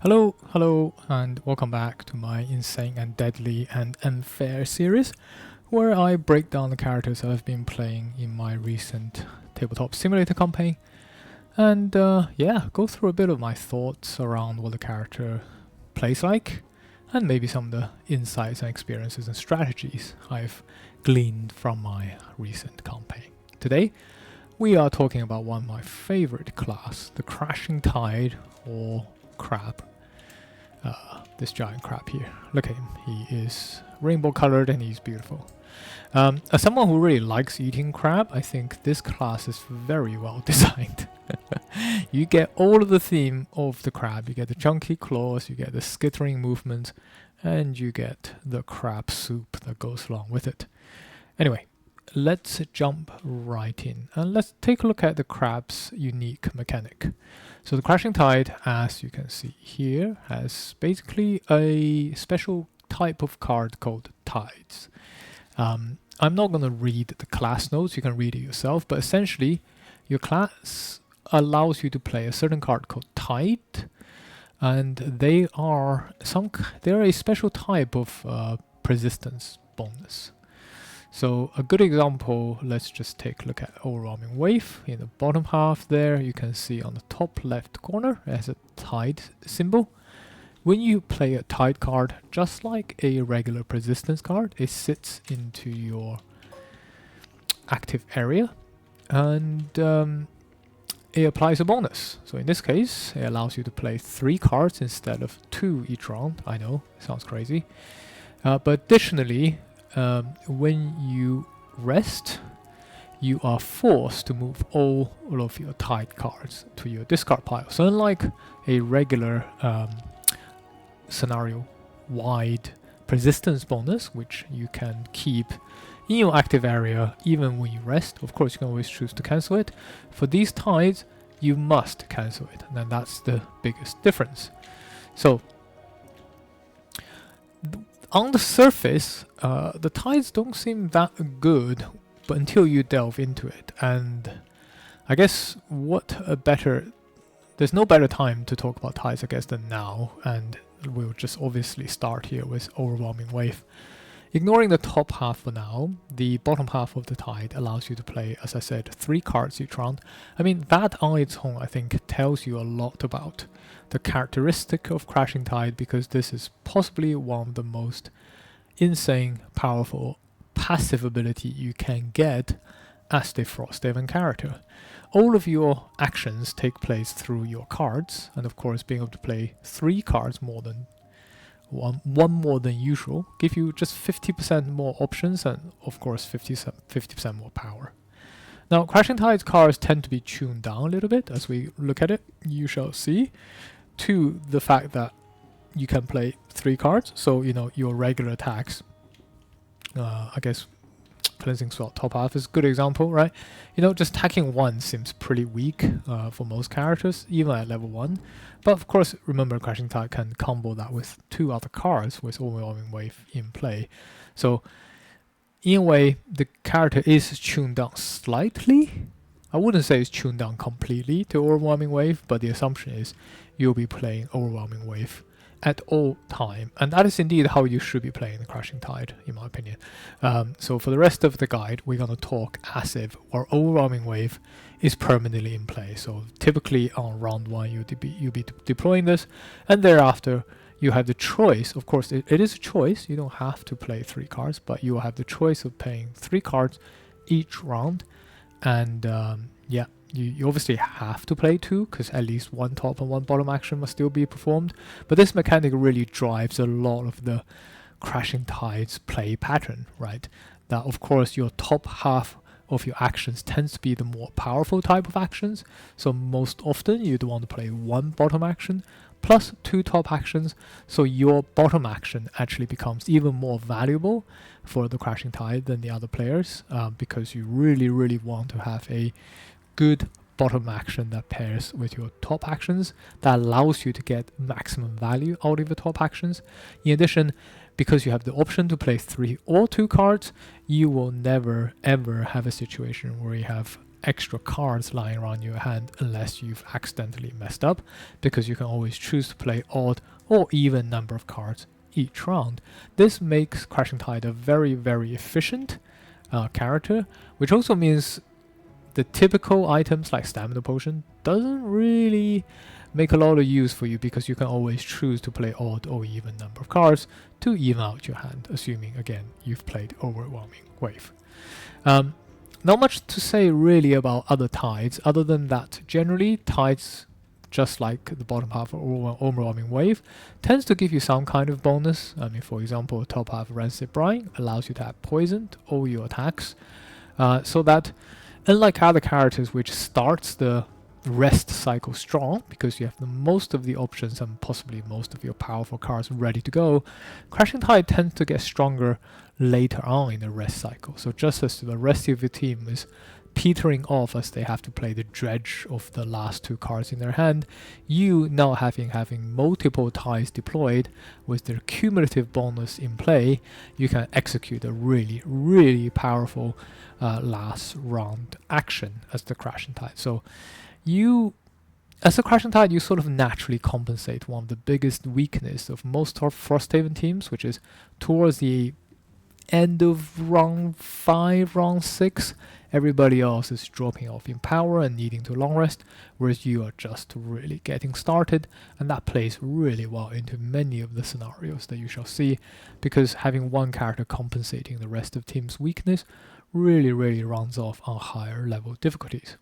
Hello, and welcome back to my Insane and Deadly and Unfair series, where I break down the characters I've been playing in my recent Tabletop Simulator campaign, and go through a bit of my thoughts around what the character plays like, and maybe some of the insights and experiences and strategies I've gleaned from my recent campaign. Today, we are talking about one of my favorite class, the Crashing Tide, or Crab. This giant crab here. Look at him. He is rainbow colored and he's beautiful. As someone who really likes eating crab, I think this class is very well designed. You get all of the theme of the crab. You get the chunky claws, you get the skittering movement, and you get the crab soup that goes along with it. Anyway, let's jump right in and let's take a look at the crab's unique mechanic. So the Crashing Tide, as you can see here, has basically a special type of card called Tides. I'm not going to read the class notes, you can read it yourself, but essentially your class allows you to play a certain card called Tide, and they are a special type of persistence bonus. So a good example, let's just take a look at Overwhelming Wave. In the bottom half there, you can see on the top left corner, it has a tide symbol. When you play a tide card, just like a regular persistence card, it sits into your active area and it applies a bonus. So in this case, it allows you to play 3 cards instead of 2 each round. I know, sounds crazy. But additionally, when you rest, you are forced to move all of your tide cards to your discard pile. So unlike a regular scenario-wide persistence bonus, which you can keep in your active area even when you rest, of course you can always choose to cancel it. For these tides, you must cancel it, and that's the biggest difference. So on the surface, the tides don't seem that good, but until you delve into it. And I guess there's no better time to talk about tides, I guess, than now. And we'll just obviously start here with Overwhelming Wave. Ignoring the top half for now, the bottom half of the tide allows you to play, as I said, 3 cards each round. I mean, that on its own, I think, tells you a lot about the characteristic of Crashing Tide, because this is possibly one of the most insane, powerful, passive ability you can get as the Frosthaven character. All of your actions take place through your cards, and of course being able to play 3 cards more than one more than usual give you just 50% more options and of course 50% more power. Now, Crashing Tide's cards tend to be tuned down a little bit. As we look at it, you shall see, to the fact that you can play 3 cards. So, you know, your regular attacks, I guess Cleansing Sword top half is a good example, right? You know, just attacking 1 seems pretty weak for most characters, even at level 1. But of course, remember, Crashing Tide can combo that with 2 other cards with Overwhelming Wave in play. So, in a way, the character is tuned down slightly. I wouldn't say it's tuned down completely to Overwhelming Wave, but the assumption is you'll be playing Overwhelming Wave at all time, and that is indeed how you should be playing the Crashing Tide, in my opinion. So for the rest of the guide, we're going to talk as if our Overwhelming Wave is permanently in play. So typically on round 1 you'll be deploying this, and thereafter you have the choice. Of course, it is a choice. You don't have to play 3 cards, but you will have the choice of playing 3 cards each round. And you obviously have to play 2, because at least 1 top and 1 bottom action must still be performed. But this mechanic really drives a lot of the Crashing Tide's play pattern, right? That of course your top half of your actions tends to be the more powerful type of actions. So most often you'd want to play 1 bottom action plus 2 top actions. So your bottom action actually becomes even more valuable for the Crashing Tide than the other players, because you really want to have a good bottom action that pairs with your top actions that allows you to get maximum value out of your top actions. In addition, because you have the option to play 3 or 2 cards, you will never ever have a situation where you have extra cards lying around your hand unless you've accidentally messed up, because you can always choose to play odd or even number of cards each round. This makes Crashing Tide a very, very efficient character, which also means the typical items like Stamina Potion doesn't really make a lot of use for you, because you can always choose to play odd or even number of cards to even out your hand, assuming again you've played Overwhelming Wave. Not much to say really about other tides, other than that generally tides, just like the bottom half of Overwhelming Wave, tends to give you some kind of bonus. I mean, for example, top half of Rancid Brine allows you to have poisoned all your attacks, so that unlike other characters which starts the rest cycle strong because you have the most of the options and possibly most of your powerful cards ready to go, Crashing Tide tends to get stronger later on in the rest cycle. So just as the rest of your team is petering off as they have to play the dredge of the last 2 cards in their hand, you now having multiple tides deployed with their cumulative bonus in play, you can execute a really, really powerful last round action as the Crashing Tide. So as a Crashing Tide, you sort of naturally compensate one of the biggest weakness of most Frosthaven teams, which is towards the end of round 5, round 6, everybody else is dropping off in power and needing to long rest, whereas you are just really getting started, and that plays really well into many of the scenarios that you shall see, because having one character compensating the rest of team's weakness really, really runs off on higher level difficulties.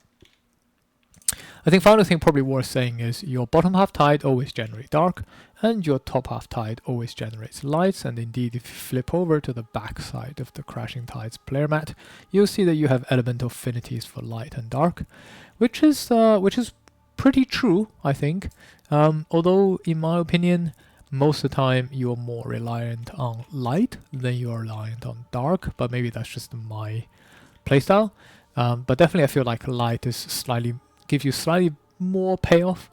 I think final thing probably worth saying is your bottom half tide always generates dark, and your top half tide always generates lights. And indeed, if you flip over to the back side of the Crashing Tides player mat, you'll see that you have elemental affinities for light and dark, which is pretty true, I think. Although in my opinion, most of the time you are more reliant on light than you are reliant on dark, but maybe that's just my playstyle. But definitely I feel like light is gives you slightly more payoff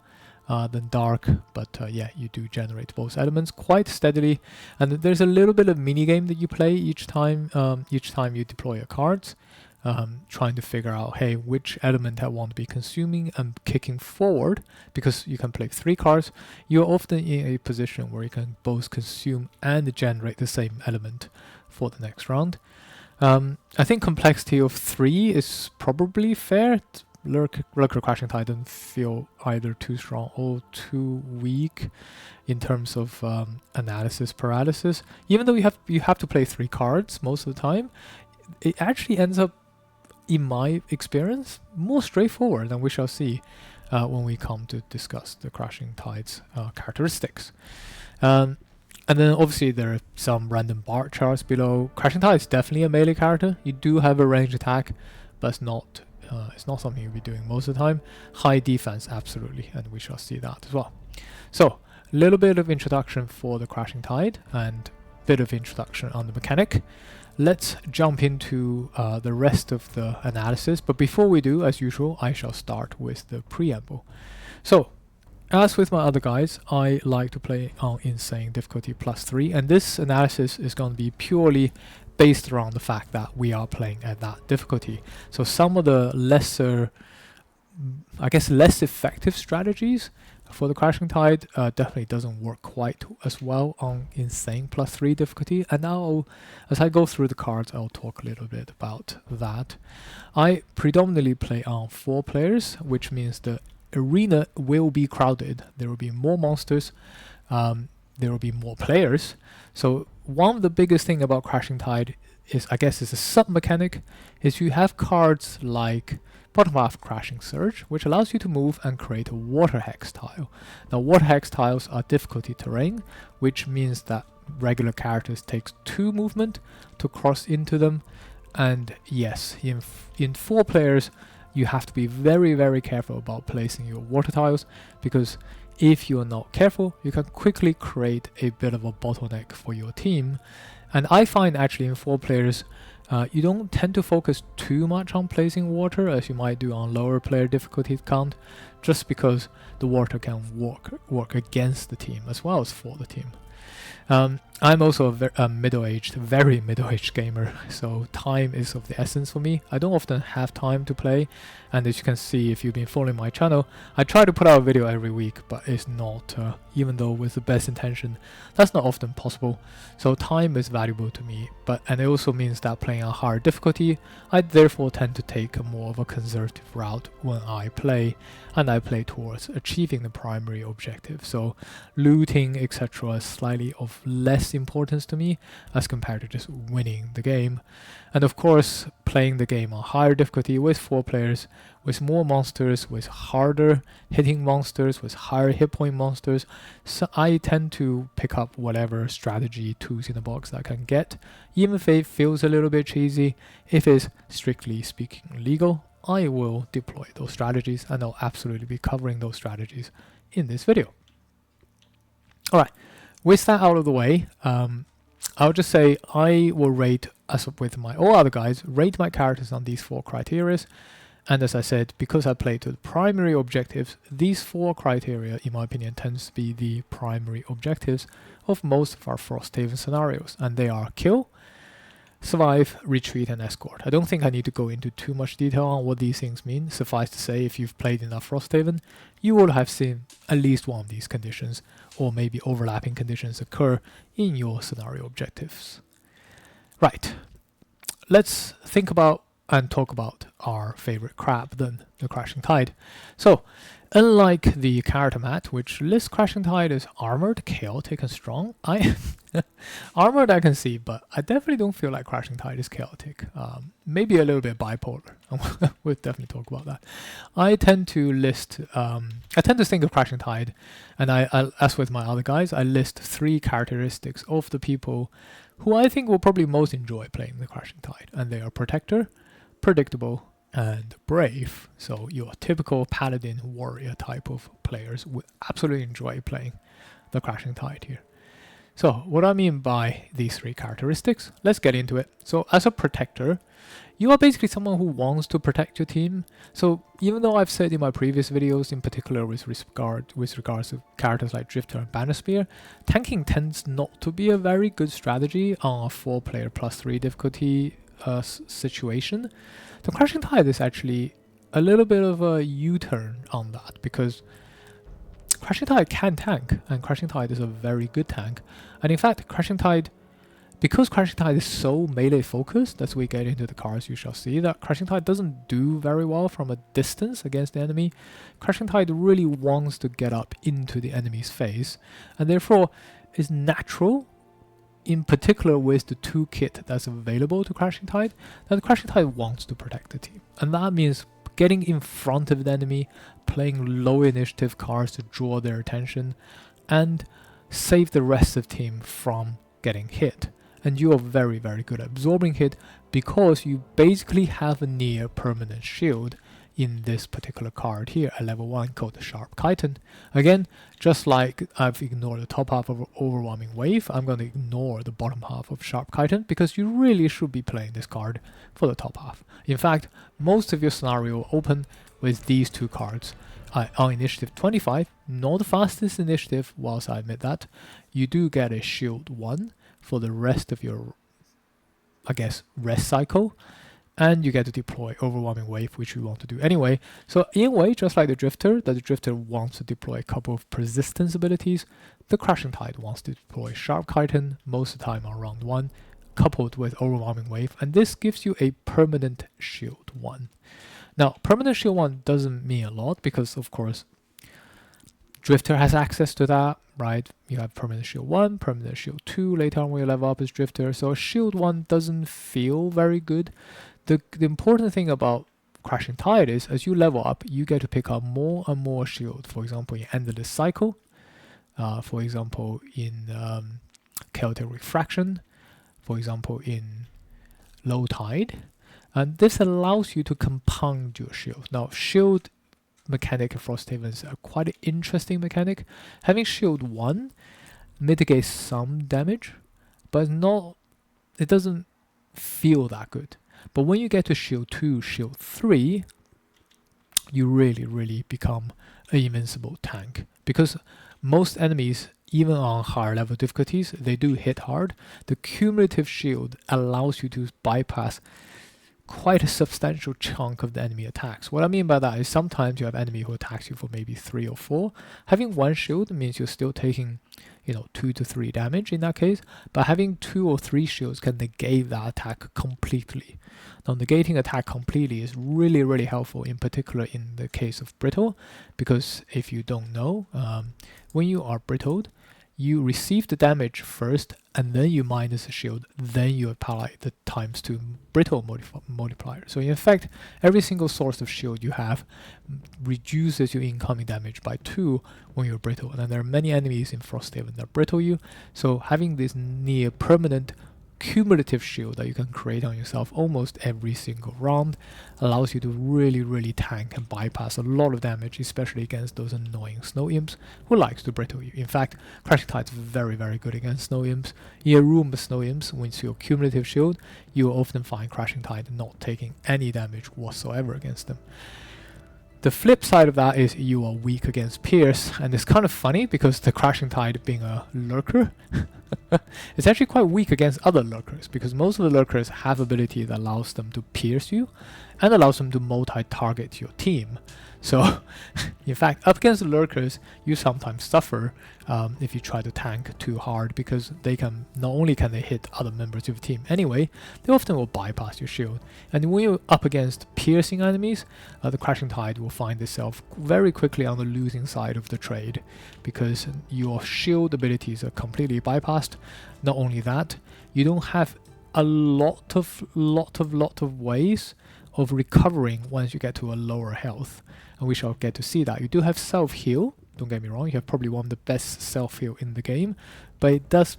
than dark, but yeah, you do generate both elements quite steadily, and there's a little bit of mini game that you play each time you deploy your cards, trying to figure out, hey, which element I want to be consuming and kicking forward, because you can play 3 cards. You're often in a position where you can both consume and generate the same element for the next round. I think complexity of 3 is probably fair. Lurker Crashing Tide doesn't feel either too strong or too weak in terms of analysis paralysis. Even though you have to play 3 cards most of the time, it actually ends up, in my experience, more straightforward, and we shall see when we come to discuss the Crashing Tide's characteristics. And then obviously there are some random bar charts below. Crashing Tide is definitely a melee character. You do have a range attack, but it's not something you'll be doing most of the time. High defense, absolutely, and we shall see that as well. So, a little bit of introduction for the Crashing Tide and a bit of introduction on the mechanic. Let's jump into the rest of the analysis, but before we do, as usual, I shall start with the preamble. So, as with my other guys, I like to play on Insane difficulty +3, and this analysis is going to be purely based around the fact that we are playing at that difficulty. So some of the less effective strategies for the Crashing Tide definitely doesn't work quite as well on Insane +3 difficulty. And now, as I go through the cards, I'll talk a little bit about that. I predominantly play on 4 players, which means the arena will be crowded. There will be more monsters. There will be more players. So one of the biggest thing about Crashing Tide is, I guess, is a sub-mechanic, is you have cards like bottom half Crashing Surge, which allows you to move and create a water hex tile. Now water hex tiles are difficulty terrain, which means that regular characters takes 2 movement to cross into them. And yes, in 4 players, you have to be very, very careful about placing your water tiles, because if you are not careful, you can quickly create a bit of a bottleneck for your team. And I find actually in 4 players, you don't tend to focus too much on placing water as you might do on lower player difficulty count, just because the water can work against the team as well as for the team. I'm also a middle-aged, very middle-aged gamer, so time is of the essence for me. I don't often have time to play, and as you can see if you've been following my channel, I try to put out a video every week, but it's not, even though with the best intention, that's not often possible. So time is valuable to me, and it also means that playing a higher difficulty, I therefore tend to take a more of a conservative route when I play, and I play towards achieving the primary objective. So looting, etc. is slightly of less importance to me as compared to just winning the game. And of course, playing the game on higher difficulty with 4 players, with more monsters, with harder hitting monsters, with higher hit point monsters, so I tend to pick up whatever strategy tools in the box that I can get, even if it feels a little bit cheesy. If it's strictly speaking legal, I will deploy those strategies, and I'll absolutely be covering those strategies in this video. Alright, with that out of the way, I'll just say I will rate, as with my all other guys, rate my characters on these 4 criteria. And as I said, because I play to the primary objectives, these 4 criteria, in my opinion, tends to be the primary objectives of most of our Frosthaven scenarios. And they are kill, survive, retreat, and escort. I don't think I need to go into too much detail on what these things mean. Suffice to say, if you've played enough Frosthaven, you will have seen at least one of these conditions, or maybe overlapping conditions, occur in your scenario objectives. Right, let's think about and talk about our favorite crab then, the Crashing Tide. So, unlike the character mat, which lists Crashing Tide as armored, chaotic, and strong, armored I can see, but I definitely don't feel like Crashing Tide is chaotic. Maybe a little bit bipolar. We'll definitely talk about that. I tend to think of Crashing Tide, and I, as with my other guys, I list 3 characteristics of the people who I think will probably most enjoy playing the Crashing Tide, and they are Protector, Predictable, and Brave. So your typical paladin warrior type of players would absolutely enjoy playing the Crashing Tide here. So what I mean by these 3 characteristics, let's get into it. So as a protector, you are basically someone who wants to protect your team. So even though I've said in my previous videos, in particular with regards to characters like Drifter and Bannerspear, tanking tends not to be a very good strategy on a 4-player +3 difficulty situation. The Crashing Tide is actually a little bit of a U-turn on that, because Crashing Tide can tank, and Crashing Tide is a very good tank. And in fact, because Crashing Tide is so melee focused, as we get into the cards you shall see, that Crashing Tide doesn't do very well from a distance against the enemy. Crashing Tide really wants to get up into the enemy's face, and therefore is natural, in particular with the 2 kit that's available to Crashing Tide, that the Crashing Tide wants to protect the team. And that means getting in front of the enemy, playing low initiative cards to draw their attention, and save the rest of the team from getting hit. And you are very, very good at absorbing hit, because you basically have a near permanent shield in this particular card here at level 1 called the Sharp Chitin. Again, just like I've ignored the top half of Overwhelming Wave, I'm going to ignore the bottom half of Sharp Chitin, because you really should be playing this card for the top half. In fact, most of your scenario will open with these 2 cards. On initiative 25, not the fastest initiative, whilst I admit that, you do get a shield 1 for the rest of your, I guess, rest cycle. And you get to deploy Overwhelming Wave, which you want to do anyway. So in a way, just like the Drifter wants to deploy a couple of persistence abilities, the Crashing Tide wants to deploy Sharp Chitin most of the time on round 1, coupled with Overwhelming Wave, and this gives you a permanent shield 1. Now, permanent shield 1 doesn't mean a lot, because of course Drifter has access to that, right? You have permanent shield 1, permanent shield 2 later on when you level up as Drifter, so shield 1 doesn't feel very good. The important thing about Crashing Tide is, as you level up, you get to pick up more and more shield. For example, in Endless Cycle, for example, in Chaotic Refraction, for example, in Low Tide. And this allows you to compound your shield. Now, shield mechanic in Frosthaven is quite an interesting mechanic. Having shield 1 mitigates some damage, but it doesn't feel that good. But when you get to shield 2, shield 3, you really, really become an invincible tank. Because most enemies, even on higher level difficulties, they do hit hard. The cumulative shield allows you to bypass quite a substantial chunk of the enemy attacks. What I mean by that is sometimes you have enemy who attacks you for maybe 3 or 4. Having one shield means you're still taking 2 to 3 damage in that case, but having 2 or 3 shields can negate that attack completely. Now, negating attack completely is really, really helpful, in particular in the case of brittle, because if you don't know, when you are brittled, you receive the damage first, and then you minus the shield, then you apply the ×2 brittle multiplier. So in effect, every single source of shield you have reduces your incoming damage by 2 when you're brittle. And then there are many enemies in Frosthaven that brittle you, so having this near permanent cumulative shield that you can create on yourself almost every single round allows you to really, really tank and bypass a lot of damage, especially against those annoying snow imps who likes to brittle you. In fact, Crashing Tide is very, very good against snow imps. In a room with snow imps, with your cumulative shield, you will often find Crashing Tide not taking any damage whatsoever against them. The flip side of that is you are weak against Pierce, and it's kind of funny because the Crashing Tide being a lurker, it's actually quite weak against other lurkers, because most of the lurkers have ability that allows them to pierce you and allows them to multi-target your team. So, in fact, up against the lurkers, you sometimes suffer if you try to tank too hard, because they can not only can they hit other members of your team anyway, they often will bypass your shield. And when you're up against piercing enemies, the Crashing Tide will find itself very quickly on the losing side of the trade, because your shield abilities are completely bypassed. Not only that, you don't have a lot of ways of recovering once you get to a lower health, and we shall get to see that. You do have self-heal, don't get me wrong, you have probably one of the best self-heal in the game, but that's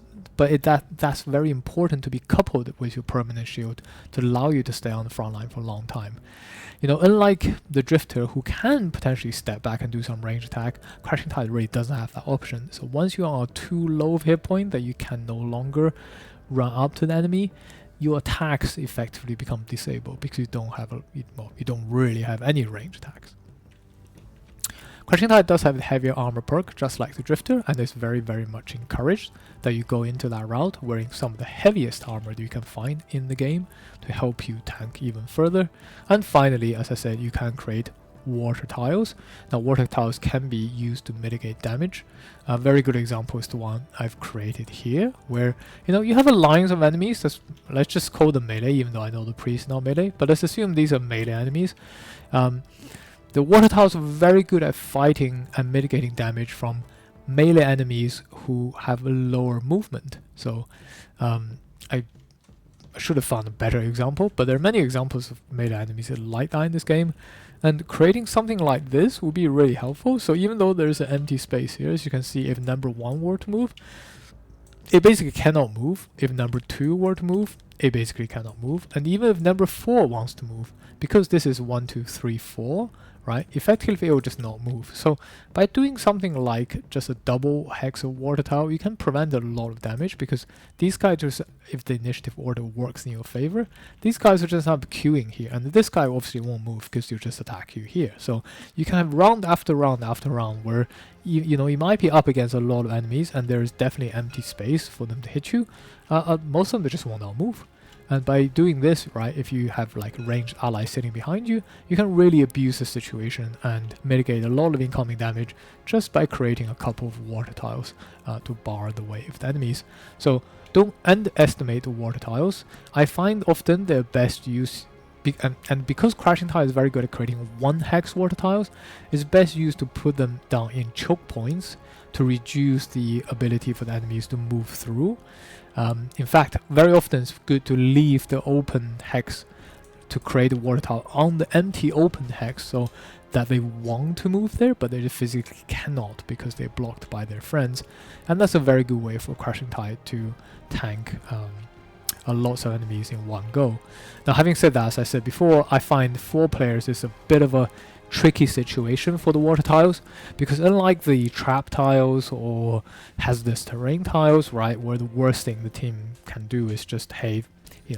very important to be coupled with your permanent shield to allow you to stay on the front line for a long time. Unlike the Drifter, who can potentially step back and do some range attack, Crashing Tide really doesn't have that option. So once you are too low of hit point that you can no longer run up to the enemy, your attacks effectively become disabled because you don't have you don't really have any range attacks. Crashing Tide does have a heavier armor perk, just like the Drifter, and it's very, very much encouraged that you go into that route wearing some of the heaviest armor that you can find in the game to help you tank even further. And finally, as I said, you can create water tiles. Now, water tiles can be used to mitigate damage. A very good example is the one I've created here, where you have a lines of enemies. Let's just call them melee, even though I know the priest is not melee, but let's assume these are melee enemies. The water tiles are very good at fighting and mitigating damage from melee enemies who have a lower movement. So I should have found a better example, but there are many examples of melee enemies that are like that in this game, and creating something like this will be really helpful. So even though there's an empty space here, as you can see, if number 1 were to move, it basically cannot move. If number 2 were to move, it basically cannot move. And even if number 4 wants to move, because this is 1, 2, 3, 4, right? Effectively, it will just not move. So by doing something like just a double hex of water tile, you can prevent a lot of damage, because these guys just, if the initiative order works in your favor, these guys are just not queuing here, and this guy obviously won't move because he'll just attack you here. So you can have round after round after round where you might be up against a lot of enemies and there is definitely empty space for them to hit you. Most of them just will not move. And by doing this, right, if you have like ranged allies sitting behind you, you can really abuse the situation and mitigate a lot of incoming damage just by creating a couple of water tiles to bar the way of the enemies. So don't underestimate the water tiles. I find often they're best used, and because Crashing Tide is very good at creating 1 hex water tiles, it's best used to put them down in choke points to reduce the ability for the enemies to move through. In fact, very often it's good to leave the open hex to create a water tile on the empty open hex, so that they want to move there, but they just physically cannot because they're blocked by their friends. And that's a very good way for Crashing Tide to tank a lot of enemies in one go. Now, having said that, as I said before, I find 4 players is a bit of a tricky situation for the water tiles, because unlike the trap tiles or hazardous terrain tiles, right, where the worst thing the team can do is just, hey,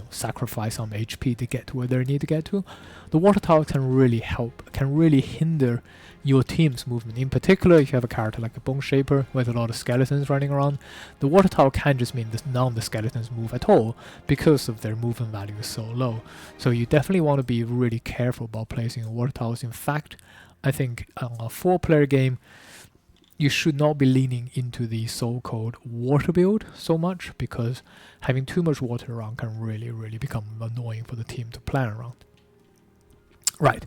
sacrifice some HP to get to where they need to get to, the water tower can really help, can really hinder your team's movement. In particular, if you have a character like a Bone Shaper with a lot of skeletons running around, the water tower can just mean that none of the skeletons move at all because of their movement value is so low. So you definitely want to be really careful about placing water towers. In fact, I think on a 4-player game, you should not be leaning into the so-called water build so much, because having too much water around can really become annoying for the team to plan around. Right.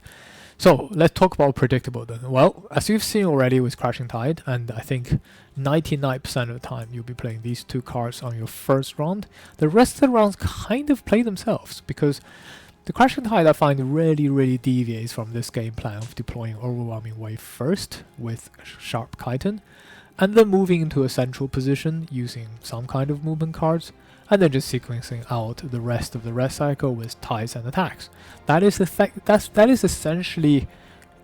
So let's talk about predictable then. Well, as you've seen already with Crashing Tide, and I think 99% of the time you'll be playing these 2 cards on your first round, the rest of the rounds kind of play themselves, because the Crashing Tide I find really deviates from this game plan of deploying Overwhelming Wave first with Sharp Chitin, and then moving into a central position using some kind of movement cards, and then just sequencing out the rest of the rest cycle with tides and attacks. That is essentially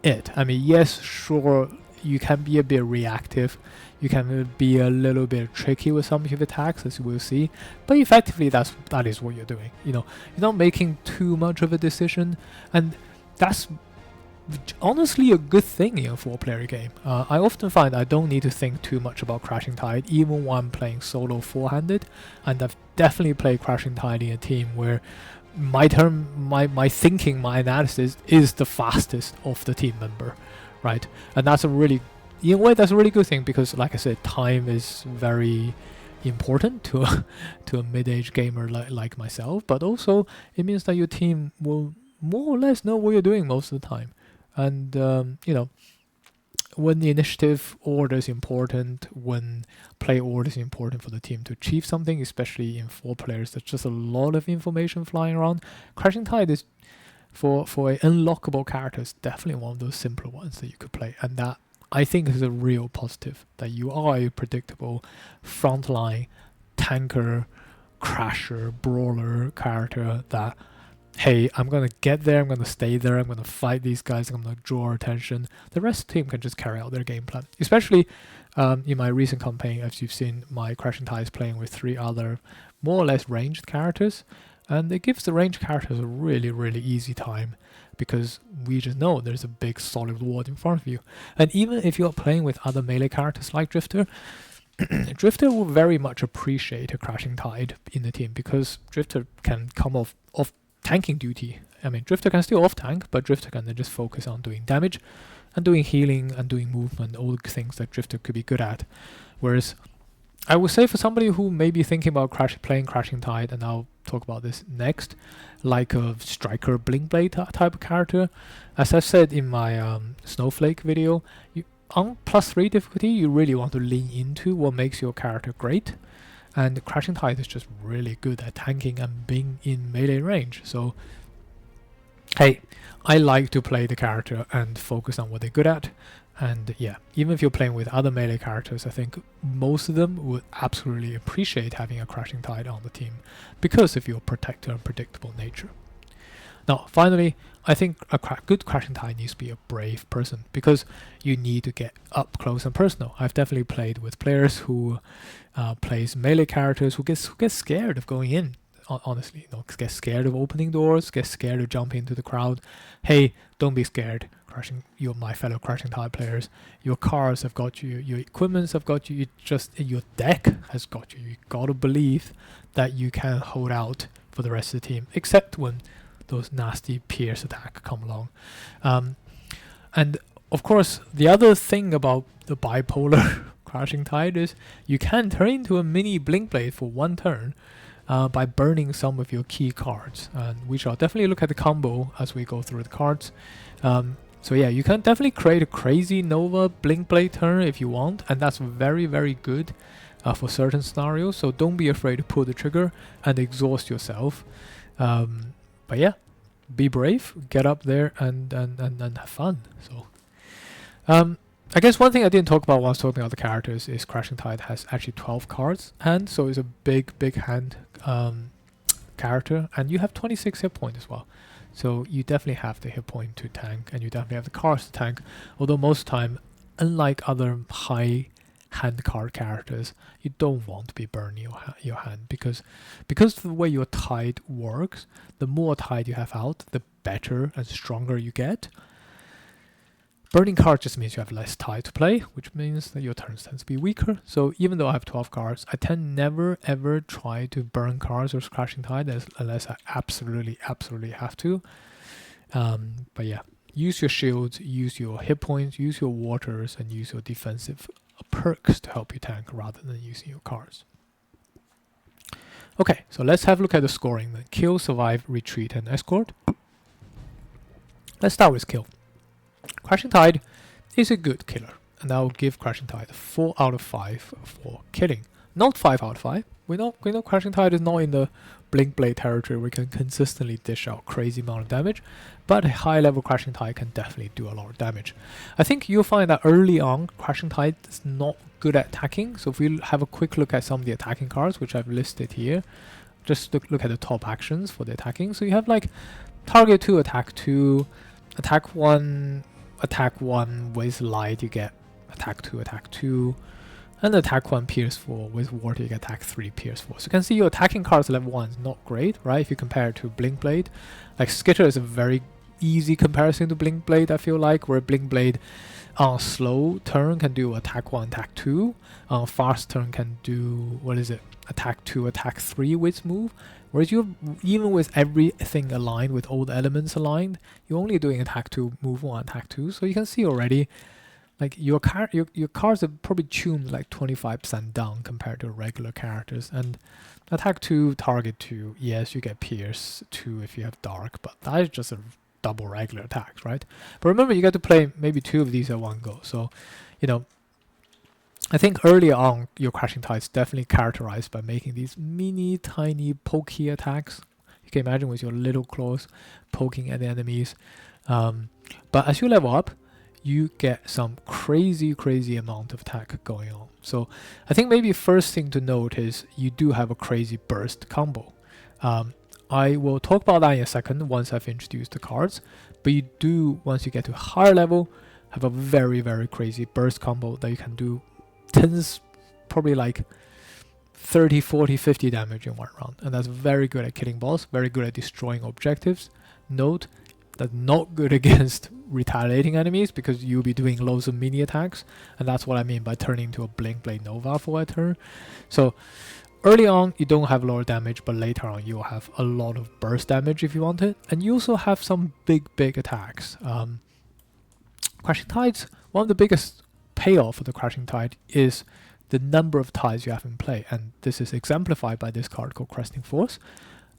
it. I mean, yes, sure, you can be a bit reactive, you can be a little bit tricky with some of your attacks, as you will see, but effectively that is what you're doing. You're not making too much of a decision, and that's honestly a good thing in a 4-player game. I often find I don't need to think too much about Crashing Tide, even when I'm playing solo 4-handed, and I've definitely played Crashing Tide in a team where my thinking, my analysis is the fastest of the team member, right? And that's a really good thing, because like I said, time is very important to a mid-age gamer like myself, but also it means that your team will more or less know what you're doing most of the time. And when the initiative order is important, when play order is important for the team to achieve something, especially in 4 players, there's just a lot of information flying around. Crashing Tide is, for an unlockable character, is definitely one of those simpler ones that you could play, and that I think is a real positive, that you are a predictable frontline tanker, crasher, brawler character that, hey, I'm going to get there, I'm going to stay there, I'm going to fight these guys, I'm going to draw attention. The rest of the team can just carry out their game plan. Especially in my recent campaign, as you've seen, my Crashing Tide is playing with 3 other more or less ranged characters, and it gives the ranged characters a really easy time, because we just know there's a big solid ward in front of you. And even if you're playing with other melee characters like Drifter, Drifter will very much appreciate a Crashing Tide in the team, because Drifter can come off tanking duty. I mean, Drifter can still off-tank, but Drifter can then just focus on doing damage and doing healing and doing movement, all the things that Drifter could be good at. Whereas I would say for somebody who may be thinking about playing Crashing Tide, and I'll talk about this next, like a Striker Blinkblade type of character, as I said in my Snowflake video, on +3 difficulty, you really want to lean into what makes your character great. And Crashing Tide is just really good at tanking and being in melee range. So, hey, I like to play the character and focus on what they're good at. And yeah, even if you're playing with other melee characters, I think most of them would absolutely appreciate having a Crashing Tide on the team because of your protector and predictable nature. Now, finally, I think a good Crashing Tide needs to be a brave person, because you need to get up close and personal. I've definitely played with players who plays melee characters who get scared of going in. Honestly, get scared of opening doors, get scared of jumping into the crowd. Hey, don't be scared. You're my fellow Crashing Tide players. Your cars have got you. Your equipments have got you. Your deck has got you. You gotta believe that you can hold out for the rest of the team, except when those nasty pierce attack come along. And of course, the other thing about the bipolar Crashing Tide is you can turn into a mini Blinkblade for 1 turn by burning some of your key cards. And we shall definitely look at the combo as we go through the cards. So yeah, you can definitely create a crazy Nova Blinkblade turn if you want, and that's very good for certain scenarios. So don't be afraid to pull the trigger and exhaust yourself. But yeah, be brave, get up there and have fun. So I guess one thing I didn't talk about while I was talking about the characters is Crashing Tide has actually 12 cards hand, so it's a big hand character, and you have 26 hit points as well. So you definitely have the hit point to tank, and you definitely have the cards to tank, although most of the time, unlike other high hand card characters, you don't want to be burning your hand because of the way your tide works. The more tide you have out, the better and stronger you get. Burning cards just means you have less tide to play, which means that your turns tend to be weaker. So even though I have 12 cards, I tend never ever try to burn cards or Crashing Tide unless I absolutely have to. But yeah, use your shields, use your hit points, use your waters, and use your defensive perks to help you tank rather than using your cards. Okay, so let's have a look at the scoring then. Kill, survive, retreat, and escort. Let's start with kill. Crashing Tide is a good killer, and I'll give Crashing Tide 4 out of 5 for killing. Not 5 out of 5. We know Crashing Tide is not in the Blink Blade territory where we can consistently dish out crazy amount of damage, but a high level Crashing Tide can definitely do a lot of damage. I think you'll find that early on, Crashing Tide is not good at attacking, so if we have a quick look at some of the attacking cards, which I've listed here, just look at the top actions for the attacking. So you have like target 2, attack 2, attack 1, attack 1 with light, you get attack 2, attack 2, and attack 1 pierce 4 with water, you get attack 3 pierce 4. So you can see your attacking cards level 1 is not great, right? If you compare it to Blink Blade, like Skitter is a very easy comparison to Blink Blade, I feel like, where Blink Blade on slow turn can do attack 1, attack 2, on fast turn can do, what is it, attack 2, attack 3 with move. Whereas you, even with everything aligned, with all the elements aligned, you're only doing attack 2, move 1, attack 2. So you can see already, like your cards are probably tuned like 25% down compared to regular characters. And attack 2, target 2, yes, you get pierce 2 if you have dark, but that is just a double regular attacks, right? But remember, you get to play maybe 2 of these at one go. So, you know, I think early on, your Crashing Tide is definitely characterized by making these mini, tiny, pokey attacks. You can imagine with your little claws poking at the enemies. But as you level up, you get some crazy amount of attack going on. So I think maybe first thing to note is you do have a crazy burst combo. I will talk about that in a second once I've introduced the cards. But you do, once you get to a higher level, have a very crazy burst combo that you can do tens, probably like 30, 40, 50 damage in one round. And that's very good at killing boss, very good at destroying objectives. Note, that's not good against retaliating enemies because you'll be doing loads of mini attacks. And that's what I mean by turning into a Blink Blade Nova for a turn. So early on, you don't have a lot of damage, but later on, you'll have a lot of burst damage if you want it. And you also have some big attacks. Crashing Tides, one of the biggest payoff for the Crashing Tide is the number of tides you have in play, and this is exemplified by this card called Cresting Force.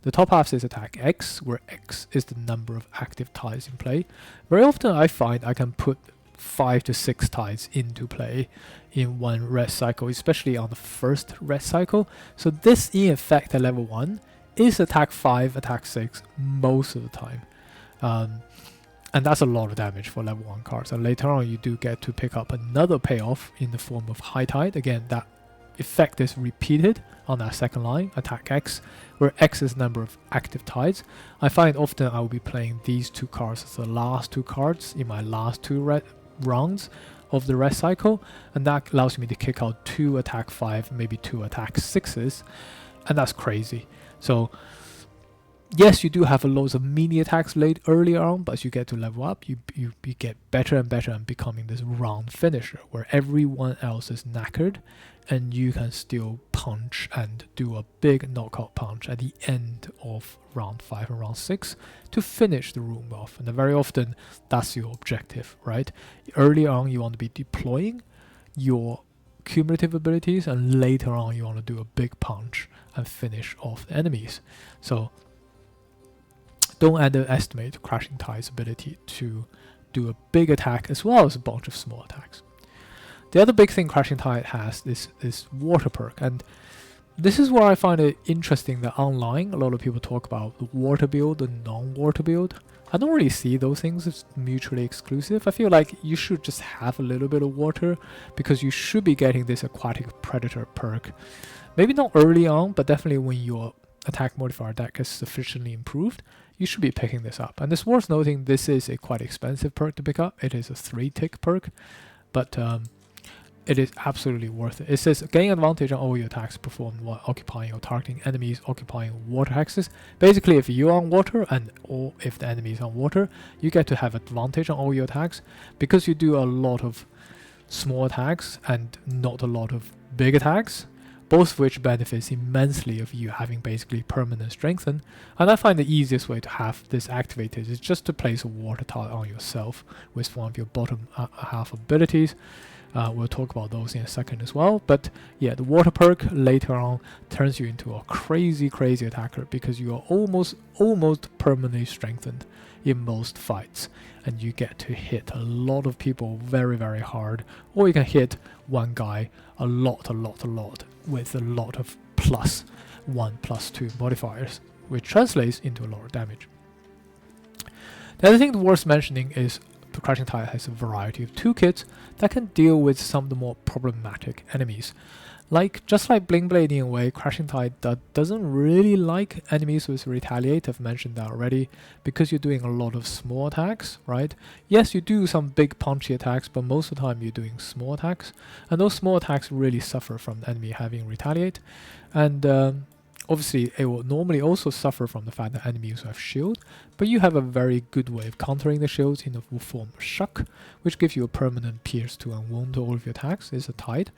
The top half says attack X, where X is the number of active tides in play. Very often I find I can put 5 to 6 tides into play in one rest cycle, especially on the first rest cycle. So this in effect at level 1 is attack 5, attack 6 most of the time. And that's a lot of damage for level 1 cards. And later on, you do get to pick up another payoff in the form of High Tide. Again, that effect is repeated on that second line, attack X, where X is the number of active tides. I find often I will be playing these 2 cards as the last 2 cards in my last 2 rounds of the rest cycle. And that allows me to kick out 2 attack 5, maybe 2 attack 6s. And that's crazy. So yes, you do have loads of mini attacks late earlier on, but as you get to level up, you get better and better and becoming this round finisher where everyone else is knackered and you can still punch and do a big knockout punch at the end of round 5 and round 6 to finish the room off. And very often that's your objective, right? Early on you want to be deploying your cumulative abilities, and later on you want to do a big punch and finish off the enemies. So don't underestimate Crashing Tide's ability to do a big attack as well as a bunch of small attacks. The other big thing Crashing Tide has is this water perk, and this is where I find it interesting that online a lot of people talk about the water build and non-water build. I don't really see those things as mutually exclusive. I feel like you should just have a little bit of water because you should be getting this aquatic predator perk. Maybe not early on, but definitely when your attack modifier deck is sufficiently improved, you should be picking this up. And it's worth noting this is a quite expensive perk to pick up. It is a 3-tick perk, but it is absolutely worth it. It says gain advantage on all your attacks performed while occupying or targeting enemies occupying water axis. Basically, if you're on water or if the enemy is on water, you get to have advantage on all your attacks because you do a lot of small attacks and not a lot of big attacks, both of which benefits immensely of you having basically permanent strengthen. And I find the easiest way to have this activated is just to place a water tile on yourself with one of your bottom half abilities. We'll talk about those in a second as well. But yeah, the water perk later on turns you into a crazy attacker because you are almost permanently strengthened in most fights, and you get to hit a lot of people very hard, or you can hit one guy a lot with a lot of +1, +2 modifiers, which translates into a lot of damage. The other thing worth mentioning is the Crashing Tide has a variety of toolkits that can deal with some of the more problematic enemies. Just like Bling Blade in a way, Crashing Tide doesn't really like enemies with Retaliate. I've mentioned that already, because you're doing a lot of small attacks, right? Yes, you do some big punchy attacks, but most of the time you're doing small attacks, and those small attacks really suffer from the enemy having Retaliate, and obviously it will normally also suffer from the fact that enemies have shield, but you have a very good way of countering the shields in the form of Shock, which gives you a permanent pierce to and wound to all of your attacks. It's a Tide.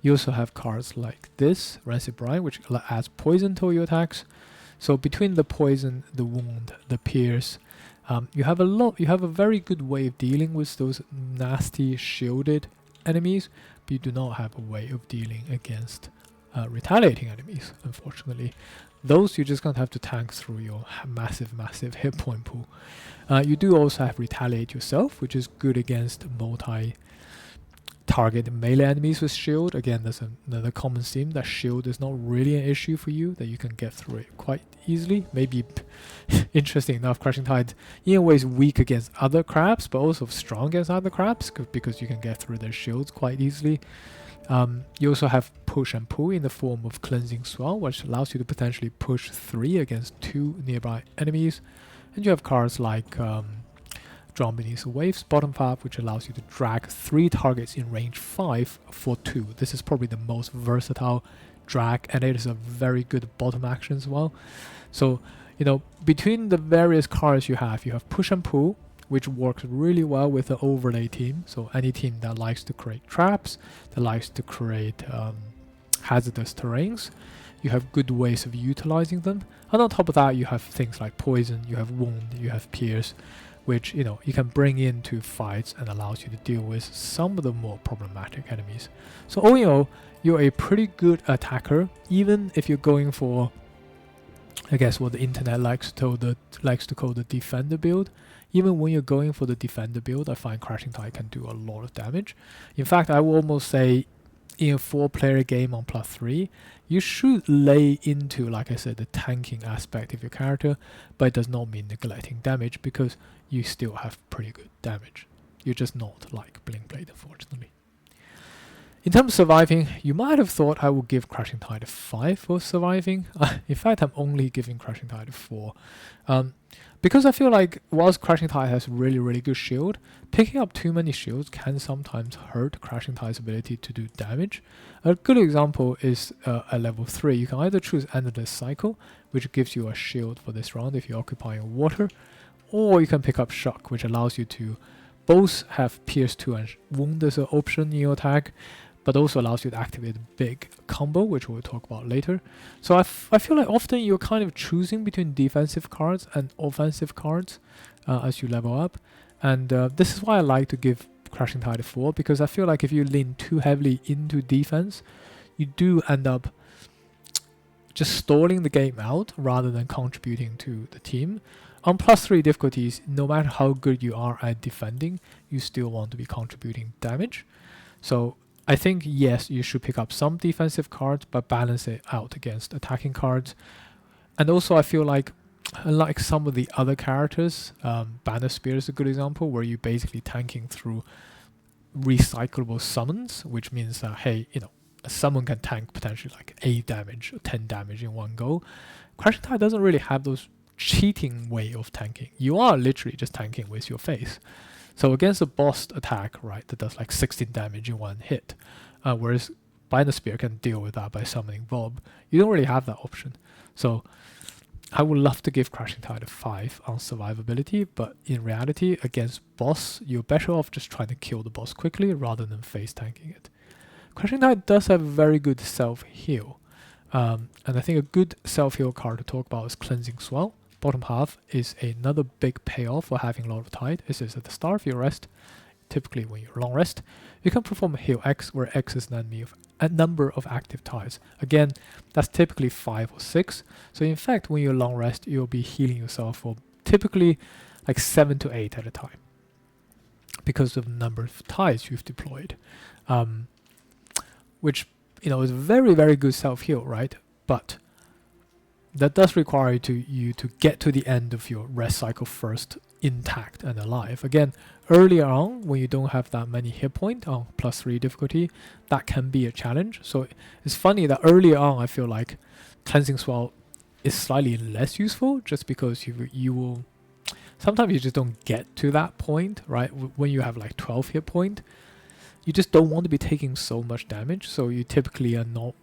You also have cards like this, Rancid Brine, which adds poison to your attacks. So between the poison, the wound, the pierce, you have a very good way of dealing with those nasty shielded enemies, but you do not have a way of dealing against retaliating enemies, unfortunately. Those you're just going to have to tank through your massive hit point pool. You do also have Retaliate yourself, which is good against target melee enemies with shield. Again, there's another common theme that shield is not really an issue for you, that you can get through it quite easily. Maybe interesting enough, Crashing Tide in a way is weak against other crabs, but also strong against other crabs because you can get through their shields quite easily. You also have push and pull in the form of Cleansing Swell, which allows you to potentially push 3 against 2 nearby enemies. And you have cards like Drawn Beneath the Waves, bottom path, which allows you to drag 3 targets in range 5 for 2. This is probably the most versatile drag, and it is a very good bottom action as well. So, between the various cards you have push and pull, which works really well with the overlay team. So any team that likes to create traps, that likes to create hazardous terrains, you have good ways of utilizing them. And on top of that, you have things like poison, you have wound, you have pierce, which you can bring into fights and allows you to deal with some of the more problematic enemies. So all in all, you're a pretty good attacker, even if you're going for, I guess, what the internet likes to call the defender build. Even when you're going for the defender build, I find Crashing Tide can do a lot of damage. In fact, I will almost say in a 4-player game on +3, you should lay into, like I said, the tanking aspect of your character, but it does not mean neglecting damage, because you still have pretty good damage. You're just not like Bling Blade, unfortunately. In terms of surviving, you might have thought I would give Crashing Tide a 5 for surviving. In fact, I'm only giving Crashing Tide a 4. Because I feel like whilst Crashing Tide has really good shield, picking up too many shields can sometimes hurt Crashing Tide's ability to do damage. A good example is at level 3, you can either choose Endless Cycle, which gives you a shield for this round if you're occupying water, or you can pick up Shock, which allows you to both have Pierce 2 and Wound as an option in your attack, but also allows you to activate a big combo, which we'll talk about later. So I feel like often you're kind of choosing between defensive cards and offensive cards as you level up. And this is why I like to give Crashing Tide a 4, because I feel like if you lean too heavily into defense, you do end up just stalling the game out rather than contributing to the team. On +3 difficulties, no matter how good you are at defending, you still want to be contributing damage. So I think, yes, you should pick up some defensive cards, but balance it out against attacking cards. And also I feel like, unlike some of the other characters, Banner Spear is a good example, where you're basically tanking through recyclable summons, which means that, hey, a summon can tank potentially like 8 damage or 10 damage in one go. Crashing Tide doesn't really have those cheating way of tanking. You are literally just tanking with your face. So against a boss attack, right, that does like 16 damage in one hit, whereas Bind the Spear can deal with that by summoning Bob, you don't really have that option. So I would love to give Crashing Tide a 5 on survivability, but in reality, against boss, you're better off just trying to kill the boss quickly rather than face tanking it. Crashing Tide does have very good self-heal, and I think a good self-heal card to talk about is Cleansing Swell. Bottom half is another big payoff for having a lot of Tide. This is at the start of your rest. Typically when you're long rest, you can perform a heal X, where X is an enemy of a number of active tides. Again, that's typically 5 or 6. So in fact, when you're long rest, you'll be healing yourself for typically like 7 to 8 at a time, because of the number of tides you've deployed, which is very, very good self-heal, right? But that does require you to get to the end of your rest cycle first intact and alive. Again, earlier on, when you don't have that many hit points on +3 difficulty, that can be a challenge. So it's funny that earlier on, I feel like Cleansing Swell is slightly less useful, just because you will sometimes you just don't get to that point, right? When you have like 12 hit point, you just don't want to be taking so much damage. So you typically are not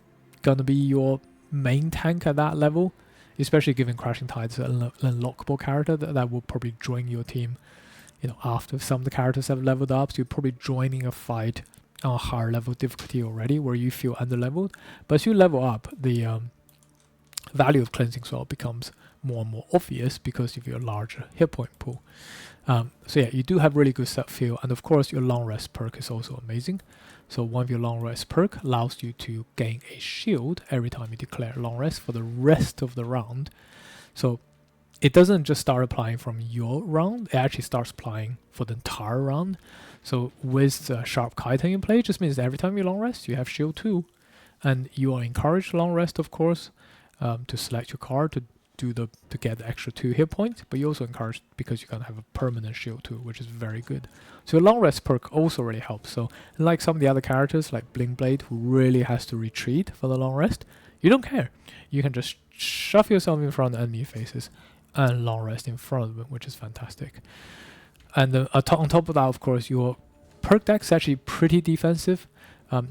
gonna be your main tank at that level, especially given Crashing Tide's an unlockable character that will probably join your team, after some of the characters have leveled up. So you're probably joining a fight on a higher level difficulty already, where you feel under-leveled. But as you level up, the value of Cleansing Sword becomes more and more obvious because of your larger hit point pool. So yeah, you do have really good self-heal, and of course your long rest perk is also amazing. So one of your long rest perk allows you to gain a shield every time you declare long rest for the rest of the round. So it doesn't just start applying from your round, it actually starts applying for the entire round. So with Sharp Chitin in play, it just means that every time you long rest, you have shield 2. And you are encouraged long rest, of course, to select your card to get the extra 2 hit points, but you also encouraged because you can have a permanent shield 2, which is very good. So your long rest perk also really helps. So unlike some of the other characters like Bling Blade, who really has to retreat for the long rest, you don't care. You can just shove yourself in front of enemy faces and long rest in front of them, which is fantastic. And on top of that, of course, your perk deck is actually pretty defensive.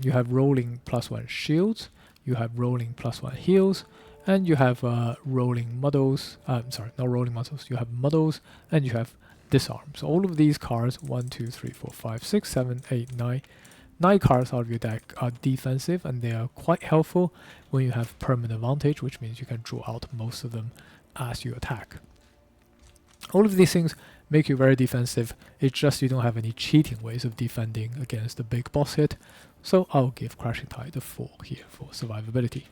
You have rolling +1 shields, you have rolling +1 heals, and you have rolling muddles. Sorry, not rolling muddles. You have muddles, and you have disarm. So all of these cards, 1, 2, 3, 4, 5, 6, 7, 8, 9, 9 cards out of your deck are defensive, and they are quite helpful when you have permanent advantage, which means you can draw out most of them as you attack. All of these things make you very defensive. It's just you don't have any cheating ways of defending against the big boss hit. So I'll give Crashing Tide a 4 here for survivability.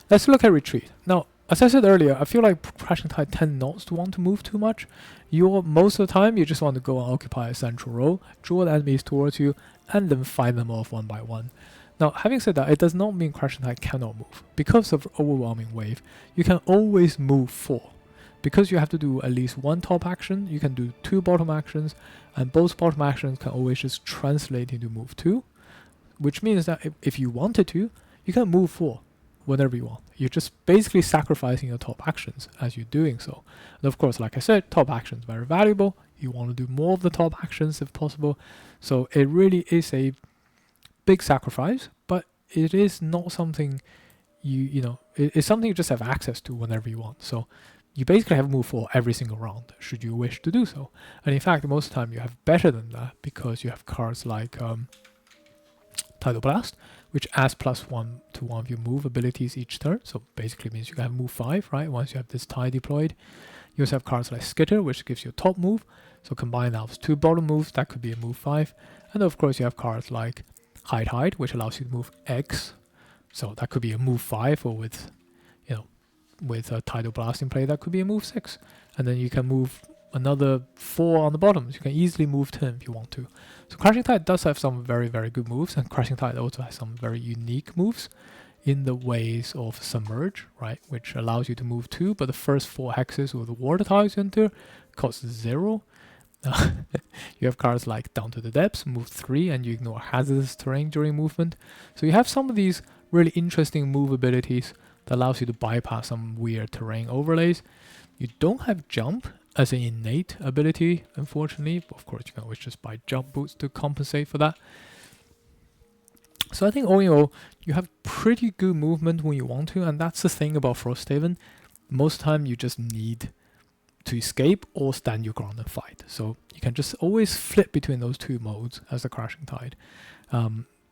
Let's look at retreat. Now, as I said earlier, I feel like Crashing Tide tend not to want to move too much. Most of the time, you just want to go and occupy a central role, draw the enemies towards you, and then fight them off one by one. Now, having said that, it does not mean Crashing Tide cannot move. Because of Overwhelming Wave, you can always move 4. Because you have to do at least 1 top action, you can do 2 bottom actions, and both bottom actions can always just translate into move 2, which means that if you wanted to, you can move 4 whenever you want. You're just basically sacrificing your top actions as you're doing so. And of course, like I said, top actions are very valuable. You want to do more of the top actions if possible. So it really is a big sacrifice, but it is not something it's something you just have access to whenever you want. So you basically have move 4 every single round, should you wish to do so. And in fact, most of the time you have better than that, because you have cards like Tidal Blast, which adds +1 to one of your move abilities each turn. So basically means you can have move 5, right, once you have this Tide deployed. You also have cards like Skitter, which gives you a top move. So combine that with 2 bottom moves, that could be a move 5. And of course you have cards like Hide, which allows you to move X. So that could be a move 5, or with a Tidal Blast in play, that could be a move 6. And then you can move another 4 on the bottoms. You can easily move 10 if you want to. So Crashing Tide does have some very, very good moves, and Crashing Tide also has some very unique moves in the ways of Submerge, right, which allows you to move 2, but the first 4 hexes with the water tiles you enter costs 0. You have cards like Down to the Depths, move 3, and you ignore hazardous terrain during movement. So you have some of these really interesting move abilities that allows you to bypass some weird terrain overlays. You don't have jump, as an innate ability, unfortunately. Of course, you can always just buy jump boots to compensate for that. So I think all in all, you have pretty good movement when you want to, and that's the thing about Frosthaven. Most of the time, you just need to escape or stand your ground and fight. So you can just always flip between those two modes as the Crashing Tide.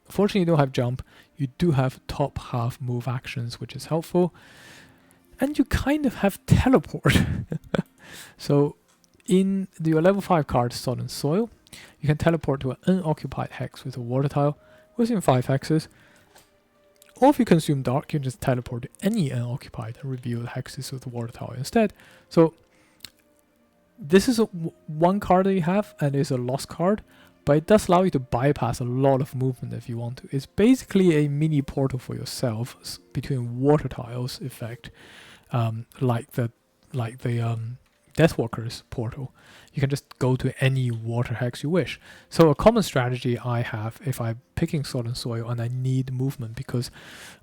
Fortunately, you don't have jump. You do have top half move actions, which is helpful. And you kind of have teleport. So in your level 5 card, Sodden Soil, you can teleport to an unoccupied hex with a water tile within 5 hexes. Or if you consume dark, you can just teleport to any unoccupied and reveal the hexes with the water tile instead. So this is one card that you have, and it's a lost card, but it does allow you to bypass a lot of movement if you want to. It's basically a mini portal for yourself between water tiles effect, like the Deathwalker's portal. You can just go to any water hex you wish. So a common strategy I have if I'm picking Sodden Soil and I need movement, because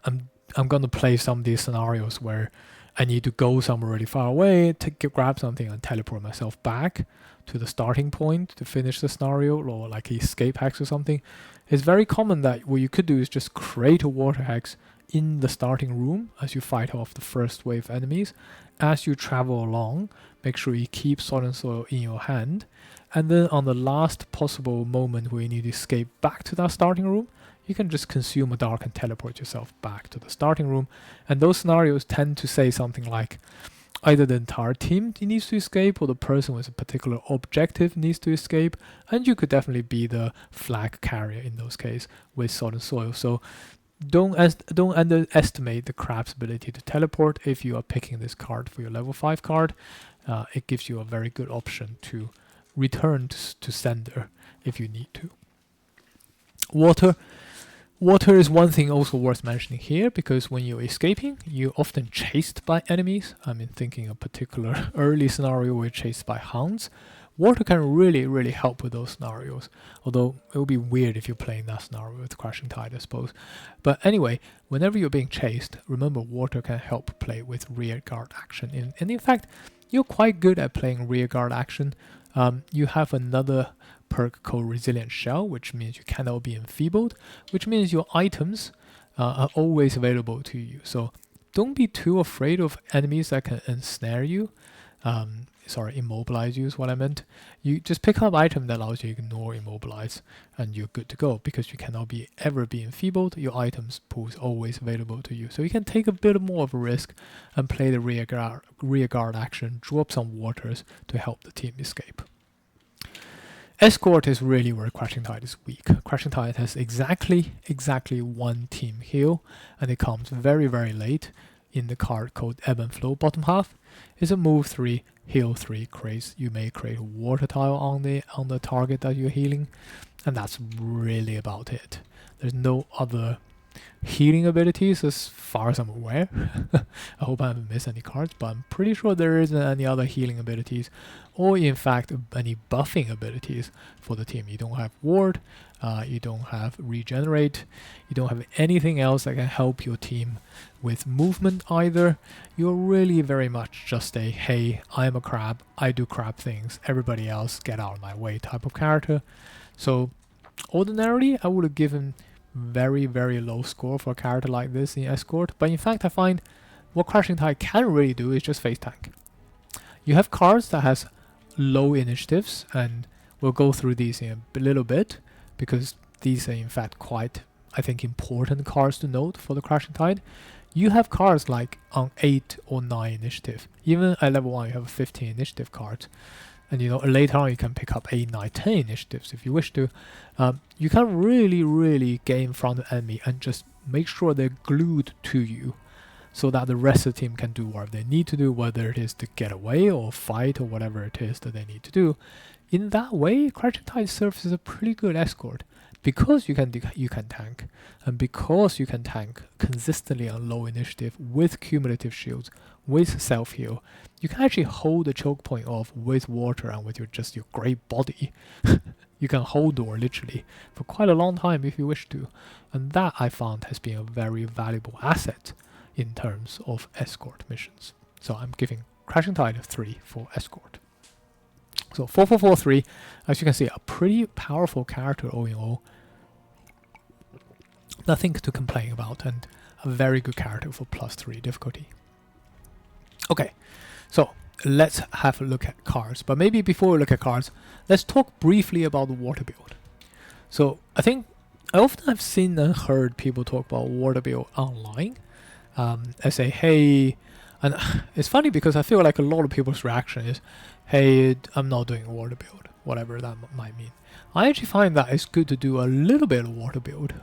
I'm gonna play some of these scenarios where I need to go somewhere really far away to grab something and teleport myself back to the starting point to finish the scenario, or like escape hex or something. It's very common that what you could do is just create a water hex in the starting room as you fight off the first wave of enemies. As you travel along, make sure you keep Sodden Soil in your hand, and then on the last possible moment where you need to escape back to that starting room, you can just consume a dark and teleport yourself back to the starting room. And those scenarios tend to say something like either the entire team needs to escape or the person with a particular objective needs to escape, and you could definitely be the flag carrier in those cases with Sodden Soil. So don't underestimate the crab's ability to teleport if you are picking this card for your level 5 card. It gives you a very good option to return to sender if you need to. Water is one thing also worth mentioning here, because when you're escaping, you're often chased by enemies. I mean, thinking a particular early scenario where you're chased by hounds. Water can really, really help with those scenarios. Although it will be weird if you're playing that scenario with Crashing Tide, I suppose. But anyway, whenever you're being chased, remember water can help play with rear guard action. And in fact, you're quite good at playing rear guard action. You have another perk called Resilient Shell, which means you cannot be enfeebled, which means your items are always available to you. So don't be too afraid of enemies that can ensnare you. Immobilize you is what I meant. You just pick up item that allows you to ignore immobilize, and you're good to go, because you cannot ever be enfeebled. Your items pool is always available to you. So you can take a bit more of a risk and play the rear guard action, drop some waters to help the team escape. Escort is really where Crashing Tide is weak. Crashing Tide has exactly one team heal, and it comes very, very late in the card called Ebb and Flow bottom half. It's a move 3, heal 3 craze. You may create a water tile on the target that you're healing, and that's really about it. There's no other healing abilities as far as I'm aware. I hope I haven't missed any cards, but I'm pretty sure there isn't any other healing abilities, or in fact any buffing abilities for the team. You don't have ward, you don't have regenerate, you don't have anything else that can help your team with movement either. You're really very much just a, hey, I'm a crab, I do crab things, everybody else get out of my way type of character. So ordinarily I would have given very, very low score for a character like this in Escort, but in fact I find what Crashing Tide can really do is just face tank. You have cards that has low initiatives, and we'll go through these in a little bit, because these are in fact quite, I think, important cards to note for the Crashing Tide. You have cards like on 8 or 9 initiative. Even at level 1 you have 15 initiative cards. And later on you can pick up 8, 9, 10 initiatives if you wish to. You can really get in front of the enemy and just make sure they're glued to you, so that the rest of the team can do whatever they need to do, whether it is to get away or fight or whatever it is that they need to do. In that way, Crashing Tide serves as a pretty good escort, because you can tank, and because you can tank consistently on low initiative with cumulative shields, with self-heal. You can actually hold the choke point off with water and with your great body. You can hold door literally for quite a long time if you wish to, and that I found has been a very valuable asset in terms of escort missions. So I'm giving Crashing Tide a 3 for escort. So 4-4-4-3, as you can see, a pretty powerful character all in all. Nothing to complain about, and a very good character for +3 difficulty. Okay, so let's have a look at cards. But maybe before we look at cards, let's talk briefly about the water build. So I think I often have seen and heard people talk about water build online. I say, hey, and it's funny because I feel like a lot of people's reaction is, hey, I'm not doing a water build, whatever that might mean. I actually find that it's good to do a little bit of water build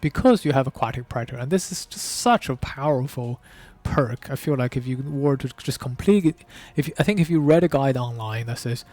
because you have aquatic predator, and this is just such a powerful perk. I feel like if you were to just complete it, I think if you read a guide online that says,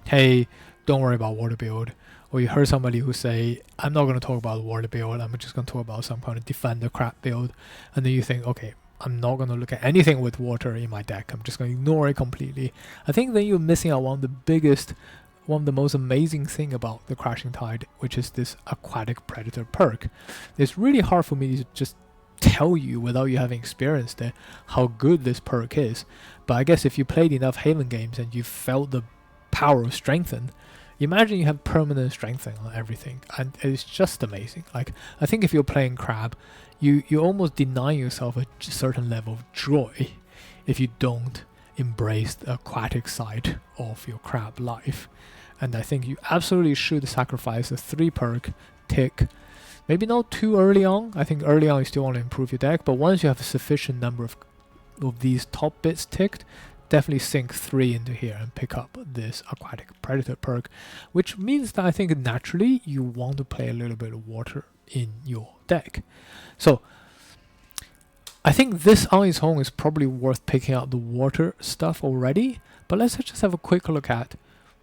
hey, don't worry about water build, or you heard somebody who say, I'm not going to talk about water build, I'm just going to talk about some kind of defender crap build, and then you think, okay, I'm not going to look at anything with water in my deck, I'm just going to ignore it completely. I think then you're missing out one of the most amazing thing about the Crashing Tide, which is this aquatic predator perk. It's really hard for me to just tell you without you having experienced it how good this perk is, but I guess if you played enough Haven games and you felt the power of strengthen, imagine you have permanent strengthening on everything, and it's just amazing. Like, I think if you're playing crab, you almost deny yourself a certain level of joy if you don't embrace the aquatic side of your crab life. And I think you absolutely should sacrifice the 3 perk tick. Maybe not too early on. I think early on you still want to improve your deck, but once you have a sufficient number of these top bits ticked, definitely sink 3 into here and pick up this aquatic predator perk, which means that I think naturally you want to play a little bit of water in your deck. So I think this on its own is probably worth picking out the water stuff already, but let's just have a quick look at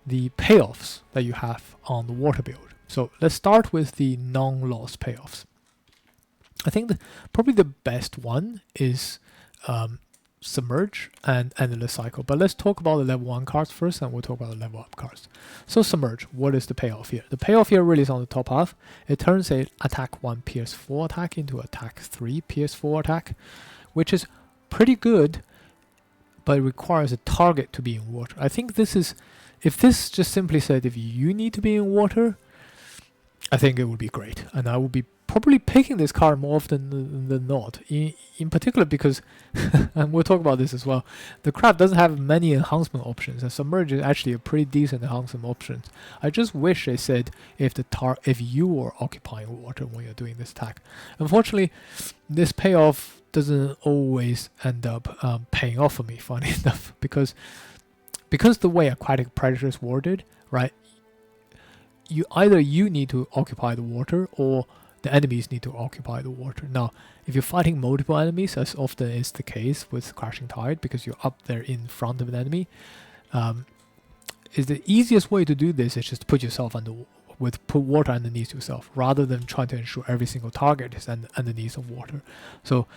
the payoffs that you have on the water build. So let's start with the non-loss payoffs. I think probably the best one is Submerge and Endless Cycle. But let's talk about the level 1 cards first, and we'll talk about the level up cards. So Submerge, what is the payoff here? The payoff here really is on the top half. It turns a attack 1 Pierce 4 attack into attack 3 Pierce 4 attack, which is pretty good, but it requires a target to be in water. I think this is, if this just simply said if you need to be in water, I think it would be great, and I would be probably picking this card more often than not, in particular because, and we'll talk about this as well, the crab doesn't have many enhancement options, and Submerge is actually a pretty decent enhancement option. I just wish they said if you were occupying water when you're doing this attack. Unfortunately, this payoff doesn't always end up paying off for me, funny enough, because the way aquatic predator is worded, right? Either you need to occupy the water, or the enemies need to occupy the water. Now, if you're fighting multiple enemies, as often is the case with Crashing Tide, because you're up there in front of an enemy, is the easiest way to do this is just put yourself put water underneath yourself, rather than trying to ensure every single target is underneath of water. So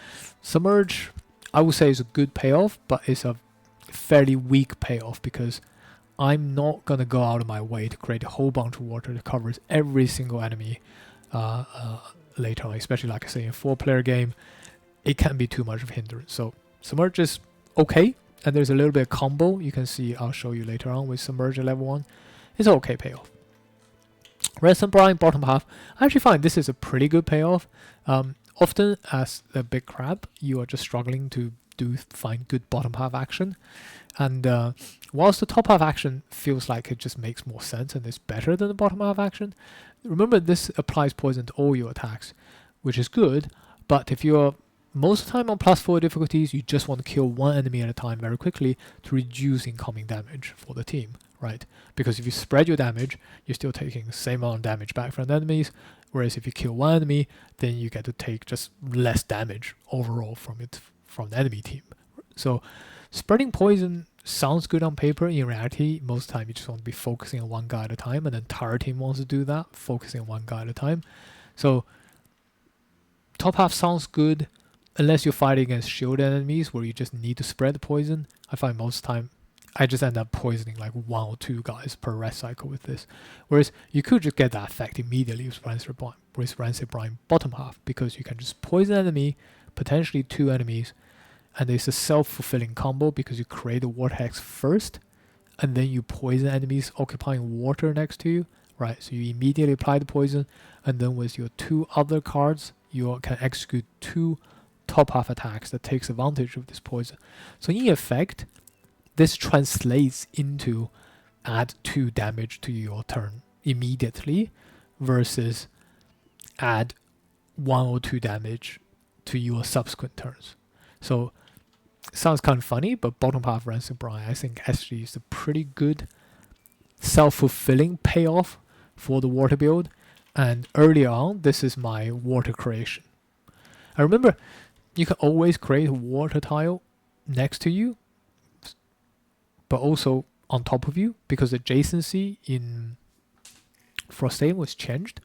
Submerge, I would say, is a good payoff, but it's a fairly weak payoff, because I'm not going to go out of my way to create a whole bunch of water that covers every single enemy later on, especially like I say in a 4-player game. It can be too much of a hindrance. So Submerge is okay, and there's a little bit of combo you can see, I'll show you later on with Submerge at level 1. It's an okay payoff. Ransom Brine bottom half, I actually find this is a pretty good payoff. Often as the big crab, you are just struggling to find good bottom half action, and whilst the top half action feels like it just makes more sense and is better than the bottom half action, remember this applies poison to all your attacks, which is good, but if you're most of the time on +4 difficulties, you just want to kill one enemy at a time very quickly to reduce incoming damage for the team, right? Because if you spread your damage, you're still taking the same amount of damage back from the enemies, whereas if you kill one enemy, then you get to take just less damage overall from the enemy team. So spreading poison sounds good on paper. In reality, most of the time you just want to be focusing on one guy at a time, and the entire team wants to do that, focusing on one guy at a time. So top half sounds good, unless you're fighting against shield enemies where you just need to spread the poison. I find most of the time I just end up poisoning like 1 or 2 guys per rest cycle with this. Whereas you could just get that effect immediately with Rancid Brine bottom half, because you can just poison enemy, potentially 2 enemies, and it's a self-fulfilling combo because you create a Vortex first, and then you poison enemies occupying water next to you, right? So you immediately apply the poison, and then with your 2 other cards, you can execute 2 top half attacks that takes advantage of this poison. So in effect, this translates into add 2 damage to your turn immediately versus add 1 or 2 damage to your subsequent turns. So it sounds kind of funny, but bottom half Rancid Brine, I think actually is a pretty good self-fulfilling payoff for the water build. And earlier on, this is my water creation. I remember you can always create a water tile next to you, but also on top of you, because adjacency in Frosthaven was changed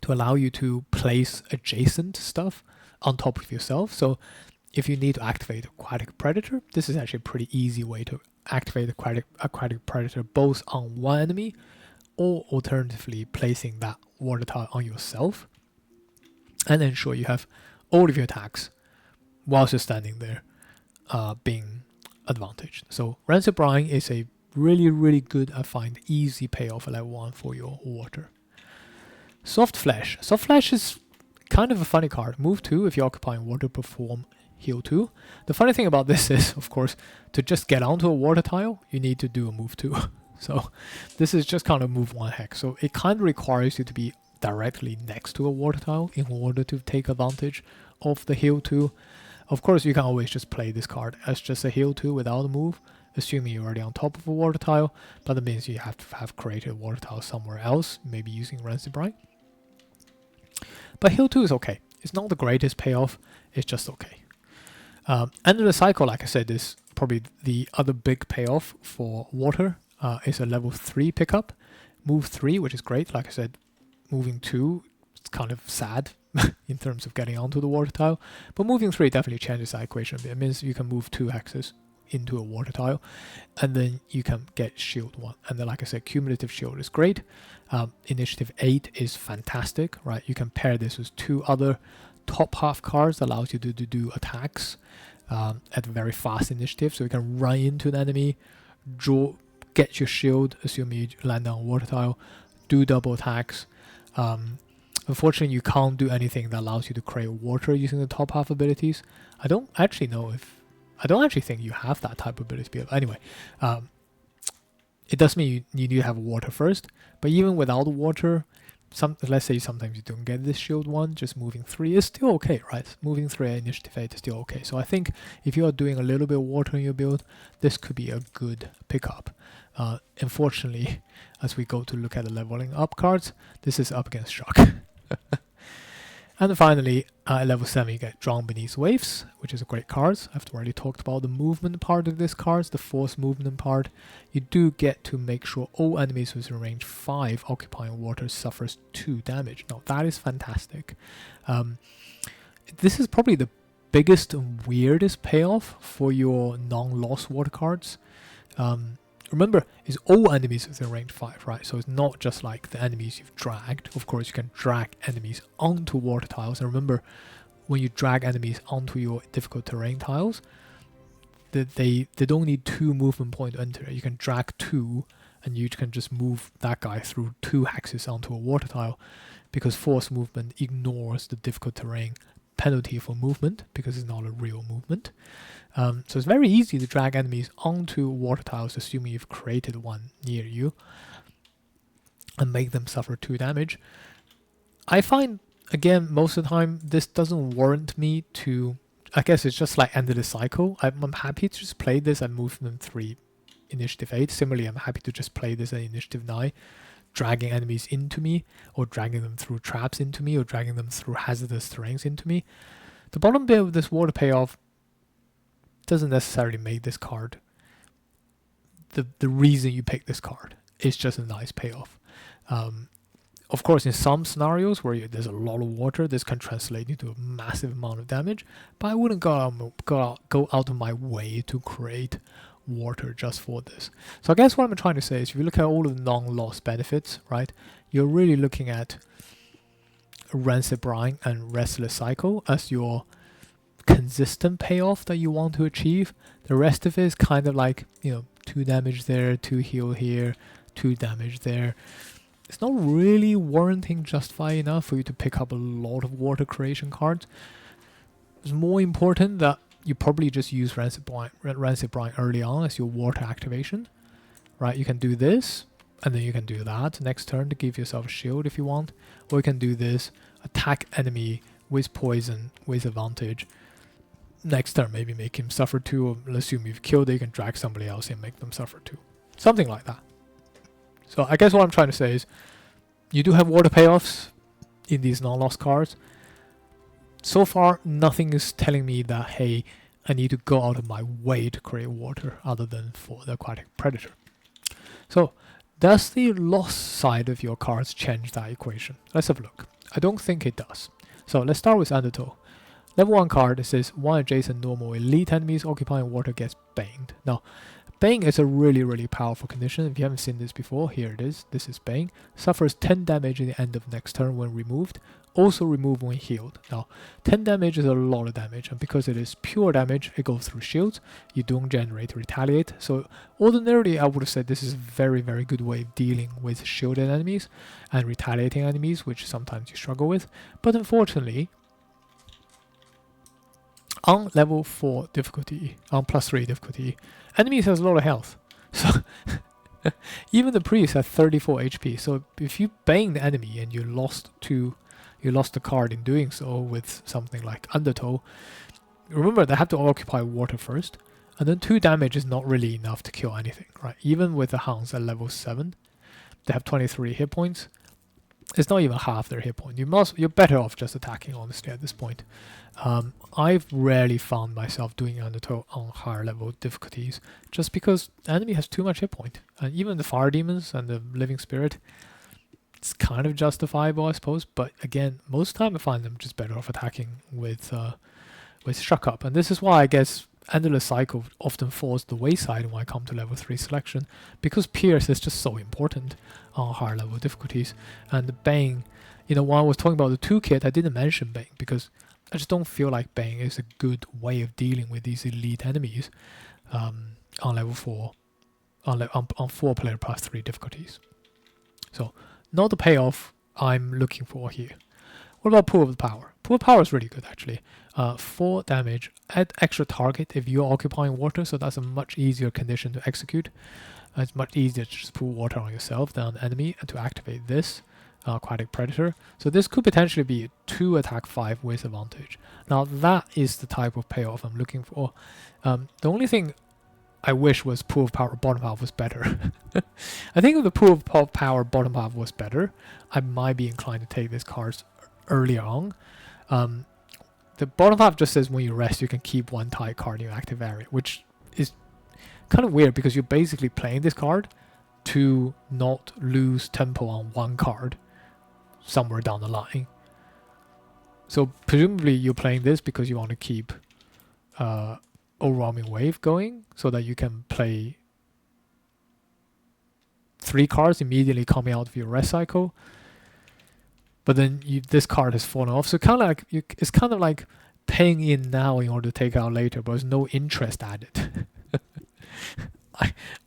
to allow you to place adjacent stuff on top of yourself. So if you need to activate Aquatic Predator, this is actually a pretty easy way to activate Aquatic Predator both on one enemy, or alternatively placing that water tile on yourself and ensure you have all of your attacks whilst you're standing there being advantaged. So Rancid Brine is a really, really good, I find, easy payoff at level 1 for your water. Soft Flesh. Soft Flesh is kind of a funny card. Move 2 if you're occupying water, perform heal 2. The funny thing about this is, of course, to just get onto a water tile, you need to do a move 2. So this is just kind of move 1 hex. So it kind of requires you to be directly next to a water tile in order to take advantage of the heal 2. Of course, you can always just play this card as just a heal 2 without a move, assuming you're already on top of a water tile, but that means you have to have created a water tile somewhere else, maybe using Rancid Brine. But heal 2 is okay. It's not the greatest payoff, it's just okay. End of the cycle, like I said, is probably the other big payoff for water. Is a level 3 pickup. Move 3, which is great. Like I said, moving 2, it's kind of sad in terms of getting onto the water tile. But moving 3 definitely changes the equation a bit. It means you can move 2 hexes into a water tile, and then you can get shield 1. And then, like I said, cumulative shield is great. Initiative 8 is fantastic, right? You can pair this with 2 other top half cards that allows you to do attacks at very fast initiative. So you can run into an enemy, get your shield, assuming you land on a water tile, do double attacks. Unfortunately, you can't do anything that allows you to create water using the top half abilities. I don't actually think you have that type of ability. But anyway, it does mean you need to have water first. But even without water, let's say sometimes you don't get this shield 1, just moving 3 is still okay, right? Moving 3 at initiative 8 is still okay. So I think if you are doing a little bit of water in your build, this could be a good pickup. Unfortunately, as we go to look at the leveling up cards, this is up against Shock. And then finally, at level 7 you get Drown Beneath Waves, which is a great card. I've already talked about the movement part of this card, the force movement part. You do get to make sure all enemies within range 5 occupying water suffers 2 damage. Now that is fantastic. This is probably the biggest and weirdest payoff for your non-loss water cards. Remember, it's all enemies within range 5, right? So it's not just like the enemies you've dragged. Of course, you can drag enemies onto water tiles. And remember, when you drag enemies onto your difficult terrain tiles, they don't need 2 movement points to enter. You can drag 2, and you can just move that guy through 2 hexes onto a water tile, because force movement ignores the difficult terrain penalty for movement, because it's not a real movement. So it's very easy to drag enemies onto water tiles, assuming you've created one near you, and make them suffer 2 damage. I find, again, most of the time, this doesn't warrant me to... I guess it's just like end of the cycle. I'm happy to just play this at movement 3, initiative 8. Similarly, I'm happy to just play this at initiative 9, dragging enemies into me, or dragging them through traps into me, or dragging them through hazardous terrains into me. The bottom bit of this water payoff doesn't necessarily make this card the reason you pick this card. It's just a nice payoff. Of course, in some scenarios where there's a lot of water, this can translate into a massive amount of damage, but I wouldn't go out of my way to create water just for this. So I guess what I'm trying to say is, if you look at all of the non-loss benefits, right, you're really looking at Rancid Brine and Restless Cycle as your consistent payoff that you want to achieve. The rest of it is kind of like, 2 damage there, 2 heal here, 2 damage there. It's not really warranting justify enough for you to pick up a lot of water creation cards. It's more important that you probably just use Rancid Brine early on as your water activation. Right, you can do this, and then you can do that next turn to give yourself a shield if you want. Or you can do this, attack enemy with poison, with advantage. Next turn, maybe make him suffer too, or assume you've killed it, you can drag somebody else and make them suffer too. Something like that. So I guess what I'm trying to say is, you do have water payoffs in these non-lost cards. So far, nothing is telling me that, hey, I need to go out of my way to create water other than for the aquatic predator. So, does the loss side of your cards change that equation? Let's have a look. I don't think it does. So let's start with Undertow. Level 1 card, it says 1 adjacent normal elite enemies occupying water gets banged. Now, Bang is a really, really powerful condition. If you haven't seen this before, here it is. This is Bang. Suffers 10 damage at the end of next turn when removed. Also removed when healed. Now, 10 damage is a lot of damage, and because it is pure damage, it goes through shields. You don't generate retaliate. So ordinarily, I would have said this is a very, very good way of dealing with shielded enemies and retaliating enemies, which sometimes you struggle with. But unfortunately, on level 4 difficulty, on +3 difficulty, enemies has a lot of health. So even the priest has 34 HP. So if you bang the enemy and you lost the card in doing so with something like Undertow, remember they have to occupy water first, and then 2 damage is not really enough to kill anything, right? Even with the hounds at level 7, they have 23 hit points. It's not even half their hit point. You're better off just attacking, honestly, at this point. I've rarely found myself doing Undertow on higher level difficulties, just because the enemy has too much hit point. And even the fire demons and the living spirit, it's kind of justifiable, I suppose. But again, most of the time I find them just better off attacking with Struck Up. And this is why I guess Endless Cycle often falls the wayside when I come to level 3 selection, because Pierce is just so important on higher level difficulties. And the Bang, when I was talking about the toolkit, I didn't mention Bang because I just don't feel like Bang is a good way of dealing with these elite enemies on level 4, on 4-player +3 difficulties. So, not the payoff I'm looking for here. What about Pool of Power? Pool of Power is really good, actually. 4 damage, add extra target if you're occupying water, so that's a much easier condition to execute. It's much easier to just put water on yourself than on the enemy and to activate this aquatic predator. So this could potentially be a 2 attack 5 with advantage. Now that is the type of payoff I'm looking for. The only thing I wish was Pool of Power bottom half was better. I think if the Pool of Power bottom half was better, I might be inclined to take these cards earlier on. The bottom half just says when you rest, you can keep 1 tie card in your active area, which is kind of weird because you're basically playing this card to not lose tempo on 1 card somewhere down the line. So presumably you're playing this because you want to keep Overwhelming Wave going so that you can play 3 cards immediately coming out of your rest cycle. But then this card has fallen off, so it's kind of like paying in now in order to take out later, but there's no interest added.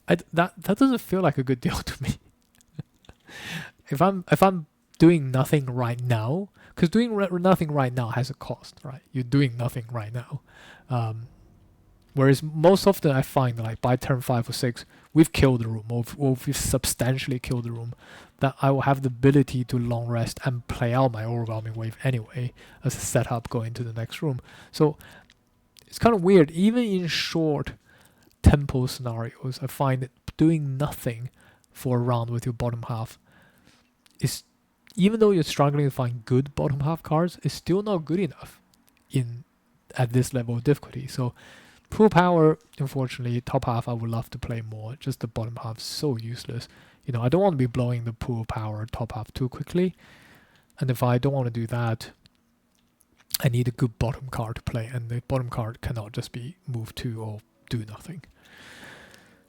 That doesn't feel like a good deal to me. If I'm doing nothing right now, because doing nothing right now has a cost, right? You're doing nothing right now. Whereas most often I find that like by turn 5 or 6, we've killed the room, or we've substantially killed the room, that I will have the ability to long rest and play out my Overwhelming Wave anyway as a setup going to the next room. So it's kind of weird. Even in short tempo scenarios, I find that doing nothing for a round with your bottom half is, even though you're struggling to find good bottom half cards, is still not good enough at this level of difficulty. So Pool Power, unfortunately, top half I would love to play more. Just the bottom half is so useless. I don't want to be blowing the Pool Power top half too quickly. And if I don't want to do that, I need a good bottom card to play. And the bottom card cannot just be move 2 or do nothing.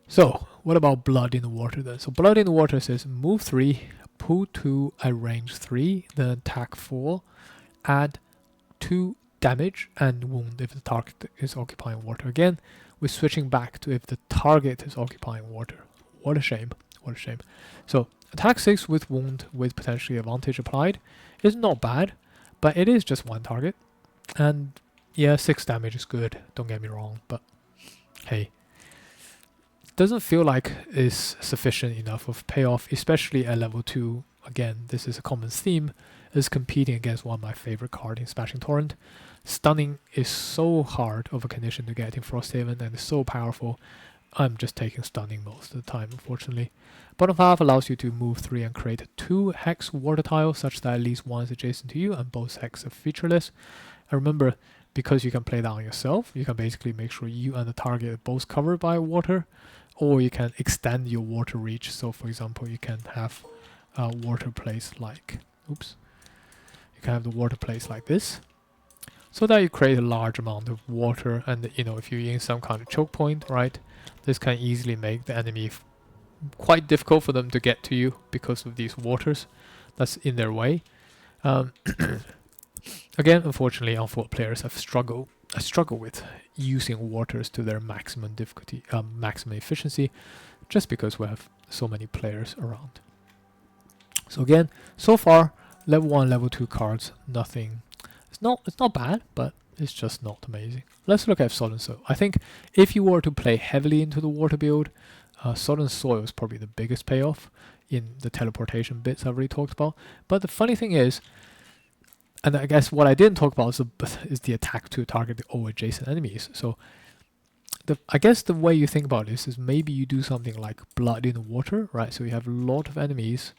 So, what about Blood in the Water then? So Blood in the Water says move 3, pull 2 at range 3, then attack 4, add 2 damage and wound if the target is occupying water. Again, we're switching back to if the target is occupying water. What a shame. What a shame. So attack 6 with wound with potentially advantage applied is not bad, but it is just one target. And yeah, 6 damage is good, don't get me wrong, but hey, doesn't feel like is sufficient enough of payoff, especially at level 2. Again, this is a common theme, is competing against one of my favorite cards in Smashing Torrent. Stunning is so hard of a condition to get in Frosthaven and it's so powerful. I'm just taking stunning most of the time, unfortunately. Bottom half allows you to move 3 and create 2 hex water tiles such that at least one is adjacent to you and both hex are featureless. And remember, because you can play that on yourself, you can basically make sure you and the target are both covered by water, or you can extend your water reach. So for example, you can have a water place like, oops, you can have the water place like this, so that you create a large amount of water. And you know, if you're in some kind of choke point, right, this can easily make the enemy quite difficult for them to get to you because of these waters that's in their way. Again, unfortunately, Unfought players have struggle with using waters to their maximum difficulty, maximum efficiency, just because we have so many players around. So again, so far, level 1, level 2 cards, nothing. It's not bad, but it's just not amazing. Let's look at Sodden Soil. I think if you were to play heavily into the water build, Sodden Soil is probably the biggest payoff in the teleportation bits I've already talked about. But the funny thing is, and I guess what I didn't talk about is the attack to target all adjacent enemies. So I guess the way you think about this is maybe you do something like Blood in the Water, right? So you have a lot of enemies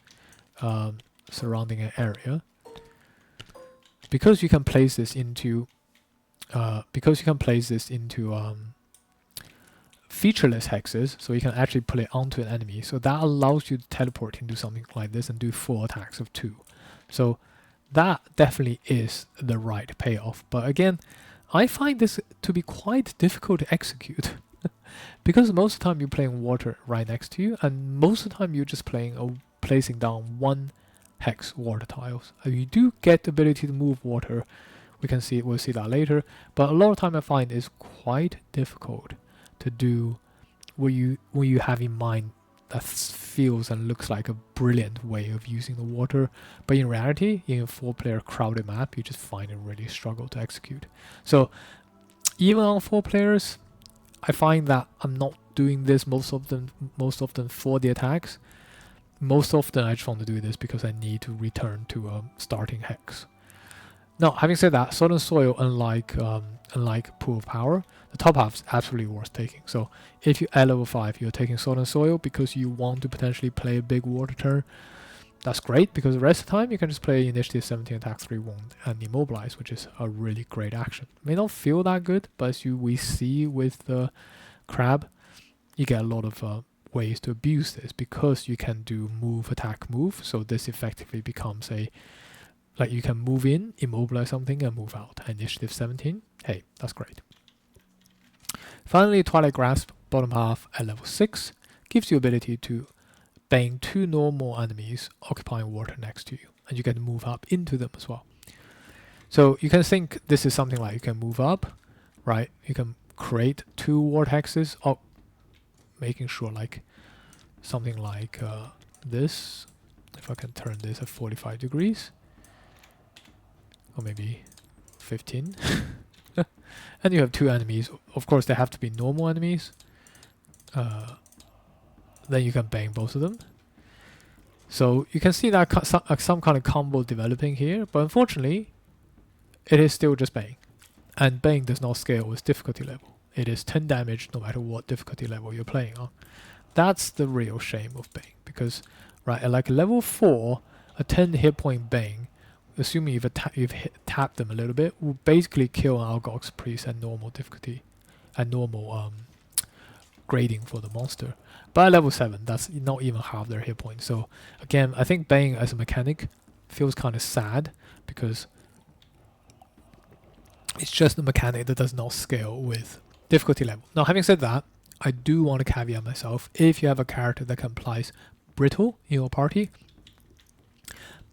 surrounding an area. Because you can place this into featureless hexes, so you can actually put it onto an enemy. So that allows you to teleport into something like this and do 4 attacks of 2. So that definitely is the right payoff. But again, I find this to be quite difficult to execute because most of the time you're playing water right next to you, and most of the time you're just placing down 1 hex water tiles. You do get the ability to move water. We'll see that later. But a lot of time I find it's quite difficult to do what you have in mind that feels and looks like a brilliant way of using the water, but in reality, in a 4-player crowded map, you just find it really struggle to execute. So even on 4 players, I find that I'm not doing this most often for the attacks. Most often I just want to do this because I need to return to a starting hex. Now, having said that, Sodden Soil, unlike Pool of Power, the top half is absolutely worth taking. So if you're at level 5, you're taking Sodden Soil because you want to potentially play a big water turn. That's great, because the rest of the time you can just play Initiative 17, Attack 3, Wound, and Immobilize, which is a really great action. May not feel that good, but as we see with the Crab, you get a lot of ways to abuse this, because you can do move, attack, move. So this effectively becomes like you can move in, immobilize something, and move out. Initiative 17, hey, that's great. Finally, Twilight Grasp, bottom half at level 6, gives you ability to bang 2 normal enemies occupying water next to you, and you can move up into them as well. So you can think this is something like you can move up, right? You can create 2 vortexes, making sure like something like this. If I can turn this at 45 degrees, or maybe 15. And you have 2 enemies. Of course, they have to be normal enemies. Then you can bang both of them. So you can see that some kind of combo developing here, but unfortunately, it is still just bang. And bang does not scale with difficulty level. It is 10 damage no matter what difficulty level you're playing on. That's the real shame of bang, because right at like level 4, a 10 hit point bang, assuming you've tapped them a little bit, will basically kill an Algox Priest at normal difficulty and normal grading for the monster. But at level 7, that's not even half their hit points. So again, I think bang as a mechanic feels kind of sad, because it's just a mechanic that does not scale with difficulty level. Now, having said that, I do want to caveat myself, if you have a character that can apply brittle in your party,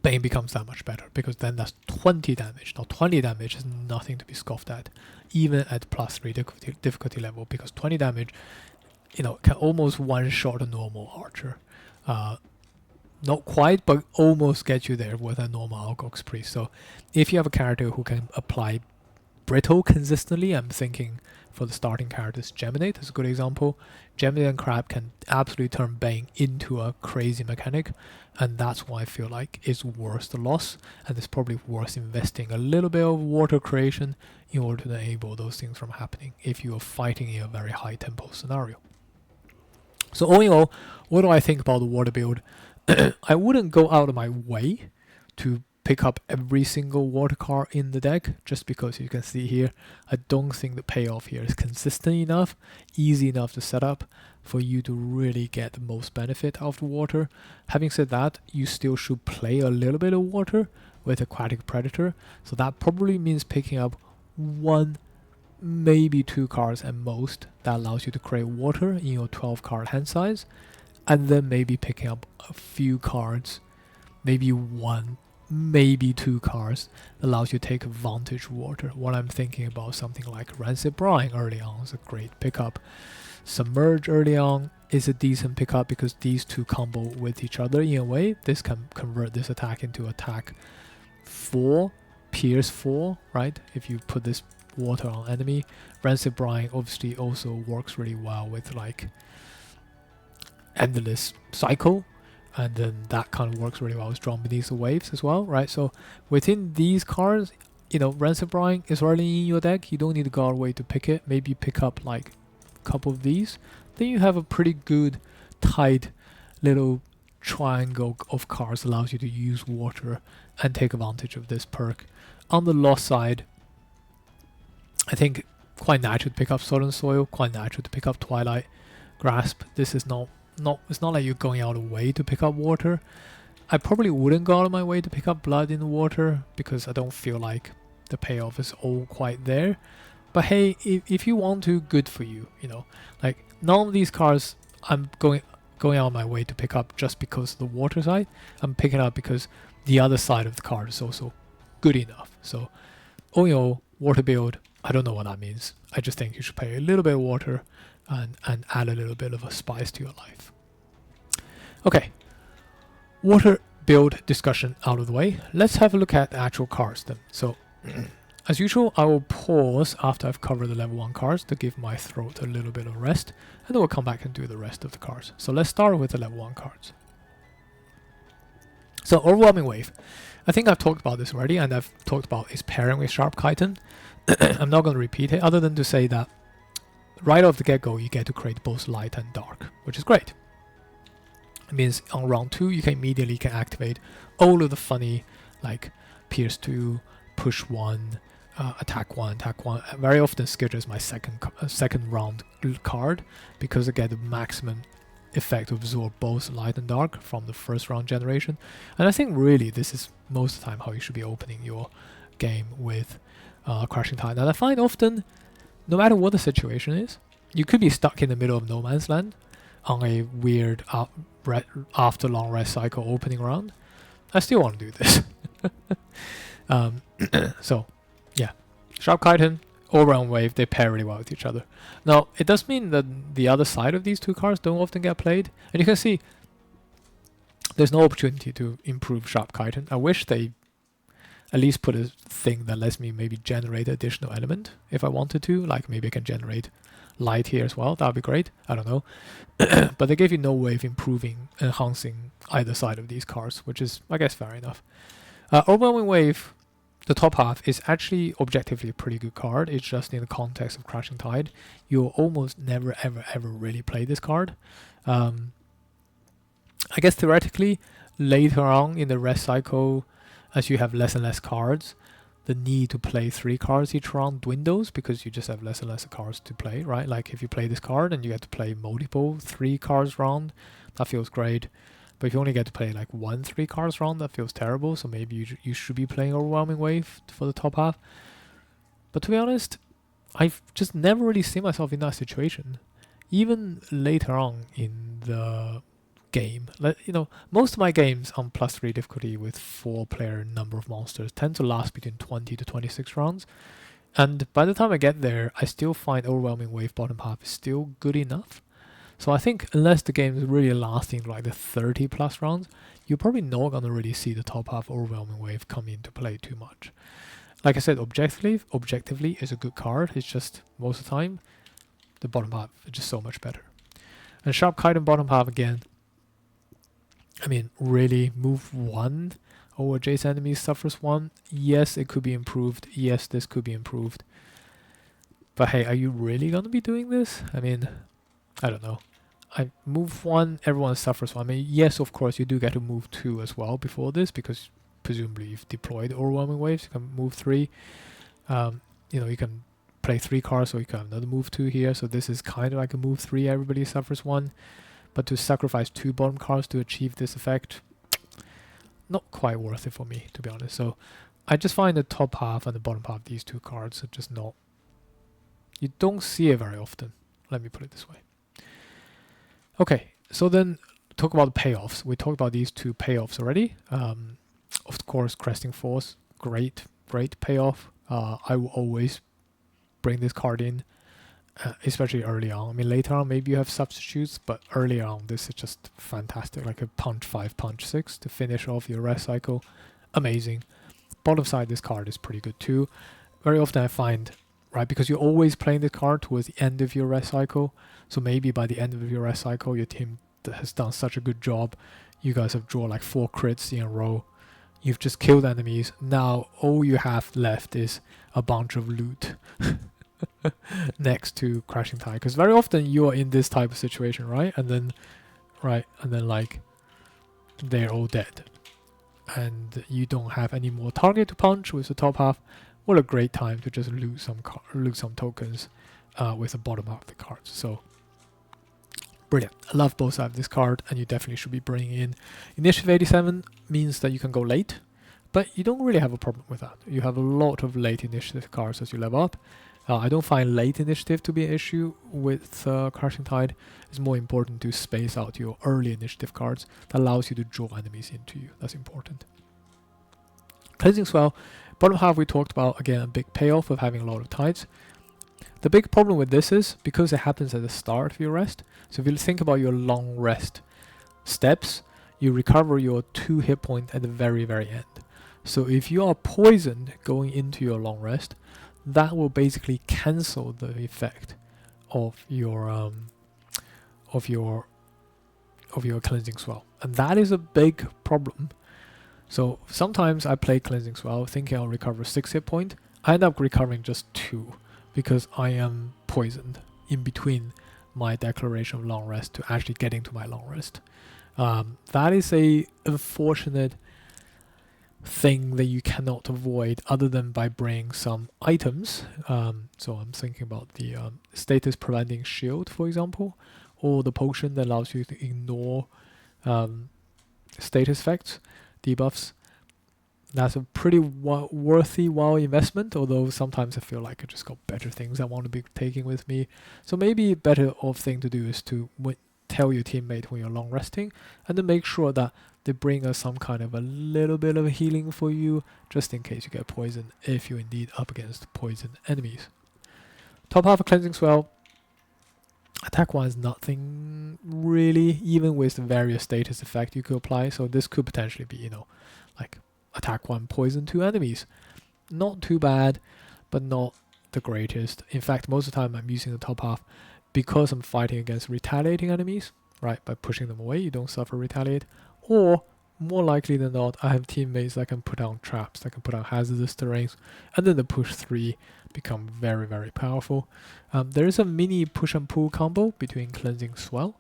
Bane becomes that much better, because then that's 20 damage. Now 20 damage is nothing to be scoffed at, even at +3 difficulty level, because 20 damage, you know, can almost one-shot a normal archer. Not quite, but almost get you there with a normal Algox Priest. So if you have a character who can apply Brittle consistently, I'm thinking for the starting characters, Geminate is a good example. Geminate and Crab can absolutely turn Bane into a crazy mechanic, and that's why I feel like it's worth the loss, and it's probably worth investing a little bit of water creation in order to enable those things from happening if you are fighting in a very high tempo scenario. So all in all, what do I think about the water build? I wouldn't go out of my way to pick up every single water card in the deck, just because you can see here, I don't think the payoff here is consistent enough, easy enough to set up for you to really get the most benefit out of the water. Having said that, you still should play a little bit of water with Aquatic Predator, so that probably means picking up 1, maybe 2 cards at most that allows you to create water in your 12 card hand size, and then maybe picking up a few cards, maybe 1, maybe 2 cards that allows you to take advantage of water. What I'm thinking about, something like Rancid Brine early on is a great pickup. Submerge early on is a decent pickup because these two combo with each other in a way. This can convert this attack into attack 4, Pierce 4, right? If you put this water on enemy. Rancid Brine obviously also works really well with like Endless Cycle, and then that kind of works really well with Drawn Beneath the Waves as well, right? So within these cards, you know, Rancid Brine is already in your deck. You don't need to go away to pick it. Maybe pick up like a couple of these. Then you have a pretty good tight little triangle of cards that allows you to use water and take advantage of this perk. On the loss side, I think quite natural to pick up Southern Soil, quite natural to pick up Twilight Grasp. This is it's not like you're going out of the way to pick up water. I probably wouldn't go out of my way to pick up Blood in the Water because I don't feel like the payoff is all quite there. But hey, if you want to, good for you, you know. Like none of these cards I'm going out of my way to pick up just because of the water side. I'm picking up because the other side of the card is also good enough. So all in all, water build, I don't know what that means. I just think you should play a little bit of water and add a little bit of a spice to your life. Okay, water build discussion out of the way. Let's have a look at the actual cards then. So, as usual, I will pause after I've covered the level 1 cards to give my throat a little bit of rest, and then we'll come back and do the rest of the cards. So let's start with the level 1 cards. So, Overwhelming Wave. I think I've talked about this already, and I've talked about its pairing with Sharp Chitin. I'm not going to repeat it, other than to say that right off the get-go, you get to create both light and dark, which is great. It means on round 2, you can immediately activate all of the funny, like Pierce 2, Push 1, Attack 1, Attack 1. Very often, Skitcher is my second round card because I get the maximum effect to absorb both light and dark from the first round generation. And I think really this is most of the time how you should be opening your game with Crashing Tide. And I find often, no matter what the situation is, you could be stuck in the middle of no man's land on a weird after long rest cycle opening round. I still want to do this. So, yeah. Sharp Chitin, All-Round Wave, they pair really well with each other. Now, it does mean that the other side of these two cards don't often get played. And you can see there's no opportunity to improve Sharp Chitin. I wish they at least put a thing that lets me maybe generate additional element if I wanted to. Like maybe I can generate light here as well. That would be great. I don't know. But they gave you no way of improving, enhancing either side of these cards, which is, I guess, fair enough. Overwhelming Wave, the top half, is actually objectively a pretty good card. It's just in the context of Crashing Tide, you'll almost never, ever really play this card. I guess theoretically, later on in the rest cycle, as you have less and less cards, the need to play 3 cards each round dwindles because you just have less and less cards to play, right? Like if you play this card and you get to play multiple 3 cards round, that feels great. But if you only get to play like 1 3 cards round, that feels terrible. So maybe you should be playing Overwhelming Wave for the top half. But to be honest, I've just never really seen myself in that situation. Even later on in the game. Most of my games on +3 difficulty with 4-player number of monsters tend to last between 20 to 26 rounds. And by the time I get there, I still find Overwhelming Wave bottom half is still good enough. So I think unless the game is really lasting like the 30 plus rounds, you're probably not going to really see the top half Overwhelming Wave come into play too much. Like I said, objectively is a good card. It's just most of the time, the bottom half is just so much better. And Sharp Kite and bottom half again. I mean, really, move 1 over adjacent enemies suffers 1. Yes, it could be improved. Yes, this could be improved. But hey, are you really going to be doing this? I mean, I don't know. I move 1, everyone suffers 1. I mean, yes, of course, you do get to move 2 as well before this, because presumably you've deployed Overwhelming Waves. You can move 3. You can play 3 cards, so you can have another move 2 here. So this is kind of like a move 3, everybody suffers 1. But to sacrifice 2 bottom cards to achieve this effect, not quite worth it for me, to be honest. So I just find the top half and the bottom half, these 2 cards, are just not... You don't see it very often. Let me put it this way. Okay, so then talk about the payoffs. We talked about these 2 payoffs already. Of course, Cresting Force, great payoff. I will always bring this card in, especially early on. I mean, later on, maybe you have substitutes, but early on, this is just fantastic. Like a punch 5, punch 6 to finish off your rest cycle. Amazing. Bottom side, this card is pretty good too. Very often I find, right, because you're always playing the card towards the end of your rest cycle. So maybe by the end of your rest cycle, your team has done such a good job. You guys have drawn like 4 crits in a row. You've just killed enemies. Now all you have left is a bunch of loot next to Crashing Tide. Because very often you are in this type of situation, right? And then like they're all dead. And you don't have any more target to punch with the top half. What a great time to just loot some tokens with the bottom half of the cards. So brilliant. I love both sides of this card, and you definitely should be bringing in. Initiative 87 means that you can go late, but you don't really have a problem with that. You have a lot of late initiative cards as you level up. I don't find late initiative to be an issue with Crashing Tide. It's more important to space out your early initiative cards. That allows you to draw enemies into you. That's important. Cleansing Swell. Bottom half we talked about, again, a big payoff of having a lot of tides. The big problem with this is, because it happens at the start of your rest, so if you think about your long rest steps, you recover your 2 hit points at the very, very end. So if you are poisoned going into your long rest, that will basically cancel the effect of your Cleansing Swell. And that is a big problem. So sometimes I play Cleansing Swell thinking I'll recover 6 hit points. I end up recovering just 2 because I am poisoned in between my declaration of long rest to actually getting to my long rest. That is a unfortunate thing that you cannot avoid other than by bringing some items. So I'm thinking about the status preventing shield, for example, or the potion that allows you to ignore status effects, debuffs. That's a pretty worthwhile investment, although sometimes I feel like I just got better things I want to be taking with me. So maybe a better off thing to do is to tell your teammate when you're long resting, and then make sure that they bring us some kind of a little bit of healing for you, just in case you get poisoned, if you're indeed up against poisoned enemies. Top half of Cleansing Swell. Attack 1 is nothing really, even with the various status effect you could apply. So this could potentially be, like Attack 1 poison 2 enemies. Not too bad, but not the greatest. In fact, most of the time I'm using the top half because I'm fighting against retaliating enemies, right? By pushing them away, you don't suffer retaliate. Or, more likely than not, I have teammates that can put down traps, that can put down hazardous terrains, and then the push 3 become very, very powerful. There is a mini push and pull combo between Cleansing Swell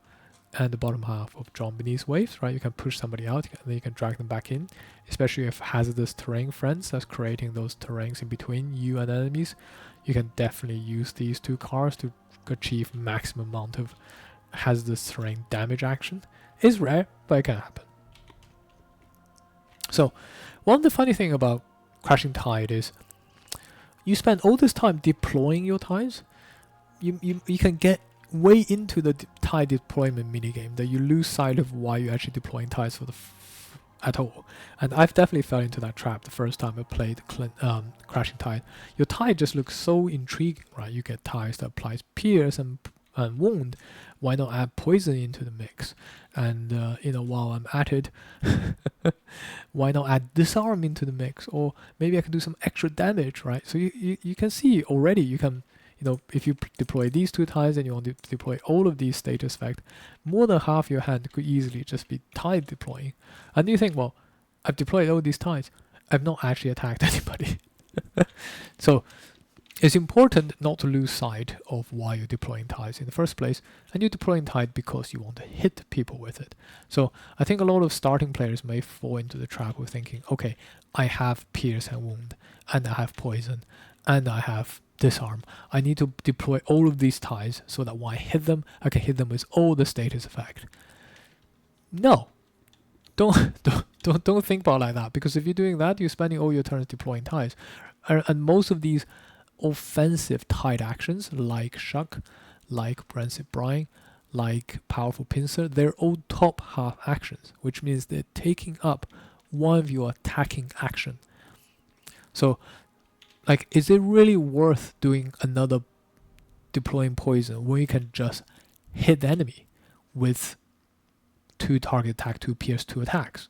and the bottom half of John Beneath Waves, right? You can push somebody out, and then you can drag them back in, especially if hazardous terrain friends that's creating those terrains in between you and enemies. You can definitely use these 2 cards to achieve maximum amount of hazardous terrain damage action. It's rare, but it can happen. So, one of the funny thing about Crashing Tide is you spend all this time deploying your tides. You can get way into the tide deployment minigame that you lose sight of why you're actually deploying tides for at all. And I've definitely fell into that trap the first time I played Crashing Tide. Your tide just looks so intriguing, right? You get tides that applies pierce and wound. Why not add poison into the mix? And while I'm at it, why not add disarm into the mix? Or maybe I can do some extra damage, right? So you can see already you can, if you deploy these 2 tides and you want to deploy all of these status effects, more than half your hand could easily just be tide deploying. And you think, well, I've deployed all these tides. I've not actually attacked anybody. So it's important not to lose sight of why you're deploying tides in the first place. And you're deploying tide because you want to hit people with it. So I think a lot of starting players may fall into the trap of thinking, okay, I have pierce and wound, and I have poison, and I have disarm. I need to deploy all of these tides so that when I hit them, I can hit them with all the status effect. No, don't think about it like that, because if you're doing that, you're spending all your turns deploying tides, and most of these offensive tide actions like Shuck, like Brensip Brine, like Powerful Pincer, they're all top half actions, which means they're taking up one of your attacking action. So like, is it really worth doing another deploying poison when you can just hit the enemy with 2 target attack, 2 pierce, 2 attacks?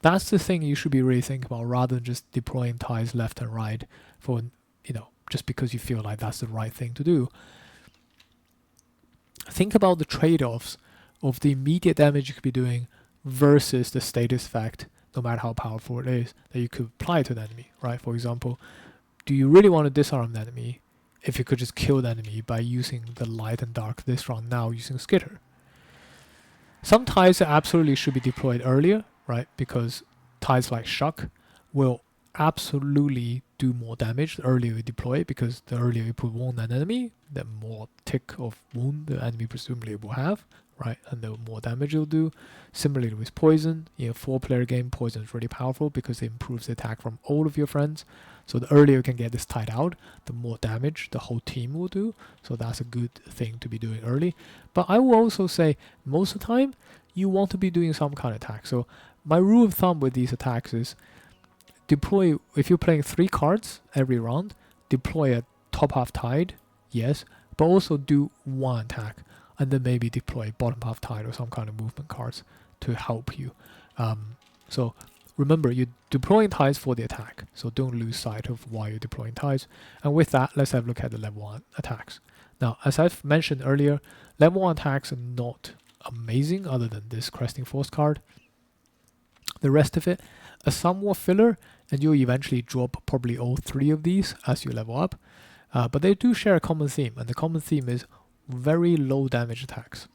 That's the thing you should be really thinking about, rather than just deploying tides left and right for, just because you feel like that's the right thing to do. Think about the trade-offs of the immediate damage you could be doing versus the status effect, no matter how powerful it is, that you could apply to the enemy, right? For example, do you really want to disarm the enemy if you could just kill the enemy by using the light and dark this round now using Skitter? Some tides absolutely should be deployed earlier, right? Because tides like Shuck will absolutely do more damage the earlier you deploy it, because the earlier you put wound an enemy, the more tick of wound the enemy presumably will have, right? And the more damage it'll do. Similarly with poison, in a 4-player game, poison is really powerful because it improves the attack from all of your friends. So the earlier you can get this tide out, the more damage the whole team will do. So that's a good thing to be doing early. But I will also say, most of the time, you want to be doing some kind of attack. So my rule of thumb with these attacks is deploy, if you're playing 3 cards every round, deploy a top half tide, yes, but also do 1 attack, and then maybe deploy bottom half tide or some kind of movement cards to help you. So remember, you're deploying tides for the attack, so don't lose sight of why you're deploying tides. And with that, let's have a look at the level 1 attacks. Now, as I've mentioned earlier, level 1 attacks are not amazing other than this Cresting Force card. The rest of it are somewhat filler, and you'll eventually drop probably all 3 of these as you level up. But they do share a common theme, and the common theme is very low damage attacks.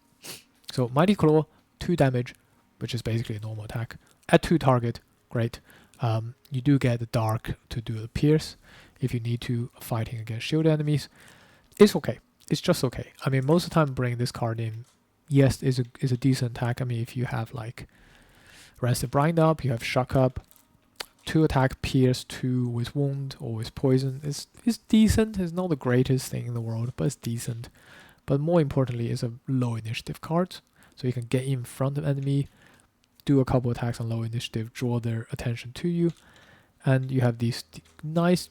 So Mighty Claw, 2 damage, which is basically a normal attack. At 2 target, great. You do get the Dark to do the Pierce if you need to, fighting against shield enemies. It's okay. It's just okay. I mean, most of the time bringing this card in, yes, is a decent attack. I mean, if you have like Rancid Brine up, you have Shuck up, 2 attack, Pierce, 2 with wound or with poison. It's decent. It's not the greatest thing in the world, but it's decent. But more importantly, it's a low initiative card. So you can get in front of enemy, do a couple attacks on low initiative, draw their attention to you. And you have these nice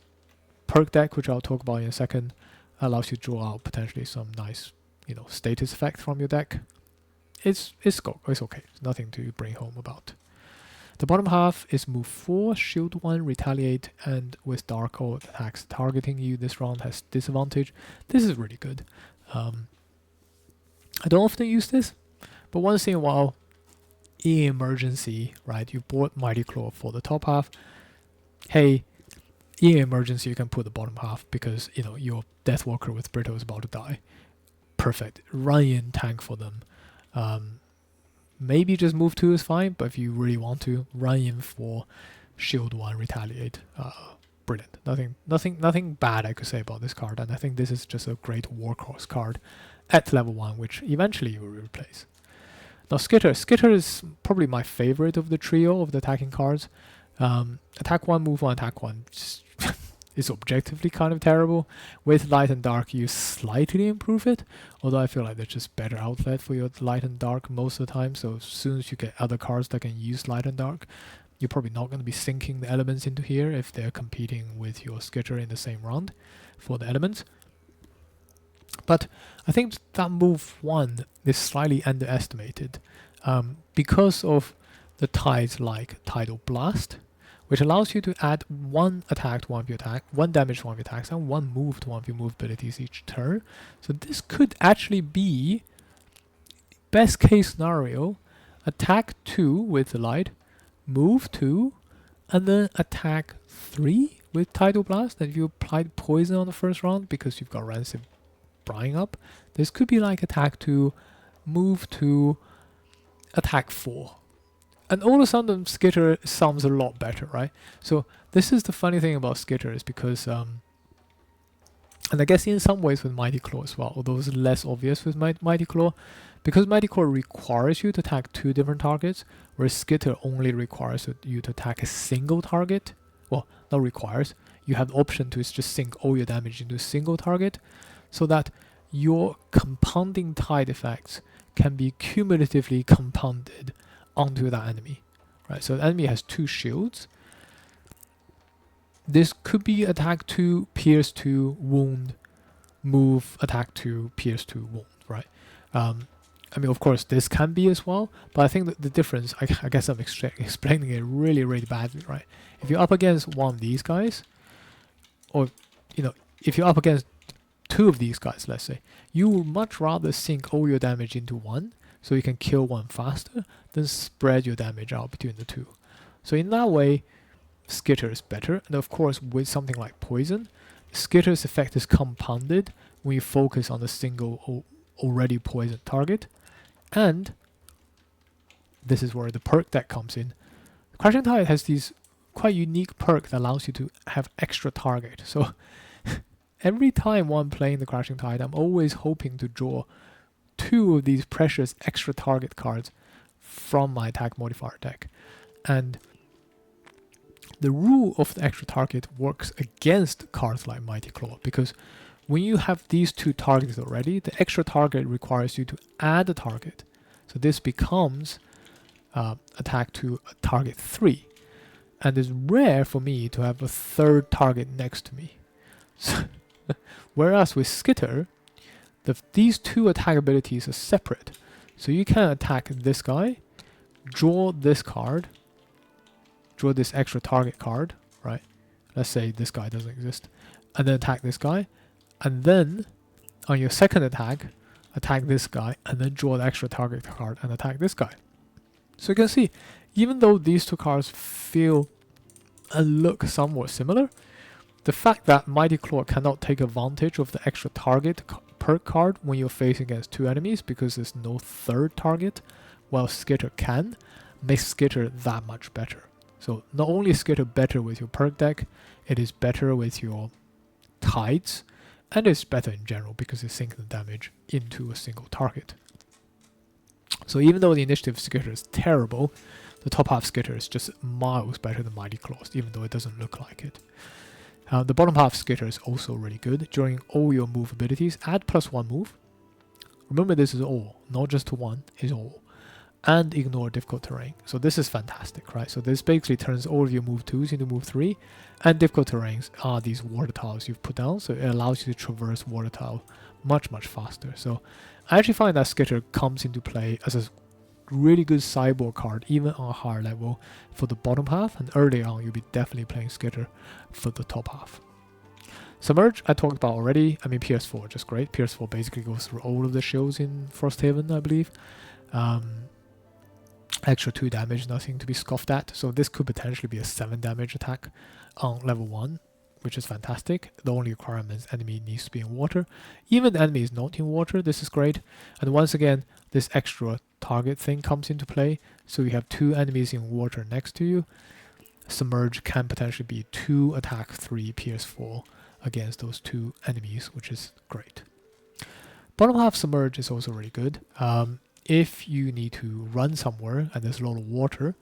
perk deck, which I'll talk about in a second. Allows you to draw out potentially some nice, status effect from your deck. It's okay. It's nothing to bring home about. The bottom half is move 4, shield 1, retaliate, and with Dark Hold attacks targeting you this round has disadvantage. This is really good. I don't often use this, but once in a while, in emergency, right, you bought Mighty Claw for the top half. Hey, in emergency, you can put the bottom half because, your Deathwalker with Brittle is about to die. Perfect. Run in, tank for them. Maybe just move 2 is fine, but if you really want to, run in for shield 1, retaliate. Brilliant. Nothing bad I could say about this card, and I think this is just a great workhorse card at level 1, which eventually you will replace. Now Skitter. Skitter is probably my favorite of the trio of the attacking cards. Attack 1, move 1, attack 1. is objectively kind of terrible. With light and dark, you slightly improve it, although I feel like there's just better outlet for your light and dark most of the time. So as soon as you get other cards that can use light and dark, you're probably not going to be sinking the elements into here if they're competing with your skitter in the same round for the elements. But I think that move 1 is slightly underestimated because of the tides like Tidal Blast, which allows you to add 1 attack to one of your attack, 1 damage to one of your attacks, and 1 move to one of your move abilities each turn. So this could actually be, best case scenario, attack 2 with the light, move 2, and then attack 3 with Tidal Blast. And if you applied poison on the first round because you've got Rancid Brine up, this could be like attack 2, move 2, attack 4. And all of a sudden, Skitter sounds a lot better, right? So this is the funny thing about Skitter is because, and I guess in some ways with Mighty Claw as well, although it's less obvious with Mighty Claw, because Mighty Claw requires you to attack 2 different targets, whereas Skitter only requires you to attack a single target. Well, not requires. You have the option to just sink all your damage into a single target, so that your compounding tide effects can be cumulatively compounded onto that enemy, right? So the enemy has 2 shields. This could be attack 2, pierce 2, wound, move, attack 2, pierce 2, wound, right? I mean, of course, this can be as well, but I think that the difference, I guess I'm explaining it really, really badly, right? If you're up against one of these guys, or, you know, if you're up against 2 of these guys, let's say, you would much rather sink all your damage into 1, so you can kill 1 faster, than spread your damage out between the 2. So in that way, Skitter is better. And of course, with something like poison, Skitter's effect is compounded when you focus on a single already poisoned target. And this is where the perk deck comes in. Crashing Tide has these quite unique perk that allows you to have extra target. So every time when I'm playing the Crashing Tide, I'm always hoping to draw 2 of these precious extra target cards from my attack modifier deck. And the rule of the extra target works against cards like Mighty Claw, because when you have these 2 targets already, the extra target requires you to add a target. So this becomes attack to target 3. And it's rare for me to have a 3rd target next to me. So whereas with Skitter, these 2 attack abilities are separate. So you can attack this guy, draw this card, draw this extra target card, right? Let's say this guy doesn't exist. And then attack this guy. And then on your second attack this guy, and then draw the extra target card and attack this guy. So you can see, even though these 2 cards feel and look somewhat similar, the fact that Mighty Claw cannot take advantage of the extra target perk card when you're facing against 2 enemies because there's no 3rd target, while Skitter can, makes Skitter that much better. So not only is Skitter better with your perk deck, it is better with your tides, and it's better in general because it sinks the damage into a single target. So even though the initiative Skitter is terrible, the top half Skitter is just miles better than Mighty Claws, even though it doesn't look like it. The bottom half Skitter is also really good. During all your move abilities, add +1 move. Remember, this is all, not just to 1, is all. And ignore difficult terrain. So this is fantastic, right? So this basically turns all of your move 2s into move 3. And difficult terrains are these water tiles you've put down. So it allows you to traverse water tile much, much faster. So I actually find that Skitter comes into play as a really good sideboard card, even on a higher level for the bottom half. And early on, you'll be definitely playing Skitter for the top half. Submerge, I talked about already. I mean, PS4, just great. PS4 basically goes through all of the shields in Frosthaven, I believe. Extra 2 damage, nothing to be scoffed at. So this could potentially be a 7 damage attack on level 1, which is fantastic. The only requirement is enemy needs to be in water. Even the enemy is not in water, this is great. And once again, this extra target thing comes into play. So you have 2 enemies in water next to you. Submerge can potentially be 2 attack 3 pierce 4 against those 2 enemies, which is great. Bottom half Submerge is also really good. If you need to run somewhere and there's a lot of water,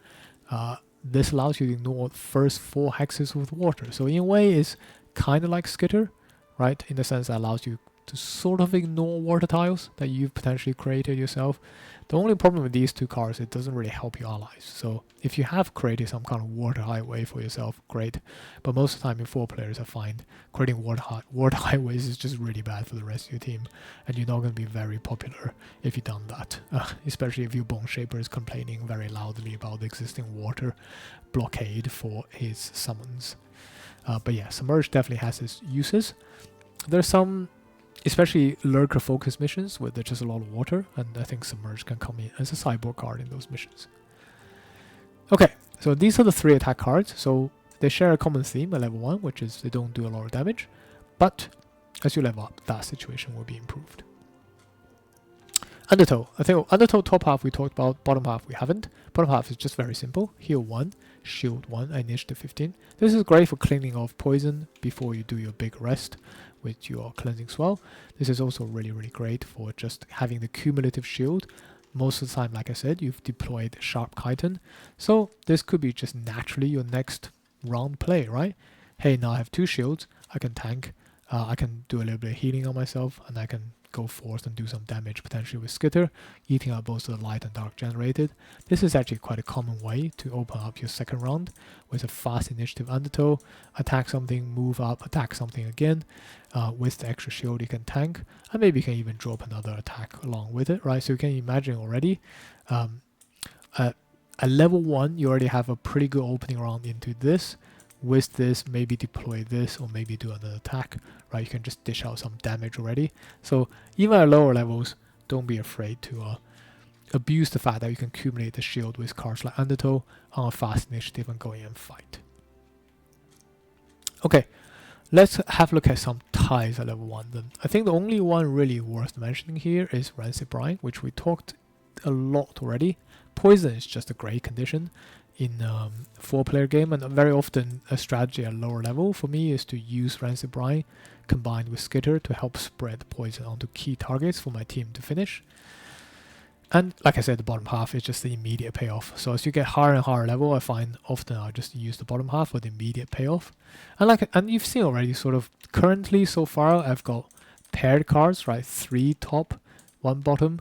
this allows you to ignore the first 4 hexes with water. So in a way, it's kind of like Skitter, right? In the sense that allows you to sort of ignore water tiles that you've potentially created yourself. The only problem with these two cards, it doesn't really help your allies. So if you have created some kind of water highway for yourself, great. But most of the time in 4 players, I find creating water highways is just really bad for the rest of your team. And you're not going to be very popular if you've done that. Especially if your Bone Shaper is complaining very loudly about the existing water blockade for his summons. But yeah, Submerge definitely has its uses. There's some, especially lurker focus missions where there's just a lot of water, and I think Submerge can come in as a sideboard card in those missions. Okay, so these are the 3 attack cards. So they share a common theme at level 1, which is they don't do a lot of damage, but as you level up, that situation will be improved. Undertow. I think Undertow top half we talked about, bottom half we haven't. Bottom half is just very simple. Heal 1, shield 1, initiative 15. This is great for cleaning off poison before you do your big rest with your cleansing swell. This is also really, really great for just having the cumulative shield. Most of the time, like I said, you've deployed Sharp Chitin. So this could be just naturally your next round play, right? Hey, now I have 2 shields. I can tank. I can do a little bit of healing on myself, and I can go forth and do some damage potentially with Skitter, eating up both of the light and dark generated. This is actually quite a common way to open up your second round with a fast initiative Undertow. Attack something, move up, attack something again. With the extra shield you can tank, and maybe you can even drop another attack along with it, right? So you can imagine already at level 1 you already have a pretty good opening round into this. With this, maybe deploy this, or maybe do another attack, right? You can just dish out some damage already. So even at lower levels, don't be afraid to abuse the fact that you can accumulate the shield with cards like Undertow on a fast initiative and go in and fight. Okay, let's have a look at some ties at level 1 then. I think the only one really worth mentioning here is Rancid Brine, which we talked a lot already. Poison is just a great condition in 4-player game, and very often a strategy at lower level for me is to use Rancid Brine combined with Skitter to help spread poison onto key targets for my team to finish. And like I said, the bottom half is just the immediate payoff. So as you get higher and higher level, I find often I just use the bottom half for the immediate payoff. And you've seen already, sort of currently so far, I've got paired cards, right? 3 top, 1 bottom.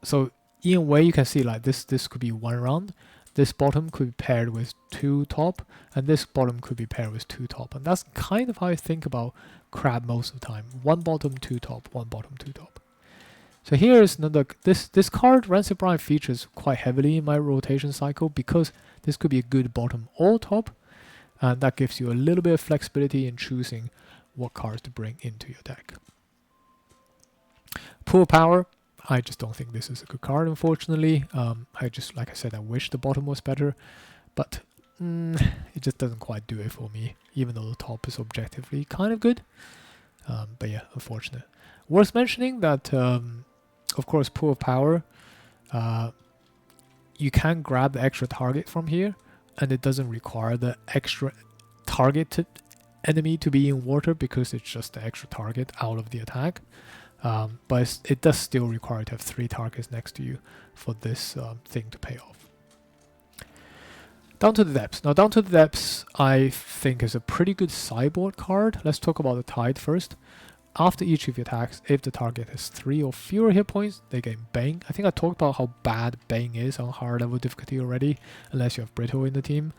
So in a way, you can see like this could be 1 round. This bottom could be paired with 2 top, and this bottom could be paired with 2 top. And that's kind of how I think about Crab most of the time. 1 bottom, 2 top, 1 bottom, 2 top. So here is another, this card, Rancid Brine, features quite heavily in my rotation cycle because this could be a good bottom or top, and that gives you a little bit of flexibility in choosing what cards to bring into your deck. Pool Power. I just don't think this is a good card, unfortunately. I just, like I said, I wish the bottom was better, but it just doesn't quite do it for me, even though the top is objectively kind of good. But yeah, unfortunate. Worth mentioning that, of course, Pool of Power, you can grab the extra target from here, and it doesn't require the extra targeted enemy to be in water because it's just the extra target out of the attack. But it does still require to have 3 targets next to you for this thing to pay off. Down to the Depths. Now, Down to the Depths, I think is a pretty good sideboard card. Let's talk about the Tide first. After each of your attacks, if the target has 3 or fewer hit points, they get Bang. I think I talked about how bad Bang is on higher level difficulty already, unless you have Brittle in the team.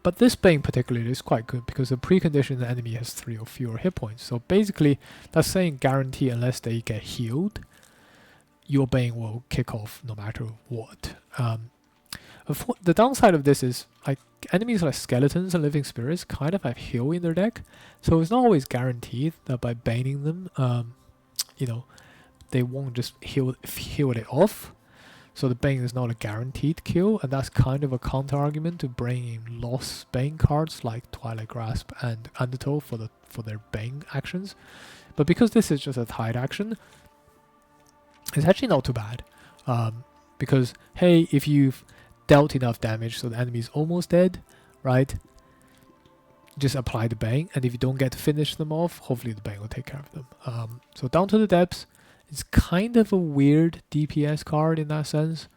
But this Bane particularly is quite good because the precondition the enemy has 3 or fewer hit points. So basically, that's saying guarantee unless they get healed, your Bane will kick off no matter what. The downside of this is like enemies like skeletons and living spirits kind of have heal in their deck, so it's not always guaranteed that by baning them, they won't just heal it off. So the Bane is not a guaranteed kill, and that's kind of a counter argument to bring in lost Bane cards like Twilight Grasp and Undertow for their Bane actions. But because this is just a Tide action, it's actually not too bad. Because hey, if you've dealt enough damage so the enemy is almost dead, right? Just apply the Bane, and if you don't get to finish them off, hopefully the Bane will take care of them. So Down to the Depths. It's kind of a weird DPS card in that sense.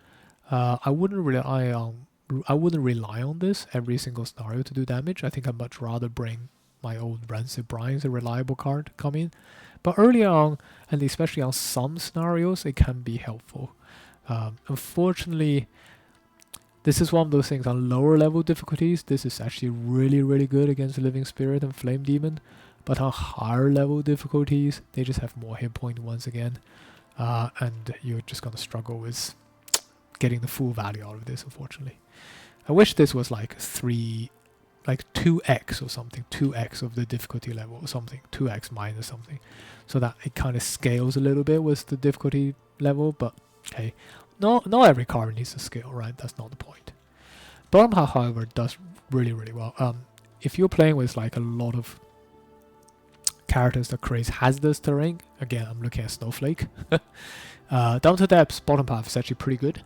I wouldn't rely on I wouldn't rely on this every single scenario to do damage. I think I'd much rather bring my own Rancid Brine as a reliable card come in. But early on, and especially on some scenarios, it can be helpful. Unfortunately, this is one of those things on lower level difficulties. This is actually really, really good against Living Spirit and Flame Demon. But on higher level difficulties, they just have more hit point once again. And you're just going to struggle with getting the full value out of this, unfortunately. I wish this was like 2x or something, 2x of the difficulty level or something, 2x minus something, so that it kind of scales a little bit with the difficulty level. But hey, not every card needs to scale, right? That's not the point. Bottom half, however, does really, really well. If you're playing with like a lot of characters that create hazardous terrain, again, I'm looking at Snowflake. Down to depths, bottom half is actually pretty good.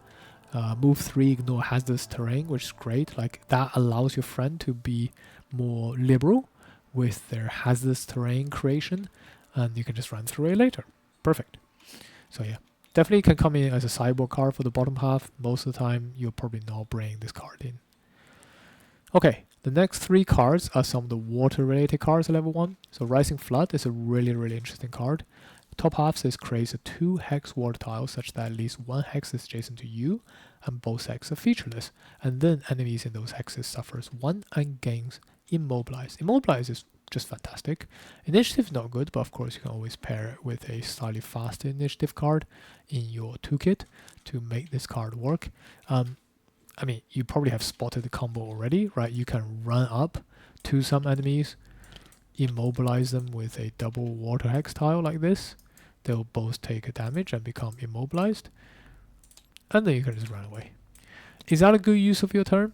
Move 3, ignore hazardous terrain, which is great. Like that allows your friend to be more liberal with their hazardous terrain creation, and you can just run through it later. Perfect. So yeah, definitely can come in as a sideboard card for the bottom half. Most of the time, you'll probably not bring this card in. Okay, the next 3 cards are some of the water-related cards at level 1. So Rising Flood is a really, really interesting card. Top half says creates a 2 hex water tile such that at least 1 hex is adjacent to you and both hexes are featureless, and then enemies in those hexes suffers 1 and gains Immobilize. Immobilize is just fantastic. Initiative is not good, but of course you can always pair it with a slightly faster initiative card in your toolkit to make this card work. I mean, you probably have spotted the combo already, right? You can run up to some enemies, immobilize them with a double water hex tile like this. They'll both take a damage and become immobilized, and then you can just run away. Is that a good use of your turn?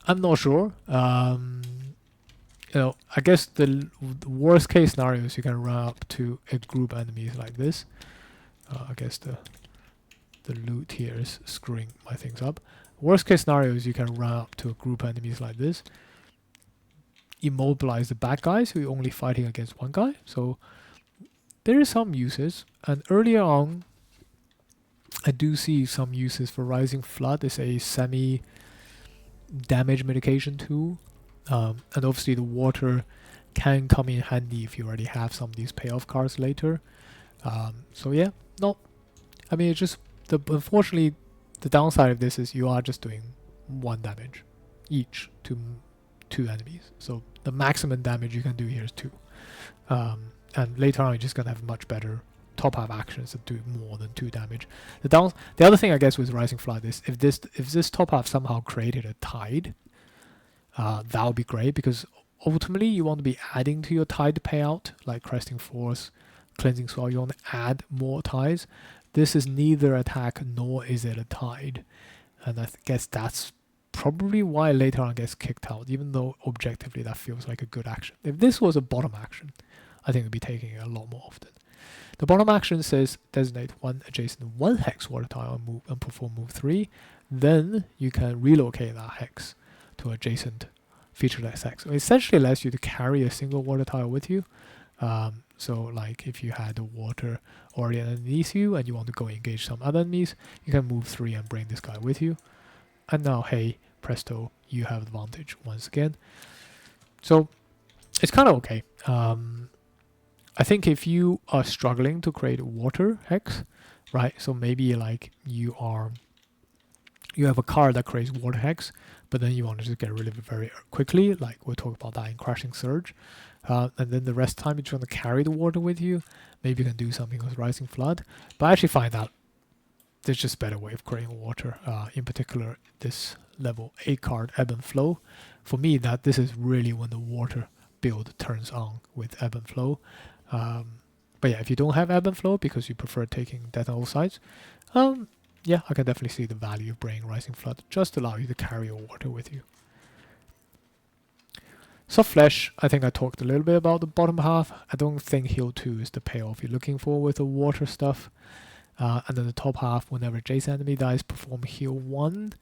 I'm not sure. You know, I guess the worst case scenario is you can run up to a group enemies like this. I guess the loot here is screwing my things up. Worst case scenario is you can run up to a group enemies like this, immobilize the bad guys who are only fighting against one guy. So there is some uses, and earlier on I do see some uses for Rising Flood as a semi damage mitigation tool, and obviously the water can come in handy if you already have some of these payoff cards later. So yeah, no, I mean, it's just unfortunately the downside of this is you are just doing 1 damage each to 2 enemies. So the maximum damage you can do here is 2. And later on you're just gonna have much better top half actions that do more than 2 damage. The other thing I guess with Rising Flood is if this top half somehow created a tide, that would be great, because ultimately you want to be adding to your tide payout, like Cresting Force, Cleansing Swell. You want to add more tides. This is neither attack nor is it a tide, and I guess that's probably why later on gets kicked out, even though objectively that feels like a good action. If this was a bottom action, I think we'd be taking it a lot more often. The bottom action says designate 1 adjacent 1 hex water tile and perform move 3. Then you can relocate that hex to adjacent featureless hex. So it essentially allows you to carry a single water tile with you. So like if you had the water already underneath you and you want to go engage some other enemies, you can move 3 and bring this guy with you. And now, hey, presto, you have advantage once again. So it's kind of okay. I think if you are struggling to create a water hex, right? So maybe like you have a card that creates water hex, but then you want to just get rid of it very quickly. Like we'll talk about that in Crashing Surge. And then the rest of the time you're trying to carry the water with you. Maybe you can do something with Rising Flood. But I actually find that there's just a better way of creating water. In particular, this level 8 card, Ebb and Flow. For me, this is really when the water build turns on with Ebb and Flow. But yeah, if you don't have Ebb and Flow because you prefer taking Death on all sides, yeah, I can definitely see the value of bringing Rising Flood, just to allow you to carry your water with you. Soft Flesh, I think I talked a little bit about the bottom half. I don't think Heal 2 is the payoff you're looking for with the water stuff. And then the top half, whenever adjacent enemy dies, perform Heal 1.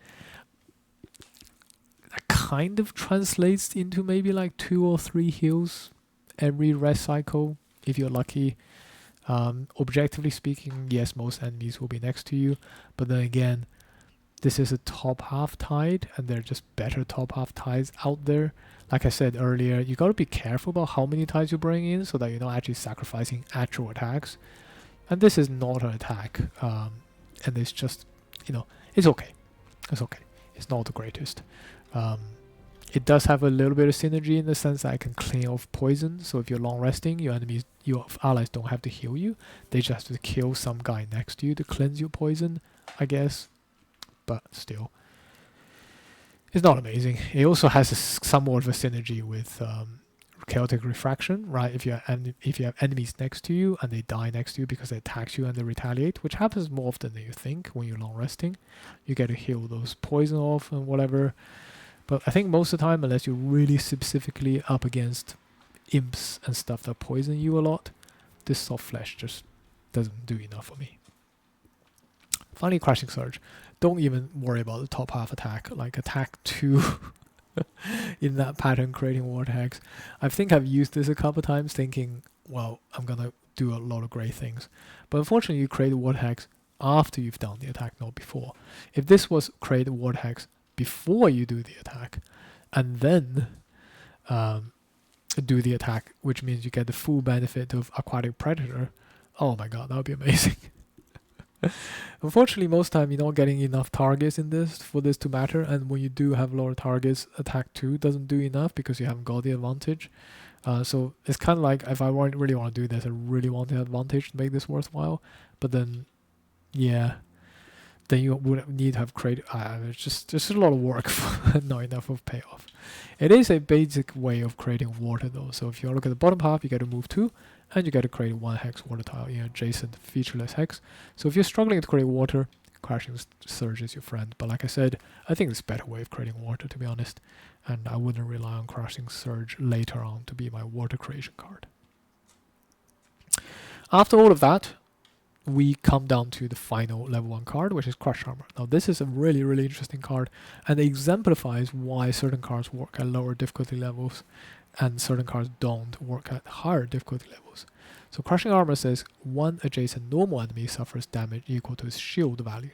That kind of translates into maybe like 2 or 3 heals every rest cycle, if you're lucky. Objectively speaking, yes, most enemies will be next to you, but then again, this is a top half tide, and there are just better top half tides out there. Like I said earlier, you got to be careful about how many tides you bring in so that you're not actually sacrificing actual attacks. And this is not an attack, and it's just, it's okay. It's okay. It's not the greatest. It does have a little bit of synergy in the sense that I can clean off poison. So if you're long resting, your allies don't have to heal you. They just have to kill some guy next to you to cleanse your poison, I guess. But still, it's not amazing. It also has somewhat of a synergy with chaotic refraction, right? If you have enemies next to you and they die next to you because they attack you and they retaliate, which happens more often than you think when you're long resting, you get to heal those poison off and whatever. But I think most of the time, unless you're really specifically up against imps and stuff that poison you a lot, this soft flesh just doesn't do enough for me. Finally, Crashing Surge. Don't even worry about the top half attack, like attack 2 in that pattern creating vortex. I think I've used this a couple times thinking, well, I'm gonna do a lot of great things. But unfortunately, you create a vortex after you've done the attack, not before. If this was create a vortex before you do the attack, and then do the attack, which means you get the full benefit of Aquatic Predator, oh my god, that would be amazing. Unfortunately, most time you're not getting enough targets in this for this to matter, and when you do have a lot of targets, attack 2 doesn't do enough because you haven't got the advantage. So it's kind of like, if I really want to do this, I really want the advantage to make this worthwhile, but then, yeah, then you would need to have created, it's just a lot of work for not enough of payoff. It is a basic way of creating water though, so if you look at the bottom half, you get to move 2, and you get to create 1 hex water tile in adjacent featureless hex. So if you're struggling to create water, Crashing Surge is your friend. But like I said, I think it's a better way of creating water, to be honest, and I wouldn't rely on Crashing Surge later on to be my water creation card. After all of that, we come down to the final level 1 card, which is Crush Armor. Now this is a really, really interesting card, and it exemplifies why certain cards work at lower difficulty levels and certain cards don't work at higher difficulty levels. So Crushing Armor says 1 adjacent normal enemy suffers damage equal to its shield value.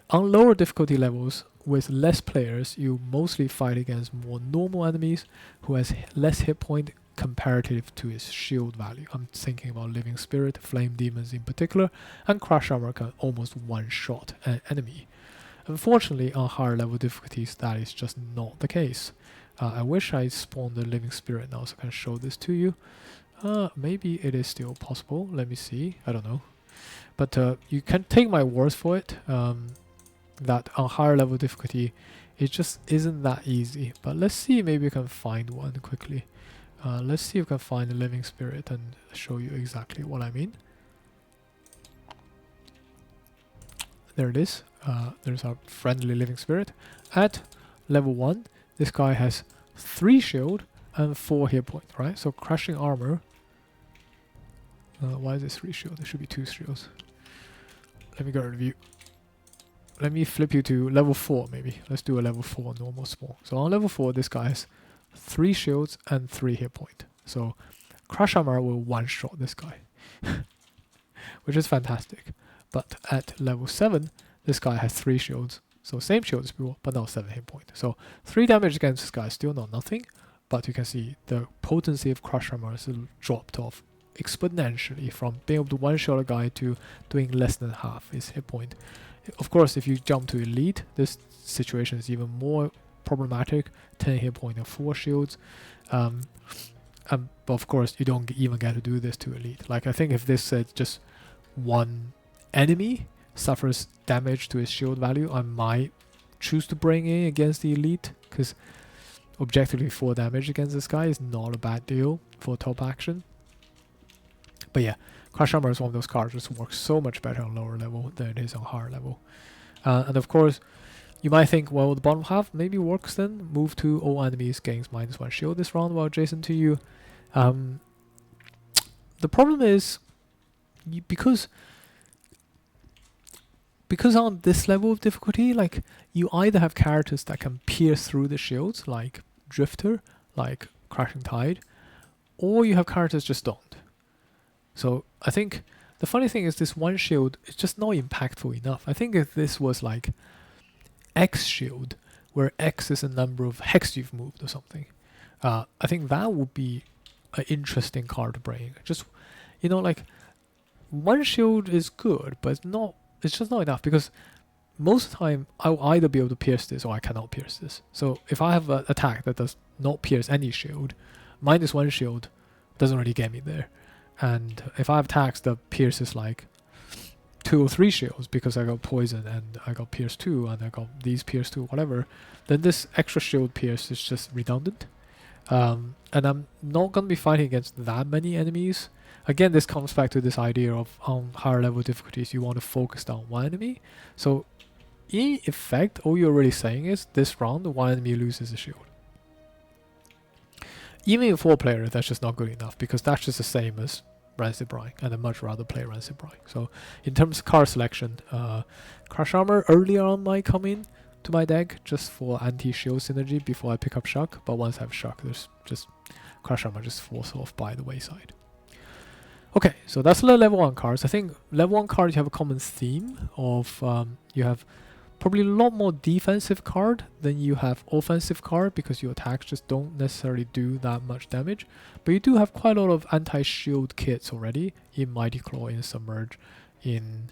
On lower difficulty levels, with less players, you mostly fight against more normal enemies who has less hit point comparative to its shield value. I'm thinking about Living Spirit, Flame Demons in particular, and Crush Armor can almost one-shot an enemy. Unfortunately, on higher level difficulties, that is just not the case. I wish I spawned the Living Spirit now so I can show this to you. Maybe it is still possible. Let me see. I don't know. But you can take my words for it, that on higher level difficulty, it just isn't that easy. But let's see, maybe we can find one quickly. Let's see if we can find a Living Spirit and show you exactly what I mean. There it is. There's our friendly Living Spirit. At level 1, this guy has 3 shield and 4 hit point, right? So Crushing Armor. Why is this 3 shield? There should be 2 shields. Let me go review. Let me flip you to level 4 maybe. Let's do a level 4 normal small. So on level 4, this guy has 3 shields and 3 hit point. So Crush Armor will one-shot this guy, which is fantastic. But at level 7, this guy has 3 shields. So same shield as before, but now 7 hit point. So 3 damage against this guy is still not nothing, but you can see the potency of Crush Armor is dropped off exponentially from being able to one-shot a guy to doing less than half his hit point. Of course, if you jump to Elite, this situation is even more problematic. 10 hit point and 4 shields. But of course, you don't even get to do this to Elite. Like, I think if this said just one enemy suffers damage to his shield value, I might choose to bring in against the Elite, because objectively 4 damage against this guy is not a bad deal for top action. But yeah, Crush Armor is one of those cards which works so much better on lower level than it is on higher level. And of course, you might think, well, the bottom half maybe works then. Move to all enemies gains -1 shield this round while adjacent to you. The problem is, because on this level of difficulty, like, you either have characters that can pierce through the shields, like Drifter, like Crashing Tide, or you have characters just don't. So I think the funny thing is this one shield is just not impactful enough. I think if this was like X shield, where X is the number of hex you've moved or something. I think that would be an interesting card to bring. Just, you know, like, one shield is good, but it's just not enough, because most of the time I'll either be able to pierce this or I cannot pierce this. So if I have an attack that does not pierce any shield, -1 shield doesn't really get me there. And if I have attacks that pierces like 2 or 3 shields because I got poison and I got pierce 2 and I got these pierce 2, whatever, then this extra shield pierce is just redundant. And I'm not going to be fighting against that many enemies. Again, this comes back to this idea of on higher level difficulties, you want to focus on one enemy. So in effect, all you're really saying is this round, one enemy loses a shield. Even in 4-player, that's just not good enough, because that's just the same as Rancid Brine, and I'd much rather play Rancid Brine. So in terms of card selection, Crush Armor earlier on might come in to my deck just for anti-shield synergy before I pick up Shock, but once I have Shock, there's just Crush Armor just falls off by the wayside. Okay, so that's the level 1 cards. I think level 1 cards, you have a common theme of you have probably a lot more defensive card than you have offensive card, because your attacks just don't necessarily do that much damage. But you do have quite a lot of anti-shield kits already in Mighty Claw, in Submerge, in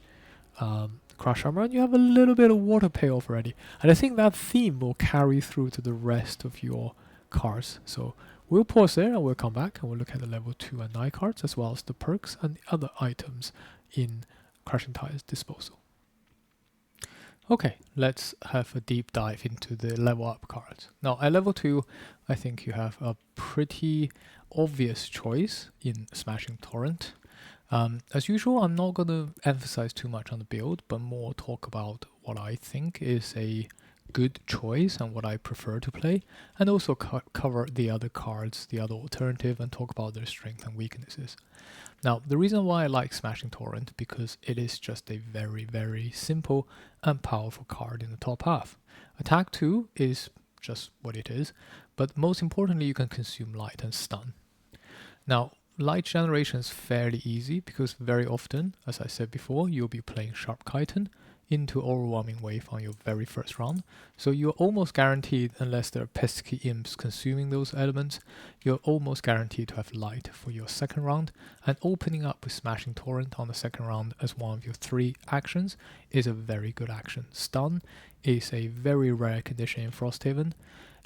Crush Armor, and you have a little bit of water payoff already. And I think that theme will carry through to the rest of your cards. So we'll pause there and we'll come back and we'll look at the level 2 and 9 cards, as well as the perks and the other items in Crushing Tide's disposal. Okay, let's have a deep dive into the level up cards. Now at level 2, I think you have a pretty obvious choice in Smashing Torrent. As usual, I'm not going to emphasize too much on the build, but more talk about what I think is a good choice and what I prefer to play, and also cover the other cards, the other alternative, and talk about their strengths and weaknesses. Now, the reason why I like Smashing Torrent, because it is just a very, very simple and powerful card in the top half. Attack 2 is just what it is, but most importantly, you can consume light and stun. Now, light generation is fairly easy, because very often, as I said before, you'll be playing Sharp Chitin into Overwhelming Wave on your very first round. So you're almost guaranteed, unless there are pesky imps consuming those elements, you're almost guaranteed to have light for your second round. And opening up with Smashing Torrent on the second round as one of your 3 actions is a very good action. Stun is a very rare condition in Frosthaven,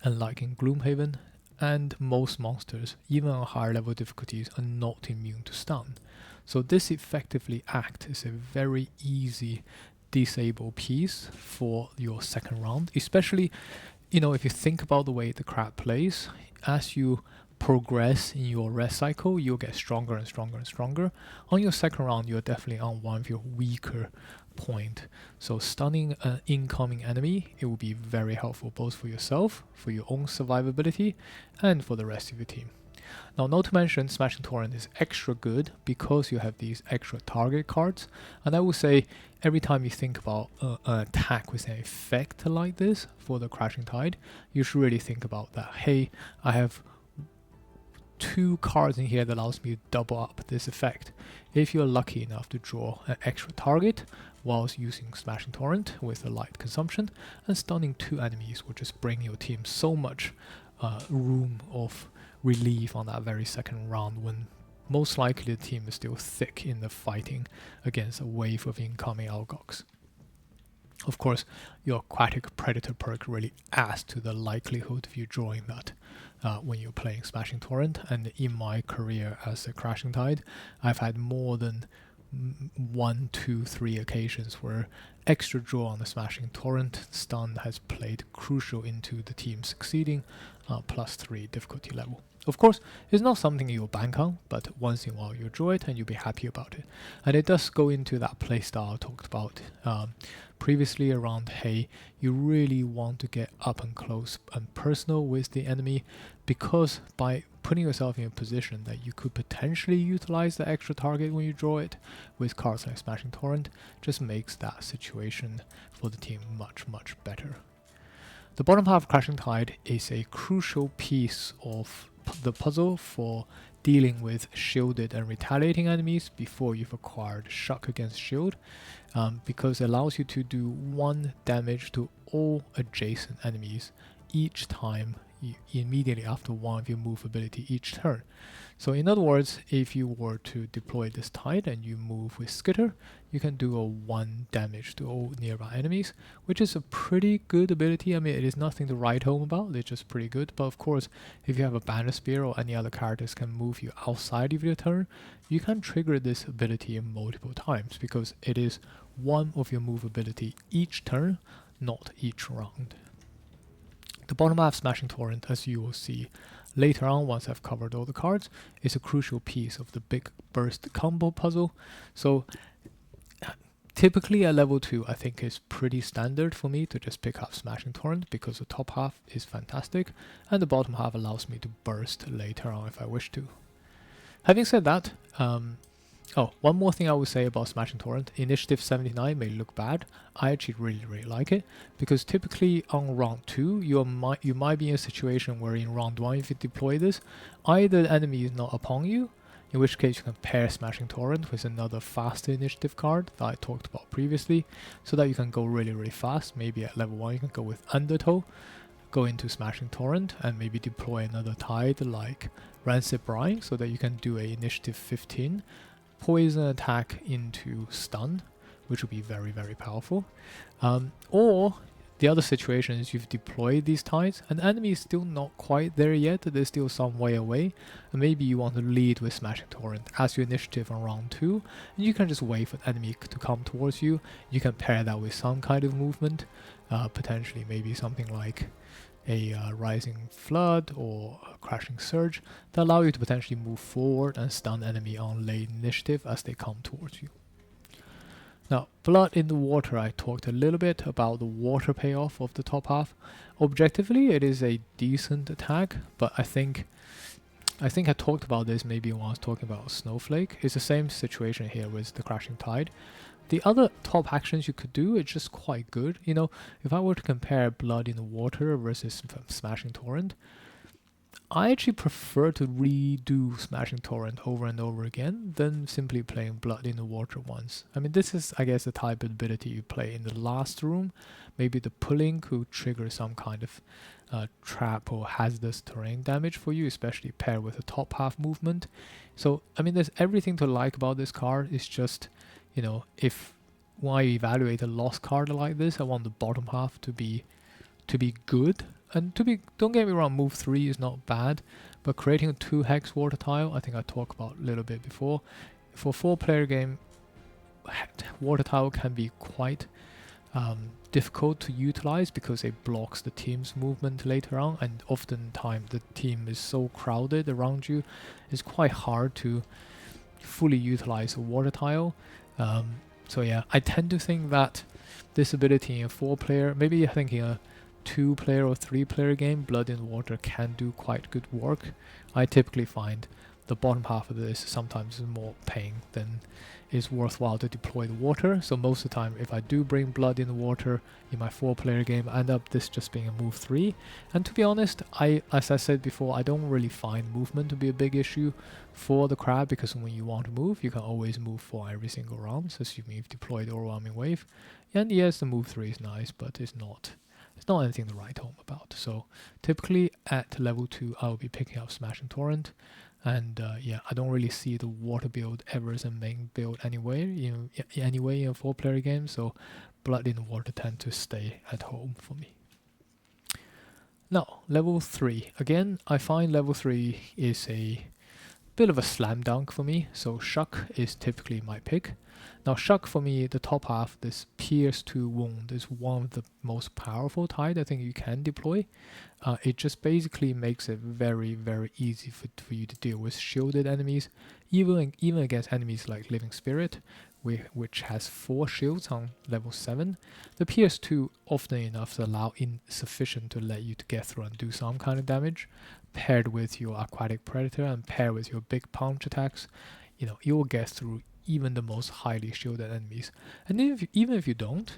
unlike in Gloomhaven, and most monsters, even on higher level difficulties, are not immune to stun. So this effectively acts as a very easy disable piece for your second round, especially, you know, if you think about the way the crab plays. As you progress in your rest cycle, you'll get stronger and stronger and stronger. On your second round, you're definitely on one of your weaker point. So stunning an incoming enemy, it will be very helpful both for yourself, for your own survivability, and for the rest of your team. Now, not to mention, Smashing Torrent is extra good because you have these extra target cards. And I would say every time you think about an attack with an effect like this for the Crashing Tide, you should really think about that. Hey, I have 2 cards in here that allows me to double up this effect. If you're lucky enough to draw an extra target whilst using Smashing Torrent with a light consumption, and stunning 2 enemies will just bring your team so much room of relief on that very second round, when most likely the team is still thick in the fighting against a wave of incoming Algox. Of course, your Aquatic Predator perk really adds to the likelihood of you drawing that when you're playing Smashing Torrent. And in my career as a Crashing Tide, I've had more than 1, 2, 3 occasions where extra draw on the Smashing Torrent stun has played crucial into the team succeeding +3 difficulty level. Of course, it's not something you'll bank on, but once in a while you'll draw it and you'll be happy about it. And it does go into that playstyle I talked about previously around, hey, you really want to get up and close and personal with the enemy, because by putting yourself in a position that you could potentially utilize the extra target when you draw it with cards like Smashing Torrent, just makes that situation for the team much, much better. The bottom half of Crashing Tide is a crucial piece of the puzzle for dealing with shielded and retaliating enemies before you've acquired Shock against shield, because it allows you to do 1 damage to all adjacent enemies each time immediately after one of your move ability each turn. So in other words, if you were to deploy this Tide and you move with Skitter, you can do a 1 damage to all nearby enemies, which is a pretty good ability. I mean, it is nothing to write home about, it's just pretty good. But of course, if you have a Banner Spear or any other characters can move you outside of your turn, you can trigger this ability multiple times, because it is one of your move ability each turn, not each round. The bottom half Smashing Torrent, as you will see later on once I've covered all the cards, is a crucial piece of the big burst combo puzzle. So typically at level 2 I think is pretty standard for me to just pick up Smashing Torrent, because the top half is fantastic and the bottom half allows me to burst later on if I wish to. Having said that, one more thing I would say about Smashing Torrent. Initiative 79 may look bad. I actually really like it, because typically on round 2 you might be in a situation where in round 1 if you deploy this, either the enemy is not upon you, in which case you can pair Smashing Torrent with another faster initiative card that I talked about previously, so that you can go really fast. Maybe at level 1 you can go with Undertow, go into Smashing Torrent and maybe deploy another Tide like Rancid Brine, so that you can do a initiative 15 poison attack into stun, which would be very powerful. Or the other situation is you've deployed these Tides and the enemy is still not quite there yet, they're still some way away, and maybe you want to lead with Smashing Torrent as your initiative on round 2, and you can just wait for the enemy to come towards you. You can pair that with some kind of movement, potentially maybe something like a Rising Flood or a Crashing Surge, that allow you to potentially move forward and stun enemy on late initiative as they come towards you. Now, Blood in the Water, I talked a little bit about the water payoff of the top half. Objectively, it is a decent attack, but I think I talked about this maybe when I was talking about Snowflake. It's the same situation here with the Crashing Tide. The other top actions you could do is just quite good. You know, if I were to compare Blood in the Water versus Smashing Torrent, I actually prefer to redo Smashing Torrent over and over again than simply playing Blood in the Water once. I mean, this is, I guess, the type of ability you play in the last room. Maybe the pulling could trigger some kind of trap or hazardous terrain damage for you, especially paired with a top half movement. So, I mean, there's everything to like about this card. It's just, you know, if when I evaluate a lost card like this, I want the bottom half to be good. And don't get me wrong, move 3 is not bad, but creating a 2-hex water tile, I think I talked about a little bit before. For a 4-player game, water tile can be quite difficult to utilize because it blocks the team's movement later on, and oftentimes the team is so crowded around you, it's quite hard to fully utilize a water tile. So yeah, I tend to think that this ability in a 4-player, maybe I think in a 2-player or 3-player game, Blood in the Water can do quite good work. I typically find the bottom half of this sometimes is more pain than is worthwhile to deploy the water. So most of the time, if I do bring Blood in the Water in my 4-player game, I end up this just being a move 3. And to be honest, as I said before, I don't really find movement to be a big issue for the crab, because when you want to move, you can always move for every single round, so assuming you've deployed Overwhelming Wave. And yes, the move 3 is nice, but it's not anything to write home about. So typically at level 2 I'll be picking up Smashing Torrent, and yeah, I don't really see the water build ever as a main build anyway in a 4-player game, so Blood in the Water tend to stay at home for me. Now, level 3. Again, I find level 3 is a bit of a slam dunk for me, so Shock is typically my pick. Now Shock for me, the top half, this Pierce 2 wound is one of the most powerful Tide I think you can deploy. It just basically makes it very easy for you to deal with shielded enemies, even against enemies like Living Spirit, which has 4 shields on level 7. The Pierce 2 often enough is insufficient to let you to get through and do some kind of damage. Paired with your Aquatic Predator and paired with your big punch attacks, you know, you will get through even the most highly shielded enemies. And even if you don't,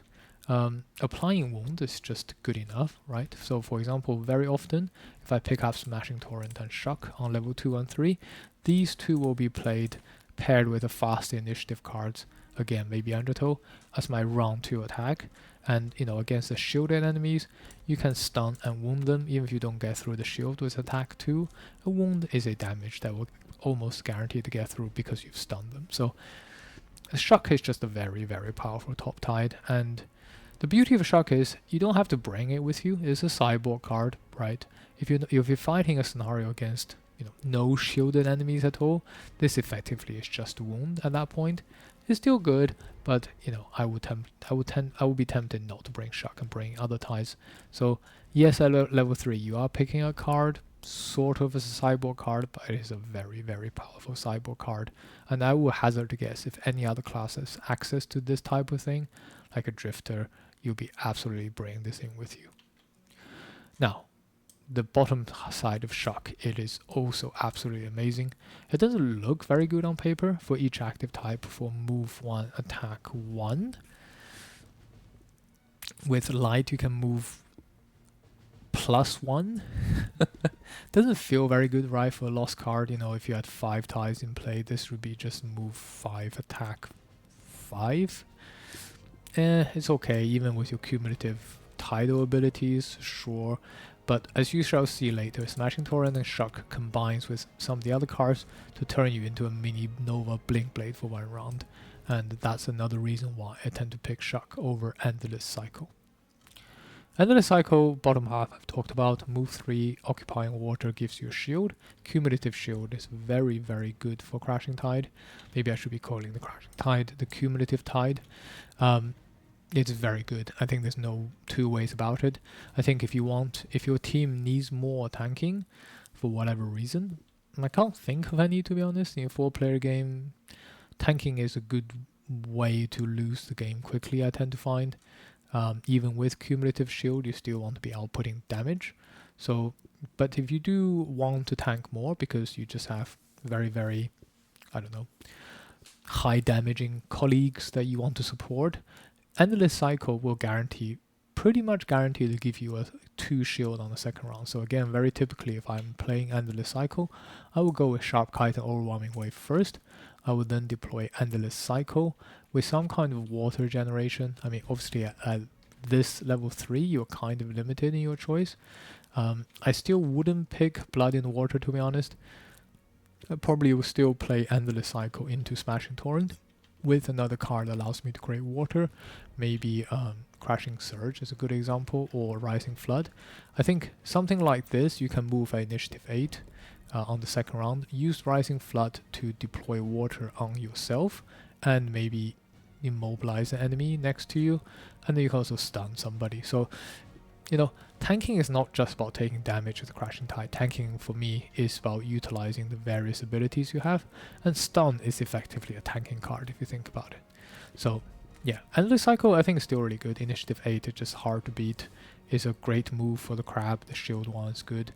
Applying wound is just good enough, right? So for example, very often, if I pick up Smashing Torrent and Shock on level 2 and 3, these two will be played paired with the fast initiative cards, again maybe Undertow, as my round 2 attack. And against the shielded enemies, you can stun and wound them even if you don't get through the shield with attack 2. A wound is a damage that will almost guarantee to get through because you've stunned them. So Shock is just a very, very powerful top tide, and the beauty of Shock is you don't have to bring it with you. It's a sideboard card, right? If you're fighting a scenario against no shielded enemies at all, this effectively is just a wound at that point. It's still good, but I would be tempted not to bring Shock and bring other ties. So yes, at level 3 you are picking a card sort of as a sideboard card, but it is a very, very powerful sideboard card, and I will hazard to guess if any other class has access to this type of thing, like a Drifter, you'll be absolutely bringing this in with you. Now, the bottom side of Shock, it is also absolutely amazing. It doesn't look very good on paper. For each active type, for move 1, attack 1. With light, you can move +1. Doesn't feel very good, right? For a lost card, if you had 5 ties in play, this would be just move 5, attack 5. It's okay, even with your cumulative tidal abilities, sure. But as you shall see later, Smashing Torrent and Shock combines with some of the other cards to turn you into a mini Nova Blink Blade for 1 round. And that's another reason why I tend to pick Shock over Endless Cycle. Endless Cycle, bottom half I've talked about. Move 3, Occupying Water gives you a shield. Cumulative shield is very, very good for Crashing Tide. Maybe I should be calling the Crashing Tide the Cumulative Tide. It's very good. I think there's no two ways about it. I think if your team needs more tanking for whatever reason, and I can't think of any, to be honest, in a 4-player game, tanking is a good way to lose the game quickly, I tend to find. Even with cumulative shield, you still want to be outputting damage. So, but if you do want to tank more because you just have very, very, high damaging colleagues that you want to support, Endless Cycle will pretty much guarantee to give you a 2 shield on the second round. So again, very typically, if I'm playing Endless Cycle, I will go with Sharp Kite and Overwhelming Wave first. I will then deploy Endless Cycle with some kind of water generation. I mean, obviously at this level 3, you're kind of limited in your choice. I still wouldn't pick Blood in Water, to be honest. I probably will still play Endless Cycle into Smashing Torrent with another card that allows me to create water. Maybe Crashing Surge is a good example, or Rising Flood. I think something like this, you can move at Initiative 8 on the second round, use Rising Flood to deploy water on yourself, and maybe immobilize an enemy next to you, and then you can also stun somebody. So, tanking is not just about taking damage with the Crashing Tide. Tanking, for me, is about utilizing the various abilities you have, and stun is effectively a tanking card if you think about it. So, yeah, Endless Cycle I think is still really good. Initiative 8 is just hard to beat. It's a great move for the crab. The shield one is good.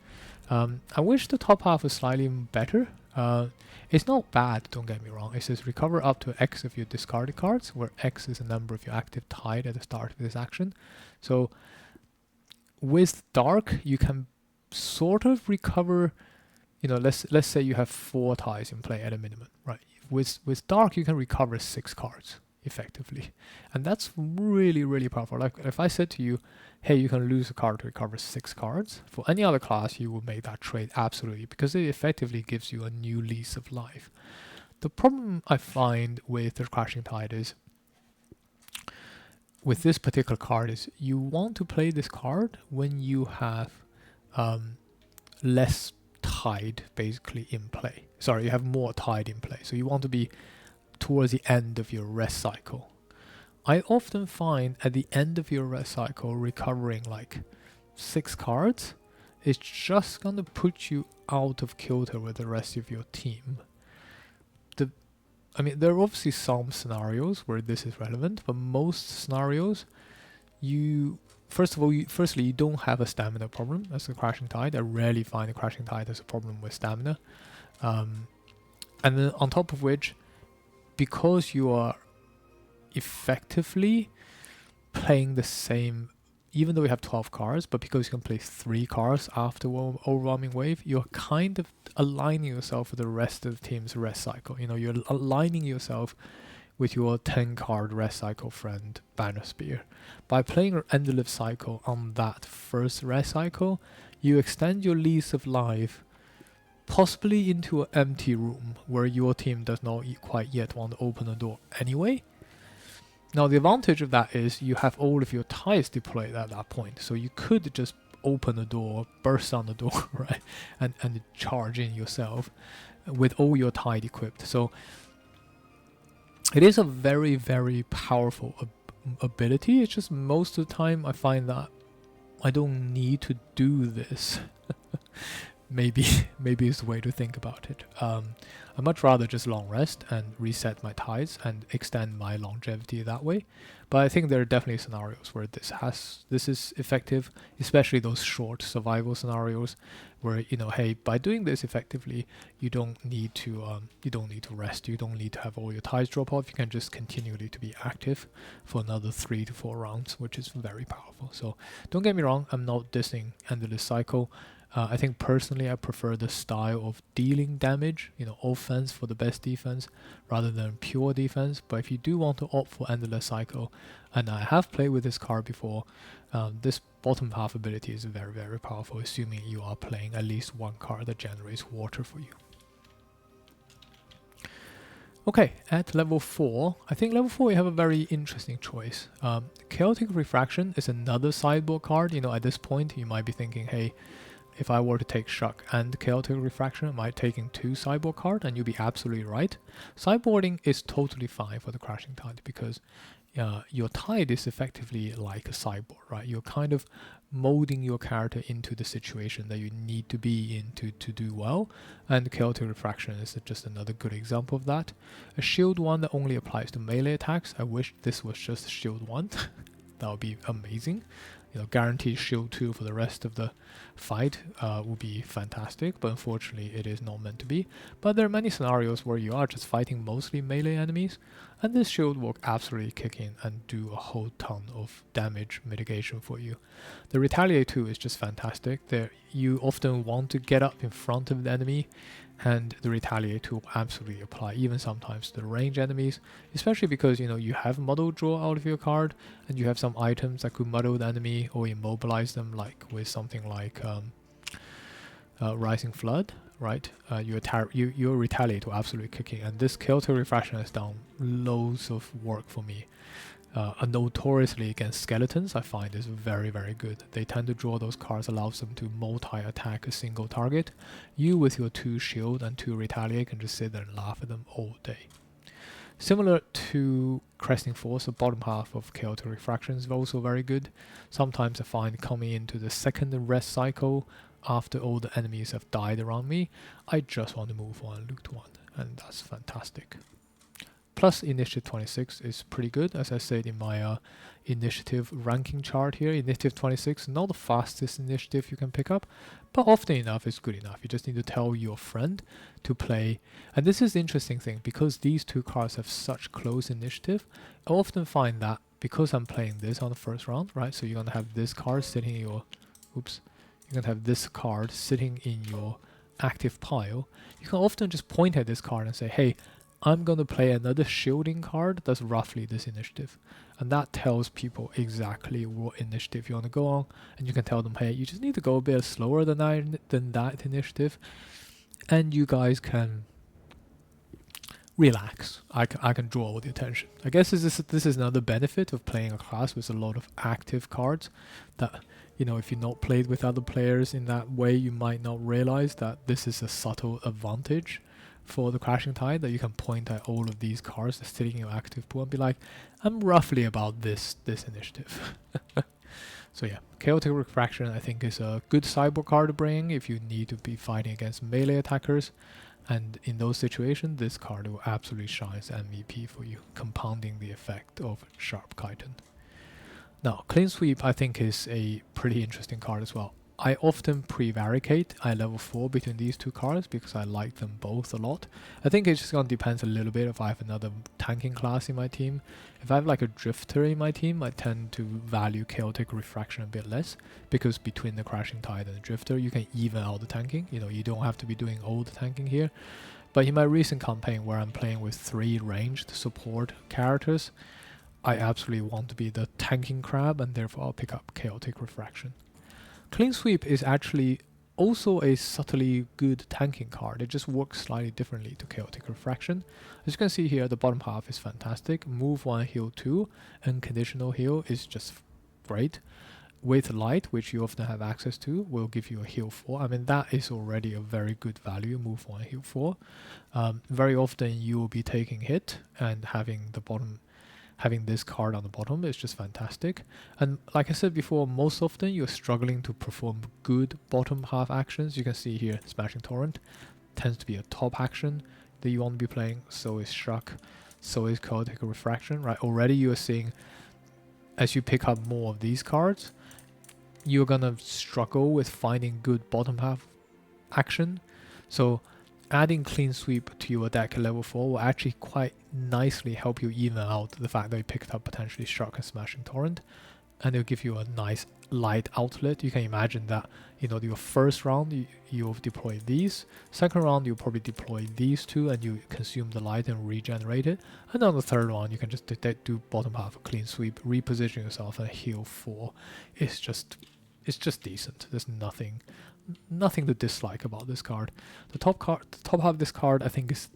I wish the top half was slightly better. It's not bad, don't get me wrong. It says recover up to X of your discarded cards, where X is the number of your active tide at the start of this action. So with Dark, you can sort of recover, let's say you have 4 ties in play at a minimum, right? With Dark, you can recover 6 cards effectively, and that's really, really powerful. Like if I said to you, hey, you can lose a card to recover 6 cards, for any other class you will make that trade absolutely, because it effectively gives you a new lease of life. The problem I find with the Crashing Tide is, with this particular card, is you want to play this card when you have less tide basically in play. Sorry, you have more tide in play, so you want to be towards the end of your rest cycle. I often find at the end of your rest cycle, recovering like 6 cards is just gonna put you out of kilter with the rest of your team. There are obviously some scenarios where this is relevant, but most scenarios, firstly, you don't have a stamina problem as a Crashing Tide. I rarely find a Crashing Tide has a problem with stamina. And then on top of which, because you are effectively playing the same, even though you have 12 cards, but because you can play 3 cards after Overwhelming Wave, you're kind of aligning yourself with the rest of the team's rest cycle. You know, you're aligning yourself with your 10 card rest cycle friend, Banner Spear. By playing an Endless Cycle on that first rest cycle, you extend your lease of life possibly into an empty room where your team does not quite yet want to open the door anyway. Now the advantage of that is you have all of your ties deployed at that point, so you could just open the door, burst down the door, right, and charge in yourself with all your tide equipped. So it is a very, very powerful ability. It's just most of the time I find that I don't need to do this. maybe it's the way to think about it. I'd much rather just long rest and reset my tides and extend my longevity that way. But I think there are definitely scenarios where this is effective, especially those short survival scenarios where, you know, hey, by doing this effectively, you don't need to rest, you don't need to have all your tides drop off. You can just continually to be active for another 3 to 4 rounds, which is very powerful. So don't get me wrong, I'm not dissing Endless Cycle. I think personally I prefer the style of dealing damage, you know, offense for the best defense rather than pure defense. But if you do want to opt for Endless Cycle, and I have played with this card before, this bottom half ability is very, very powerful, assuming you are playing at least one card that generates water for you. Okay, at level 4, I think level 4 we have a very interesting choice. Chaotic Refraction is another sideboard card. You know, at this point you might be thinking, hey, if I were to take Shock and Chaotic Refraction, am I taking 2 sideboard cards? And you'll be absolutely right. Sideboarding is totally fine for the Crashing Tide because your tide is effectively like a sideboard, right? You're kind of molding your character into the situation that you need to be in to do well, and Chaotic Refraction is just another good example of that. A shield 1 that only applies to melee attacks. I wish this was just shield 1. That would be amazing. You know, guaranteed shield 2 for the rest of the fight would be fantastic, but unfortunately it is not meant to be. But there are many scenarios where you are just fighting mostly melee enemies, and this shield will absolutely kick in and do a whole ton of damage mitigation for you. The Retaliate 2 is just fantastic. There, you often want to get up in front of the enemy, and the Retaliate 2 will absolutely apply, even sometimes to the range enemies, especially because, you know, you have muddle draw out of your card, and you have some items that could muddle the enemy or immobilize them, like with something like Rising Flood, right? Your Retaliate will absolutely kick in, and this Chaotic Refraction has done loads of work for me. Notoriously against skeletons, I find is very, very good. They tend to draw those cards, allows them to multi-attack a single target. You with your 2 shield and 2 retaliate can just sit there and laugh at them all day. Similar to Cresting Force, the bottom half of Chaotic Refraction is also very good. Sometimes I find coming into the second rest cycle after all the enemies have died around me, I just want to move on and loot 1, and that's fantastic. Plus Initiative 26 is pretty good, as I said in my initiative ranking chart here. Initiative 26 not the fastest initiative you can pick up, but often enough it's good enough. You just need to tell your friend to play. And this is the interesting thing, because these 2 cards have such close initiative, I often find that because I'm playing this on the first round, right, so you're going to have this card sitting in your, you're going to have this card sitting in your active pile. You can often just point at this card and say, hey, I'm going to play another shielding card that's roughly this initiative. And that tells people exactly what initiative you want to go on. And you can tell them, hey, you just need to go a bit slower than that initiative. And you guys can relax. I can draw all the attention. I guess this is another benefit of playing a class with a lot of active cards that, you know, if you're not played with other players in that way, you might not realize that this is a subtle advantage for the Crashing Tide, that you can point at all of these cards that's sitting in your active pool and be like, I'm roughly about this initiative. So yeah, Chaotic Refraction I think is a good sideboard card to bring if you need to be fighting against melee attackers, and in those situations this card will absolutely shine as MVP for you, compounding the effect of Sharp Chitin. Now Clean Sweep I think is a pretty interesting card as well. I often prevaricate at level 4 between these two cards because I like them both a lot. I think it's just going to depend a little bit if I have another tanking class in my team. If I have like a drifter in my team, I tend to value chaotic refraction a bit less, because between the crashing tide and the drifter, you can even out the tanking. You know, you don't have to be doing all the tanking here. But in my recent campaign where I'm playing with 3 ranged support characters, I absolutely want to be the tanking crab, and therefore I'll pick up chaotic refraction. Clean Sweep is actually also a subtly good tanking card. It just works slightly differently to Chaotic Refraction. As you can see here, the bottom half is fantastic. Move 1, heal 2, unconditional heal is just great. With Light, which you often have access to, will give you a heal 4. I mean, that is already a very good value, move 1, heal 4. Very often you will be taking hit, and having this card on the bottom is just fantastic. And like I said before, most often you're struggling to perform good bottom half actions. You can see here, Smashing Torrent tends to be a top action that you want to be playing. So is Shock, so is Chaotic Refraction, right? Already you are seeing, as you pick up more of these cards, you're gonna struggle with finding good bottom half action. So adding Clean Sweep to your deck at level 4 will actually quite nicely help you even out the fact that you picked up potentially Shock and Smashing Torrent, and it'll give you a nice light outlet. You can imagine that, you know, your first round you'll deploy these, second round you'll probably deploy these two and you consume the light and regenerate it, and on the third round you can just do bottom half a Clean Sweep, reposition yourself and heal 4. It's just decent. There's nothing to dislike about this card. The top half of this card I think is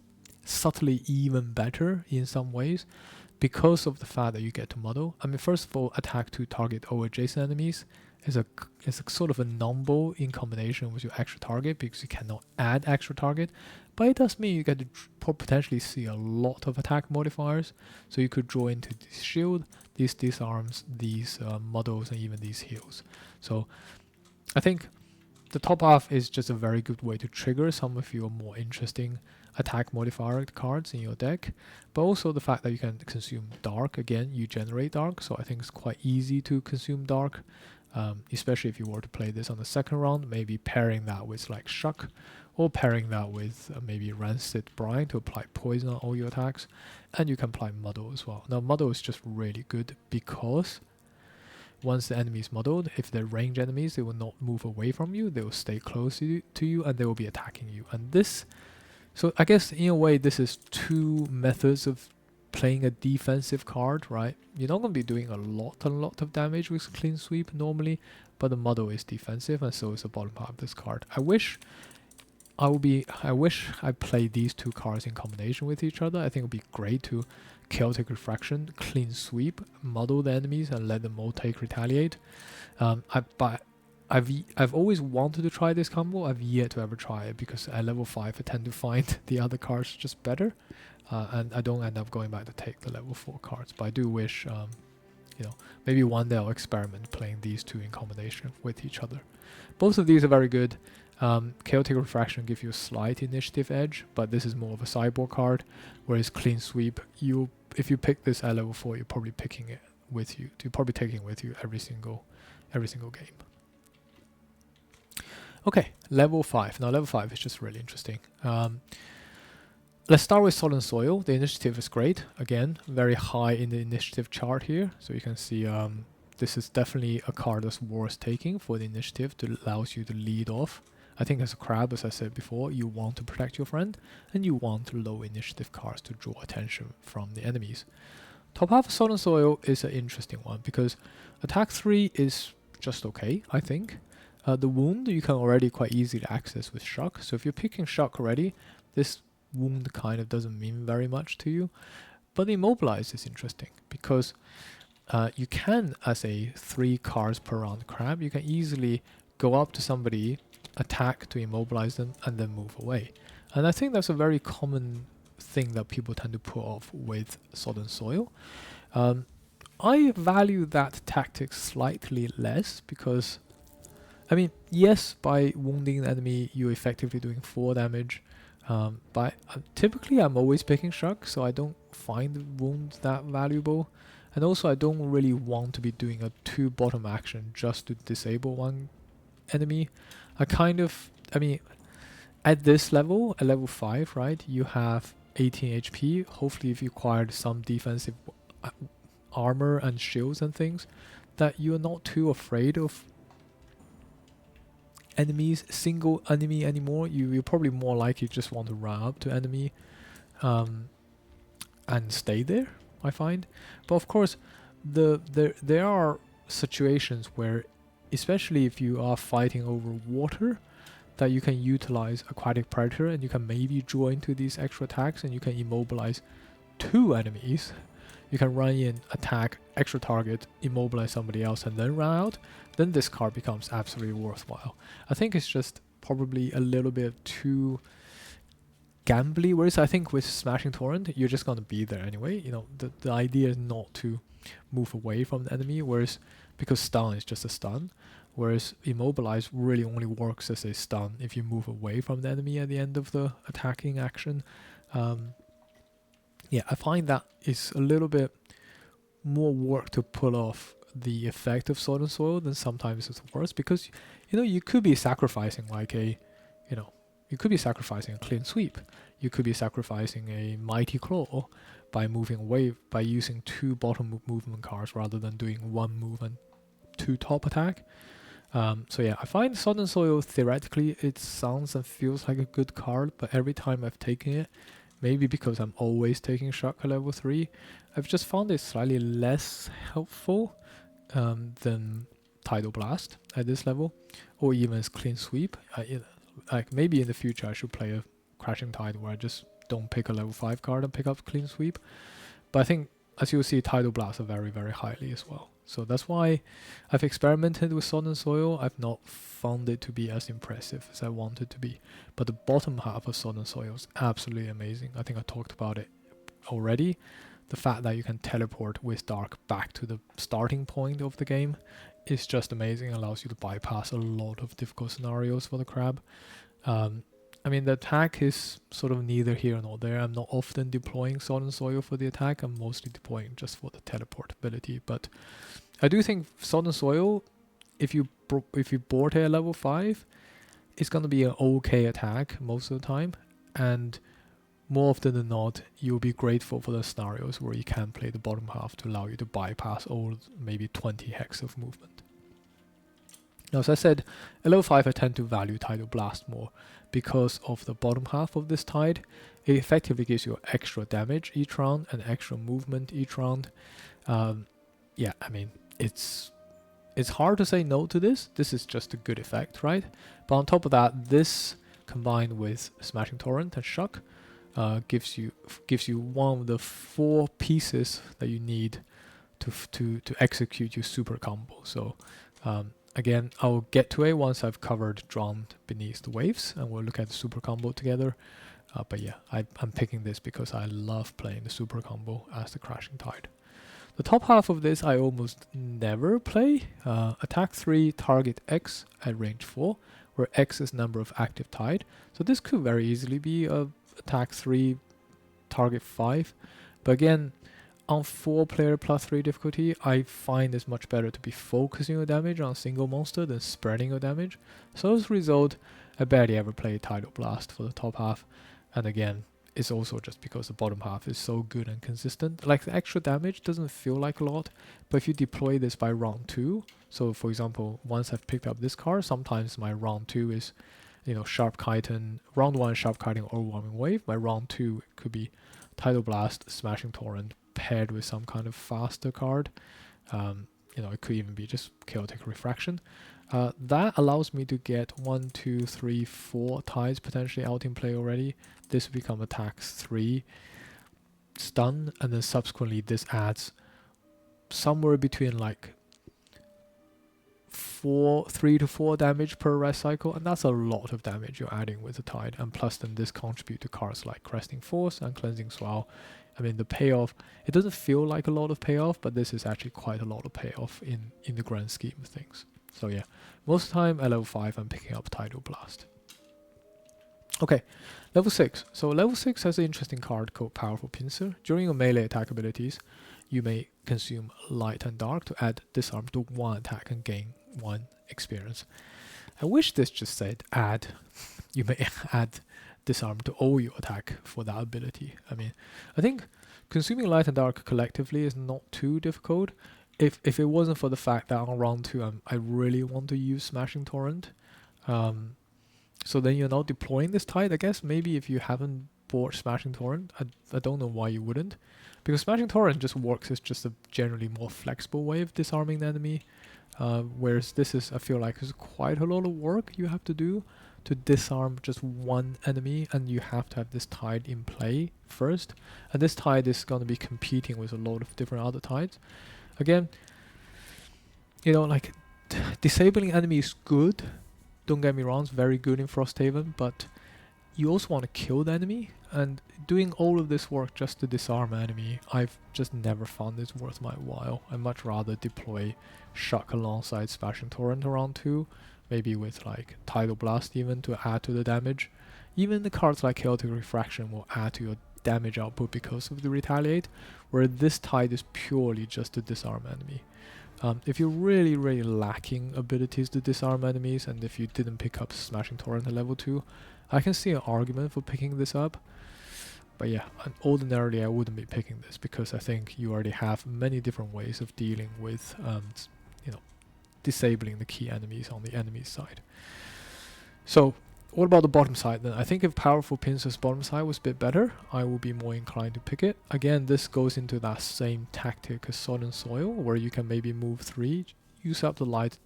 subtly even better in some ways because of the fact that you get to muddle. I mean, first of all, attack to target all adjacent enemies is a sort of a number in combination with your extra target, because you cannot add extra target, but it does mean you get to potentially see a lot of attack modifiers. So you could draw into this shield, these disarms, these muddles, and even these heals. So I think the top half is just a very good way to trigger some of your more interesting attack modifier cards in your deck, but also the fact that you can consume dark. Again, you generate dark, so I think it's quite easy to consume dark, especially if you were to play this on the second round, maybe pairing that with like Shock, or pairing that with maybe Rancid Brine to apply poison on all your attacks, and you can apply Muddle as well. Now Muddle is just really good because once the enemy is muddled, if they're ranged enemies, they will not move away from you, they will stay close to you and they will be attacking you. And this, so I guess in a way this is two methods of playing a defensive card, right? You're not going to be doing a lot of damage with Clean Sweep normally, but the muddle is defensive, and so is the bottom half of this card. I wish I played these two cards in combination with each other. I think it would be great to Chaotic Refraction, Clean Sweep, muddle the enemies and let them all take Retaliate. But I've always wanted to try this combo. I've yet to ever try it because at level 5 I tend to find the other cards just better, and I don't end up going back to take the level 4 cards. But I do wish, maybe one day I'll experiment playing these two in combination with each other. Both of these are very good. Chaotic Refraction gives you a slight initiative edge, but this is more of a sideboard card, whereas Clean Sweep, if you pick this at level 4, you're probably picking it with you. You're probably taking it with you every single game. Okay, level 5. Now level 5 is just really interesting. Let's start with Sodden Soil. The initiative is great. Again, very high in the initiative chart here. So you can see this is definitely a card that's worth taking for the initiative that allows you to lead off. I think as a crab, as I said before, you want to protect your friend, and you want low initiative cards to draw attention from the enemies. Top half of Sodden Soil is an interesting one because attack 3 is just okay, I think. The wound you can already quite easily access with Shock, so if you're picking Shock already, this wound kind of doesn't mean very much to you. But Immobilize is interesting because you can, as a 3 cards per round crab, you can easily go up to somebody, attack to immobilize them, and then move away. And I think that's a very common thing that people tend to pull off with Sodden Soil. I value that tactic slightly less because, I mean, yes, by wounding an enemy, you're effectively doing 4 damage. But typically I'm always picking Shock, so I don't find the wound that valuable. And also I don't really want to be doing a 2 bottom action just to disable one enemy, I mean, at this level, at level 5, right, you have 18 HP. Hopefully if you acquired some defensive armor and shields and things, that you're not too afraid of single enemy anymore. You're probably more likely just want to run up to enemy and stay there, I find. But of course, there are situations where, especially if you are fighting over water, that you can utilize aquatic predator and you can maybe draw into these extra attacks and you can immobilize 2 enemies. You can run in, attack, extra target, immobilize somebody else and then run out. Then this card becomes absolutely worthwhile. I think it's just probably a little bit too gambly, whereas I think with Smashing Torrent, you're just going to be there anyway. You know, the idea is not to move away from the enemy, whereas because stun is just a stun, whereas Immobilize really only works as a stun if you move away from the enemy at the end of the attacking action. Yeah, I find that it's a little bit more work to pull off the effect of Sword and Soil than sometimes it's worse, because you know you could be sacrificing like a, you could be sacrificing a clean sweep, you could be sacrificing a mighty claw by moving away, by using 2 bottom movement cards rather than doing 1 move and 2 top attack. So yeah, I find Sword and Soil theoretically it sounds and feels like a good card, but every time I've taken it, maybe because I'm always taking Shock at level 3, I've just found it slightly less helpful than Tidal Blast at this level, or even as Clean Sweep. Like maybe in the future I should play a Crashing Tide where I just don't pick a level 5 card and pick up Clean Sweep. But I think, as you'll see, Tidal Blast are very, very highly as well. So that's why I've experimented with Sword and Soil. I've not found it to be as impressive as I want it to be. But the bottom half of Sword and Soil is absolutely amazing. I think I talked about it already. The fact that you can teleport with Dark back to the starting point of the game is just amazing. It allows you to bypass a lot of difficult scenarios for the crab. I mean, the attack is sort of neither here nor there. I'm not often deploying Sword and Soil for the attack. I'm mostly deploying just for the teleport ability. But I do think Sword and Soil, if you board it at level 5, it's going to be an okay attack most of the time. And more often than not, you'll be grateful for the scenarios where you can play the bottom half to allow you to bypass all maybe 20 hex of movement. Now, as I said, at level 5 I tend to value Tidal Blast more because of the bottom half of this tide. It effectively gives you extra damage each round and extra movement each round. Yeah, I mean, it's hard to say no to this. This is just a good effect, right? But on top of that, this combined with Smashing Torrent and Shock gives you one of the 4 pieces that you need to execute your super combo. So again, I'll get to it once I've covered Drowned Beneath the Waves, and we'll look at the super combo together. But yeah, I'm picking this because I love playing the super combo as the Crashing Tide. The top half of this I almost never play. Attack 3, target X at range 4, where X is number of active tide. So this could very easily be a attack 3, target 5. But again, on 4-player +3 difficulty, I find it's much better to be focusing your damage on a single monster than spreading your damage. So as a result, I barely ever play Tidal Blast for the top half. And again, it's also just because the bottom half is so good and consistent. Like, the extra damage doesn't feel like a lot, but if you deploy this by round 2, so for example, once I've picked up this card, sometimes my round 2 is, Sharp Chitin, round 1 Sharp Chitin Overwhelming Wave. My round 2 could be Tidal Blast, Smashing Torrent, paired with some kind of faster card. It could even be just Chaotic Refraction. That allows me to get 1, 2, 3, 4 tides potentially out in play already. This will become attack 3, stun, and then subsequently this adds somewhere between like 3 to 4 damage per rest cycle, and that's a lot of damage you're adding with the tide. And plus then this contribute to cards like Cresting Force and Cleansing Swell. I mean, the payoff, it doesn't feel like a lot of payoff, but this is actually quite a lot of payoff in the grand scheme of things. So yeah, most of the time at level 5 I'm picking up Tidal Blast. Okay, level 6. So level 6 has an interesting card called Powerful Pincer. During your melee attack abilities, you may consume Light and Dark to add Disarm to 1 attack and gain 1 experience. I wish this just said add. You may add disarm to all your attack for that ability. I mean, I think consuming light and dark collectively is not too difficult. If it wasn't for the fact that on round 2 I really want to use Smashing Torrent, so then you're not deploying this tide. I guess maybe if you haven't bought Smashing Torrent, I don't know why you wouldn't, because Smashing Torrent just works as just a generally more flexible way of disarming the enemy, whereas this is, I feel like, is quite a lot of work you have to do to disarm just one enemy, and you have to have this tide in play first, and this tide is going to be competing with a lot of different other tides. Again, you know, like, disabling enemy is good, don't get me wrong, it's very good in Frosthaven, but you also want to kill the enemy, and doing all of this work just to disarm an enemy, I've just never found this worth my while. I'd much rather deploy Shock alongside Smashing Torrent around 2, maybe with like Tidal Blast even to add to the damage. Even the cards like Chaotic Refraction will add to your damage output because of the Retaliate, where this tide is purely just to disarm enemy. If you're really lacking abilities to disarm enemies, and if you didn't pick up Smashing Torrent at level 2, I can see an argument for picking this up. But yeah, ordinarily I wouldn't be picking this, because I think you already have many different ways of dealing with you know, disabling the key enemies on the enemy side. So what about the bottom side then? I think if Powerful Pincer's bottom side was a bit better, I would be more inclined to pick it. Again, this goes into that same tactic as Sodden Soil, where you can maybe move 3, use up the light,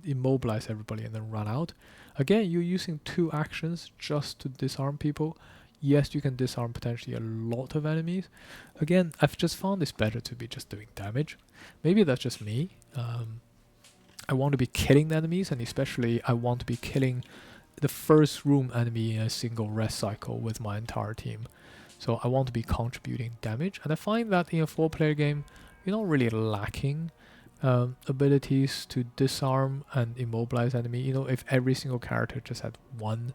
immobilize everybody, and then run out. Again, you're using 2 actions just to disarm people. Yes, you can disarm potentially a lot of enemies. Again, I've just found this better to be just doing damage. Maybe that's just me. I want to be killing the enemies, and especially I want to be killing the first room enemy in a single rest cycle with my entire team. So I want to be contributing damage, and I find that in a 4-player game, you're not really lacking abilities to disarm and immobilize enemy. You know, if every single character just had 1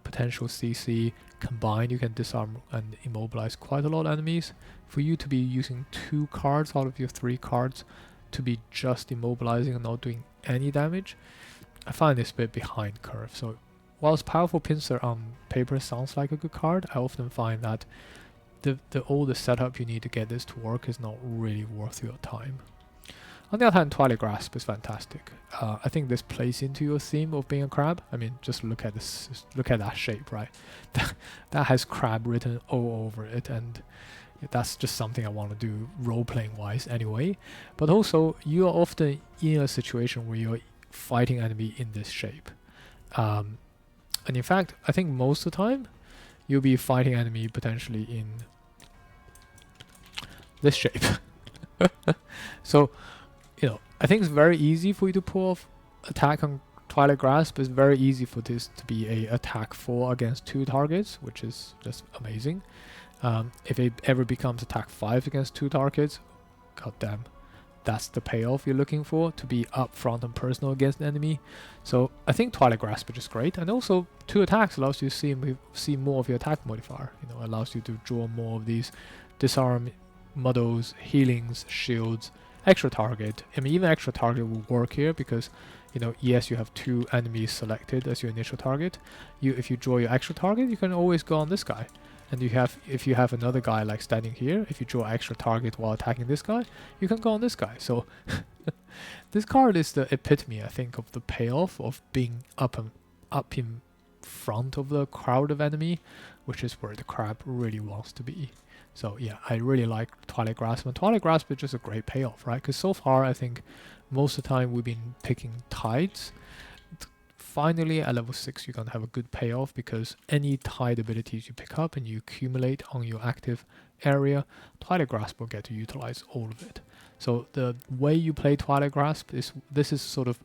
potential CC combined, you can disarm and immobilize quite a lot of enemies. For you to be using 2 cards out of your 3 cards to be just immobilizing and not doing any damage, I find this a bit behind curve. So whilst Powerful Pincer on paper sounds like a good card, I often find that all the setup you need to get this to work is not really worth your time. On the other hand, Twilight Grasp is fantastic. I think this plays into your theme of being a crab. I mean, just look at this, look at that shape, right? That has crab written all over it, and that's just something I want to do role-playing wise anyway. But also, you are often in a situation where you're fighting enemy in this shape. And in fact, I think most of the time, you'll be fighting enemy potentially in this shape. So, you know, I think it's very easy for you to pull off attack on Twilight Grasp. It's very easy for this to be a attack 4 against 2 targets, which is just amazing. If it ever becomes attack 5 against 2 targets, goddamn, that's the payoff you're looking for, to be upfront and personal against the enemy. So I think Twilight Grasp is just great, and also 2 attacks allows you to see more of your attack modifier. You know, allows you to draw more of these disarm, muddles, healings, shields, extra target. I mean, even extra target will work here because, you know, yes, you have 2 enemies selected as your initial target. If you draw your extra target, you can always go on this guy. And if you have another guy like standing here, if you draw extra target while attacking this guy, you can go on this guy. So this card is the epitome, I think, of the payoff of being up in front of the crowd of enemy, which is where the crab really wants to be. So yeah, I really like Twilight Grasp, and Twilight Grasp is just a great payoff, right? Because so far, I think most of the time we've been picking tides. Finally, at level 6, you're going to have a good payoff, because any tide abilities you pick up and you accumulate on your active area, Twilight Grasp will get to utilize all of it. So the way you play Twilight Grasp is, this is sort of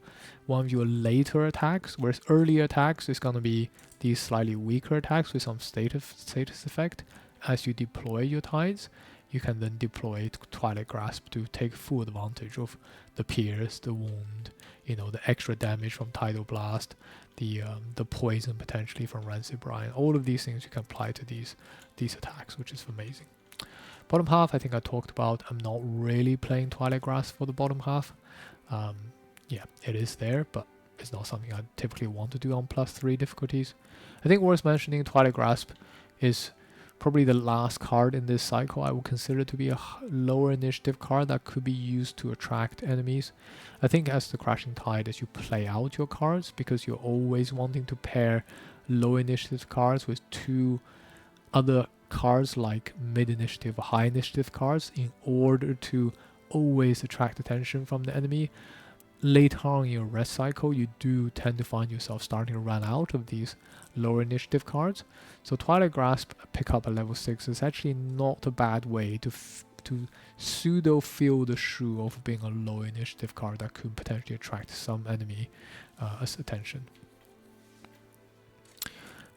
one of your later attacks, whereas earlier attacks is going to be these slightly weaker attacks with some status effect. As you deploy your tides, you can then deploy Twilight Grasp to take full advantage of the pierce, the wound, you know, the extra damage from Tidal Blast, the poison potentially from Rancid Brine. All of these things you can apply to these attacks, which is amazing. Bottom half, I think I talked about. I'm not really playing Twilight Grasp for the bottom half. Yeah, it is there, but it's not something I typically want to do on +3 difficulties. I think worth mentioning, Twilight Grasp is probably the last card in this cycle I would consider to be a lower initiative card that could be used to attract enemies. I think as the Crashing Tide, as you play out your cards, because you're always wanting to pair low initiative cards with 2 other cards like mid initiative or high initiative cards in order to always attract attention from the enemy. Later on in your rest cycle, you do tend to find yourself starting to run out of these lower initiative cards. So Twilight Grasp pick up at level 6 is actually not a bad way to pseudo fill the shoe of being a low initiative card that could potentially attract some enemy attention.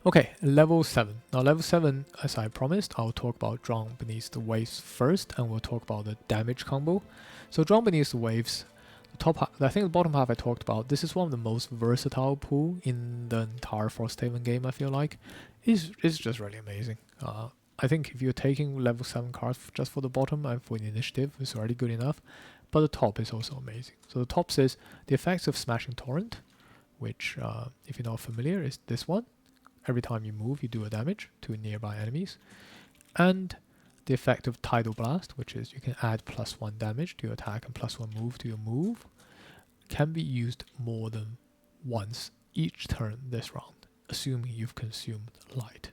Okay, level 7. Now level 7, as I promised, I'll talk about Drown Beneath the Waves first, and we'll talk about the damage combo. So Drown Beneath the Waves, I think the bottom half I talked about, this is one of the most versatile pool in the entire Frosthaven game, I feel like. It's just really amazing. I think if you're taking level 7 cards just for the bottom and for the initiative, it's already good enough. But the top is also amazing. So the top says the effects of Smashing Torrent, which, if you're not familiar, is this one. Every time you move, you do a damage to nearby enemies. And the effect of Tidal Blast, which is you can add +1 damage to your attack and +1 move to your move, can be used more than once each turn this round, assuming you've consumed light.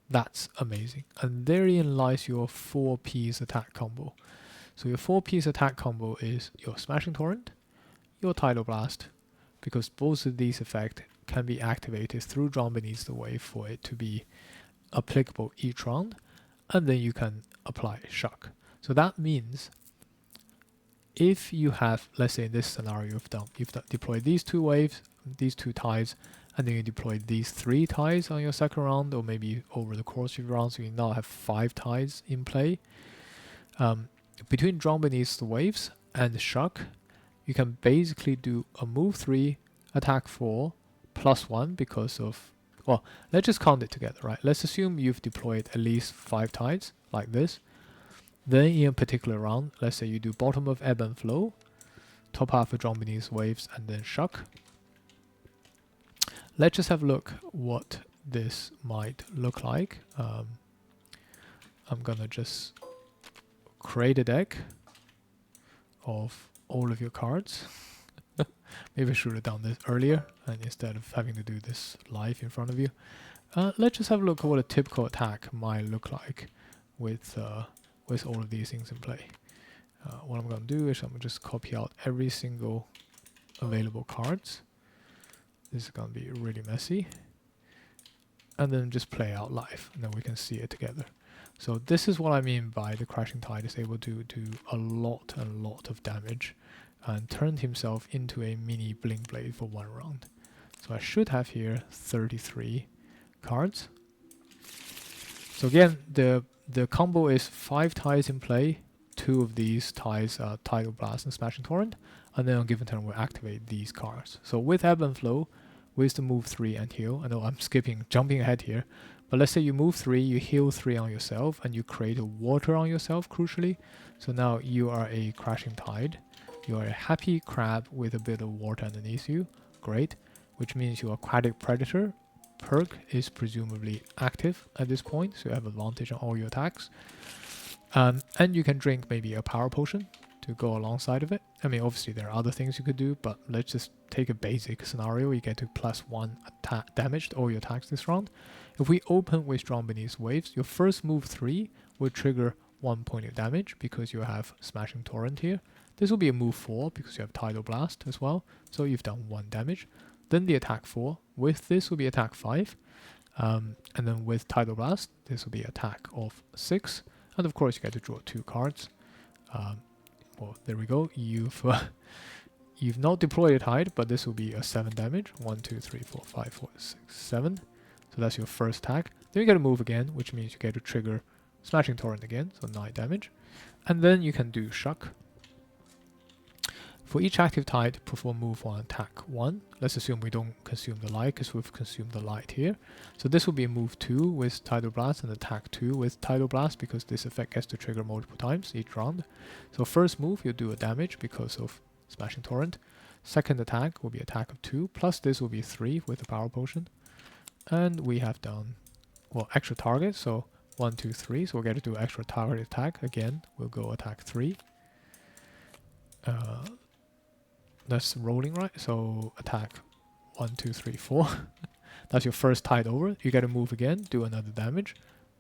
That's amazing. And therein lies your 4-piece attack combo. So your 4-piece attack combo is your Smashing Torrent, your Tidal Blast, because both of these effects can be activated through Drown Beneath the Wave for it to be applicable each round, and then you can apply Shock. So that means if you have, let's say in this scenario, you've deployed these 2 waves, these 2 tides, and then you deploy these 3 tides on your second round, or maybe over the course of your round, so you now have 5 tides in play. Between Drown Beneath the Waves and Shock, you can basically do a move 3, attack 4, +1 because of, well, let's just count it together, right? Let's assume you've deployed at least 5 tides, like this. Then in a particular round, let's say you do bottom of Ebb and Flow, top half of Drown Beneath Waves, and then Shock. Let's just have a look what this might look like. I'm gonna just create a deck of all of your cards. Maybe I should have done this earlier, and instead of having to do this live in front of you. Let's just have a look at what a typical attack might look like with all of these things in play. What I'm going to do is I'm going to just copy out every single available cards. This is going to be really messy. And then just play out live, and then we can see it together. So this is what I mean by the Crashing Tide is able to do a lot of damage and turned himself into a mini Bling Blade for 1 round. So I should have here 33 cards. So again, the combo is 5 tides in play. 2 of these tides are Tidal Blast and Smashing Torrent, and then on given turn we'll activate these cards. So with Ebb and Flow, with the move 3 and heal, I know I'm jumping ahead here, but let's say you move 3, you heal 3 on yourself, and you create a water on yourself, crucially. So now you are a Crashing Tide. You are a happy crab with a bit of water underneath you. Great. Which means your Aquatic Predator perk is presumably active at this point, so you have advantage on all your attacks. And you can drink maybe a power potion to go alongside of it. I mean, obviously there are other things you could do, but let's just take a basic scenario. You get to +1 attack damage to all your attacks this round. If we open with Drown Beneath Waves, your first move 3 will trigger 1 point of damage because you have Smashing Torrent here. This will be a move 4 because you have Tidal Blast as well, so you've done 1 damage. Then the attack 4, with this will be attack 5, and then with Tidal Blast, this will be attack of 6, and of course you get to draw 2 cards. Well, there we go, you've not deployed a Tide, but this will be a 7 damage, 1, 2, 3, 4, 5, 4, 6, 7, so that's your first attack. Then you get to move again, which means you get to trigger Smashing Torrent again, so 9 damage, and then you can do Shock. For each active tide, perform move 1, attack 1. Let's assume we don't consume the light because we've consumed the light here. So this will be a move 2 with Tidal Blast and attack 2 with Tidal Blast because this effect gets to trigger multiple times each round. So first move, you'll do a damage because of Smashing Torrent. Second attack will be attack of 2, plus this will be 3 with the power potion. And we have done, well, extra target, so 1, 2, 3, so we'll get to do extra target attack. Again, we'll go attack 3. That's rolling, right? So attack 1, 2, 3, 4. That's your first tide over. You get to move again, do another damage.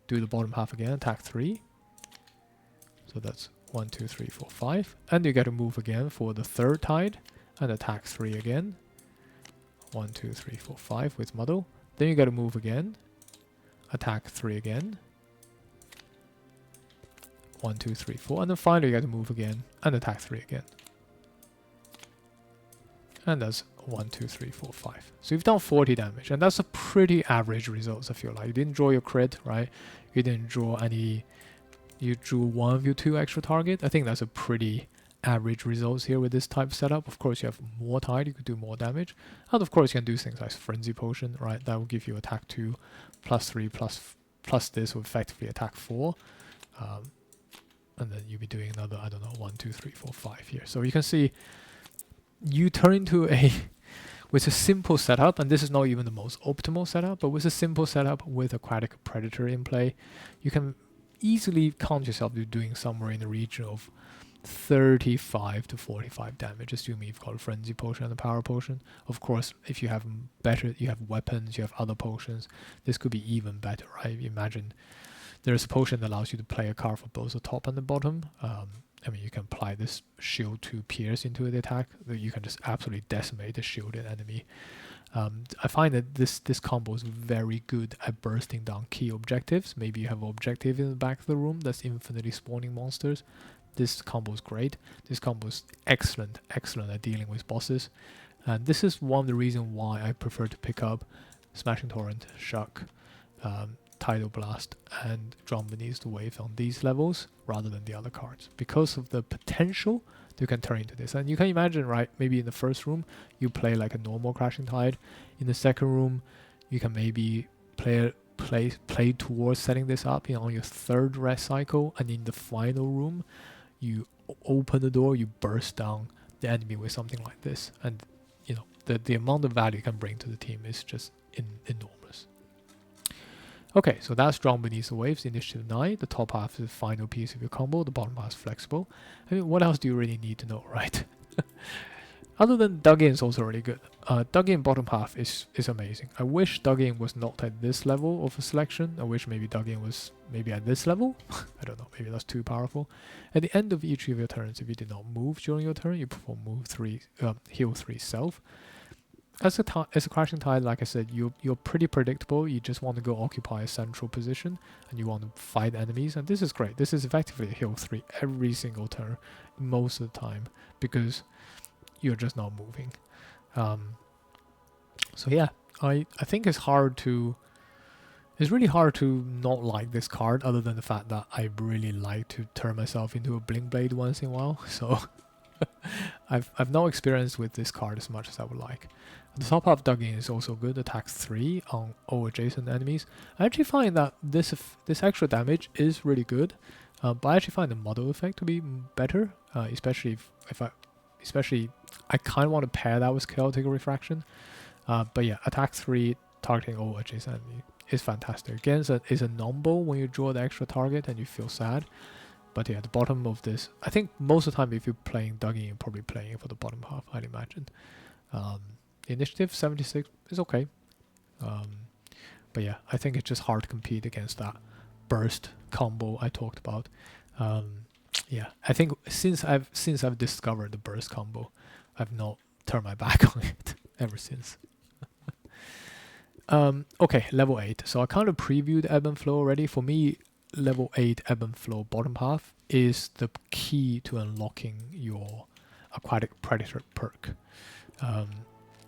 Do the bottom half again, attack 3. So that's 1, 2, 3, 4, 5. And you get to move again for the third tide and attack 3 again. 1, 2, 3, 4, 5 with muddle. Then you got to move again, attack 3 again. 1, 2, 3, 4. And then finally you got to move again and attack 3 again. And that's 1, 2, 3, 4, 5. So you've done 40 damage, and that's a pretty average results, I feel like. You didn't draw your crit, right? You didn't draw any... You drew one of your 2 extra target. I think that's a pretty average results here with this type of setup. Of course, you have more tide, you could do more damage. And of course, you can do things like Frenzy Potion, right? That will give you attack 2, plus 3, plus this will effectively attack 4. And then you'll be doing another, I don't know, 1, 2, 3, 4, 5 here. So you can see you turn into a... with a simple setup, and this is not even the most optimal setup, but with a simple setup with Aquatic Predator in play, you can easily count yourself to doing somewhere in the region of 35 to 45 damage, assuming you've got a Frenzy Potion and a Power Potion. Of course, if you have better, you have weapons, you have other potions, this could be even better, right? Imagine there's a potion that allows you to play a card for both the top and the bottom. I mean, you can apply this shield to pierce into the attack. You can just absolutely decimate the shielded enemy. I find that this combo is very good at bursting down key objectives. Maybe you have an objective in the back of the room that's infinitely spawning monsters. This combo is great. This combo is excellent at dealing with bosses. And this is one of the reasons why I prefer to pick up Smashing Torrent, Shock, Tidal Blast, and Drown Beneath the Waves on these levels rather than the other cards, because of the potential you can turn into this. And you can imagine, right, maybe in the first room you play like a normal Crashing Tide. In the second room you can maybe play towards setting this up, on your third rest cycle, and in the final room you open the door, you burst down the enemy with something like this, and the amount of value you can bring to the team is just enormous. Okay, so that's Drown Beneath the Waves, Initiative 9. The top half is the final piece of your combo, the bottom half is flexible. I mean, what else do you really need to know, right? Other than Dug In is also really good. Dug In bottom half is amazing. I wish Dug In was not at this level of a selection. I wish maybe Dug In was maybe at this level. I don't know, maybe that's too powerful. At the end of each of your turns, if you did not move during your turn, you perform heal 3 self. As a Crashing Tide, like I said, you're pretty predictable. You just want to go occupy a central position, and you want to fight enemies, and this is great. This is effectively a heal 3 every single turn, most of the time, because you're just not moving. So yeah, I think it's really hard to not like this card, other than the fact that I really like to turn myself into a Blink Blade once in a while. So I've no experience with this card as much as I would like. The top half Dug In is also good, attacks 3 on all adjacent enemies. I actually find that this extra damage is really good, but I actually find the muddle effect to be better, especially if I kind of want to pair that with Chaotic Refraction. But yeah, attack 3 targeting all adjacent enemies is fantastic. Again, it's a number when you draw the extra target and you feel sad. But yeah, the bottom of this, I think most of the time if you're playing Dug In, you're probably playing it for the bottom half, I'd imagine. Initiative 76 is okay. But yeah, I think it's just hard to compete against that burst combo I talked about. Yeah, I think since I've discovered the burst combo, I've not turned my back on it ever since. Okay, level 8. So I kind of previewed Ebb and Flow already. For me, level 8 Ebb and Flow bottom half is the key to unlocking your Aquatic Predator perk.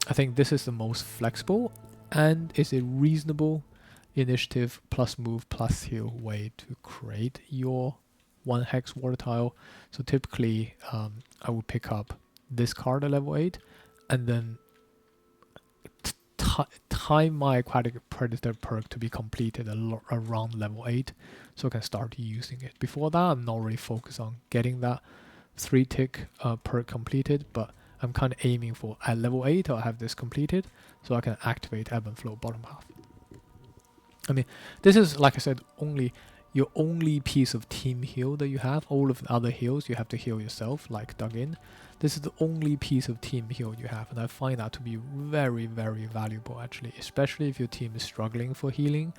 I think this is the most flexible and is a reasonable initiative plus move plus heal way to create your 1 hex water tile. So typically I would pick up this card at level 8 and then time my Aquatic Predator perk to be completed around level 8 so I can start using it. Before that, I'm not really focused on getting that 3 tick perk completed, but I'm kind of aiming for at level 8 I'll have this completed, so I can activate Ebb and Flow bottom half. I mean, this is, like I said, your only piece of team heal that you have. All of the other heals you have to heal yourself, like dug in. This is the only piece of team heal you have, and I find that to be very, very valuable actually, especially if your team is struggling for healing.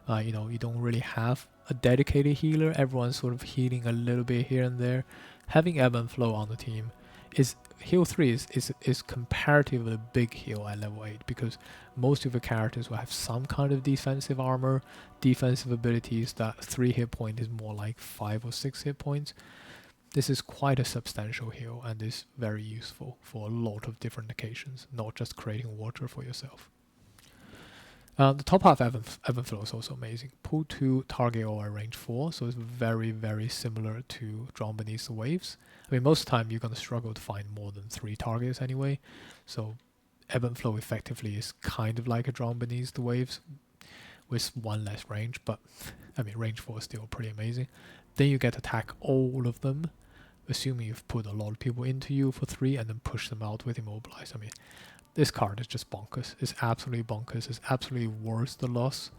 You know, you don't really have a dedicated healer, everyone's sort of healing a little bit here and there. Having Ebb and Flow on the team is heal 3 is comparatively a big heal at level 8, because most of the characters will have some kind of defensive armor, defensive abilities that 3 hit point is more like 5 or 6 hit points. This is quite a substantial heal and is very useful for a lot of different occasions, not just creating water for yourself. The top half Ebb and Flow is also amazing. Pull 2, target all at range 4, so it's very, very similar to Drawn Beneath the Waves. I mean, most of the time you're going to struggle to find more than 3 targets anyway, so Ebb and Flow effectively is kind of like a Drawn Beneath the Waves with 1 less range, but I mean, range 4 is still pretty amazing. Then you get to attack all of them, assuming you've put a lot of people into you for 3 and then push them out with Immobilize. I mean, this card is just bonkers. It's absolutely bonkers. It's absolutely worth the loss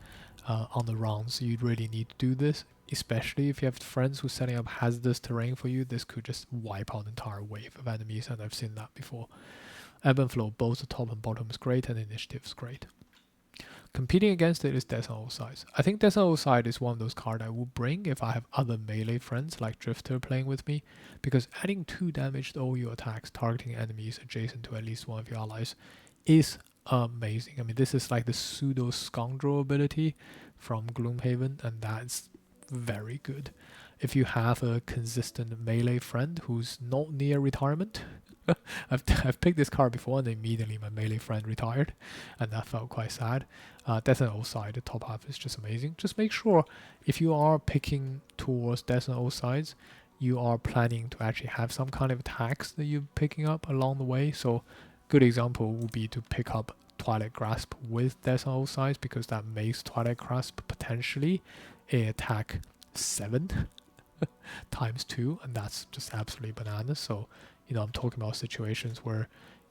on the rounds. You really need to do this, especially if you have friends who are setting up hazardous terrain for you. This could just wipe out an entire wave of enemies, and I've seen that before. Ebb and Flow, both the top and bottom is great, and initiative is great. Competing against it is Death on All Sides. I think Death on All Sides is one of those cards I will bring if I have other melee friends like Drifter playing with me, because adding 2 damage to all your attacks targeting enemies adjacent to at least one of your allies is amazing. I mean, this is like the pseudo scoundrel ability from Gloomhaven, and that's very good. If you have a consistent melee friend who's not near retirement, I've picked this card before and immediately my melee friend retired, and that felt quite sad. Death on All Sides, the top half is just amazing. Just make sure if you are picking towards Death on All Sides, you are planning to actually have some kind of attacks that you're picking up along the way. So good example would be to pick up Twilight Grasp with Death on All Sides, because that makes Twilight Grasp potentially a attack 7 times 2, and that's just absolutely bananas. So, you know, I'm talking about situations where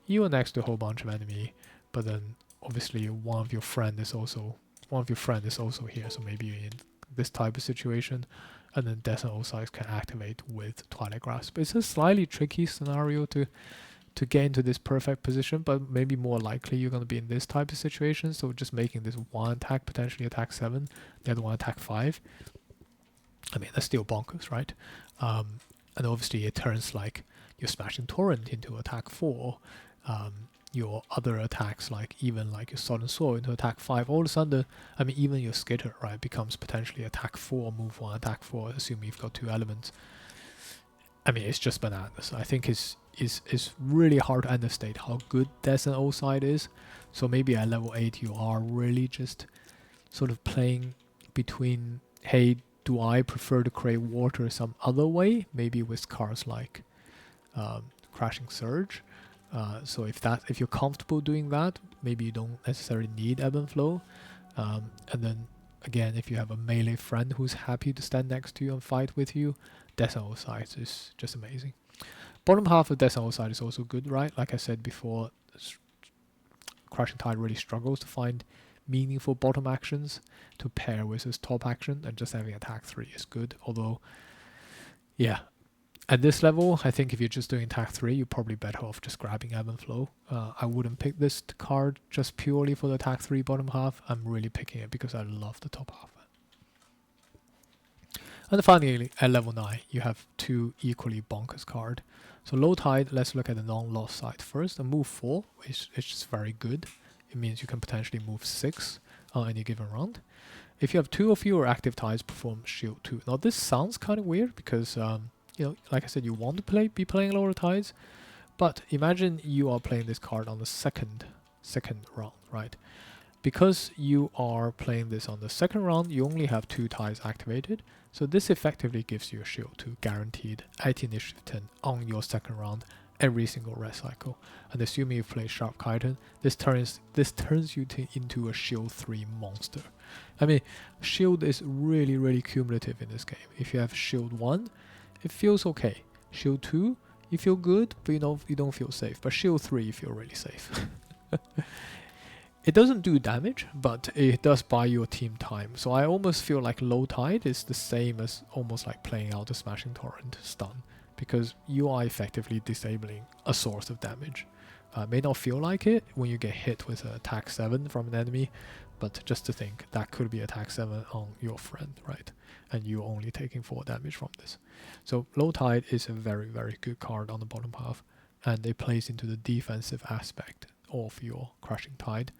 you are next to a whole bunch of enemy, but then obviously one of your friend is also here, so maybe you're in this type of situation, and then Death on All Sides can activate with Twilight Grasp. It's a slightly tricky scenario to get into this perfect position, but maybe more likely you're going to be in this type of situation, so just making this one attack potentially attack 7, the other one attack 5. I mean, that's still bonkers, right? And obviously it turns like your Smashing Torrent into attack 4, your other attacks like even like your Sodden Sword into attack 5. All of a sudden, I mean, even your Skitter, right, becomes potentially attack 4, move 1, attack 4, assuming you've got 2 elements. I mean, it's just bananas. I think it's really hard to understate how good Death on All Sides is. So maybe at level 8 you are really just sort of playing between, hey, do I prefer to create water some other way? Maybe with cards like Crashing Surge. So if you're comfortable doing that, maybe you don't necessarily need Ebb and Flow. And then again, if you have a melee friend who's happy to stand next to you and fight with you, Death on All Sides is just amazing. Bottom half of Death on All Sides is also good, right? Like I said before, Crashing Tide really struggles to find meaningful bottom actions to pair with his top action, and just having attack 3 is good. Although, yeah, at this level, I think if you're just doing attack 3, you're probably better off just grabbing Ebb and Flow. I wouldn't pick this card just purely for the attack 3 bottom half. I'm really picking it because I love the top half. And finally, at level 9, you have 2 equally bonkers cards. So Low Tide, let's look at the non-lost side first. A move 4, which is just very good. It means you can potentially move 6 on any given round. If you have 2 or fewer active tides, perform Shield 2. Now this sounds kind of weird because, you know, like I said, you want to be playing lower tides, but imagine you are playing this card on the second round, right? Because you are playing this on the second round, you only have 2 tides activated, so this effectively gives you a Shield 2 guaranteed at initiative 10 on your second round every single rest cycle. And assuming you play Sharp Chitin, this turns you into a Shield 3 monster. I mean, Shield is really, really cumulative in this game. If you have Shield 1, it feels okay. Shield 2, you feel good, but you don't feel safe. But shield 3, you feel really safe. It doesn't do damage, but it does buy your team time. So I almost feel like low tide is the same as almost like playing out a smashing torrent stun, because you are effectively disabling a source of damage. May not feel like it when you get hit with an attack 7 from an enemy, but just to think that could be attack 7 on your friend, right? And you're only taking 4 damage from this. So low tide is a very, very good card on the bottom half, and it plays into the defensive aspect of your crushing tide.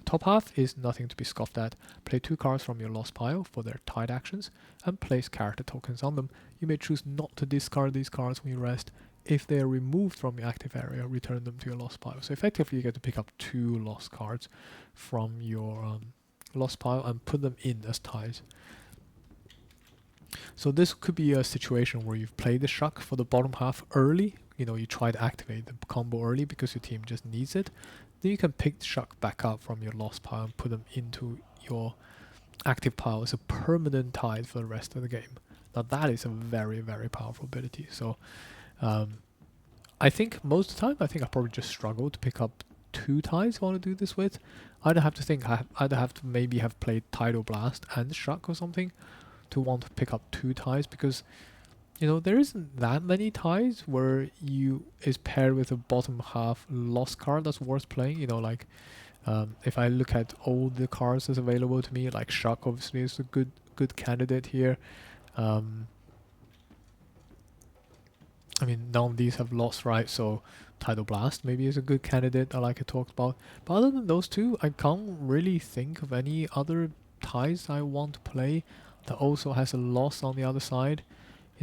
Top half is nothing to be scoffed at. Play 2 cards from your lost pile for their tide actions and place character tokens on them. You may choose not to discard these cards when you rest. If they are removed from your active area, return them to your lost pile. So effectively you get to pick up 2 lost cards from your lost pile and put them in as tides. So this could be a situation where you've played the Shuck for the bottom half early. You try to activate the combo early because your team just needs it. Then you can pick the Shuck back up from your lost pile and put them into your active pile as a permanent tide for the rest of the game. Now that is a very, very powerful ability. So I think most of the time, I probably just struggle to pick up 2 tides I want to do this with. I'd have to maybe have played Tidal Blast and Shuck or something to want to pick up 2 tides, because there isn't that many tides where is paired with a bottom half lost card that's worth playing. If I look at all the cards that's available to me, like Shuck obviously is a good candidate here. I mean, none of these have lost, right? So Tidal Blast maybe is a good candidate, like I talked about. But other than those 2, I can't really think of any other tides I want to play that also has a loss on the other side.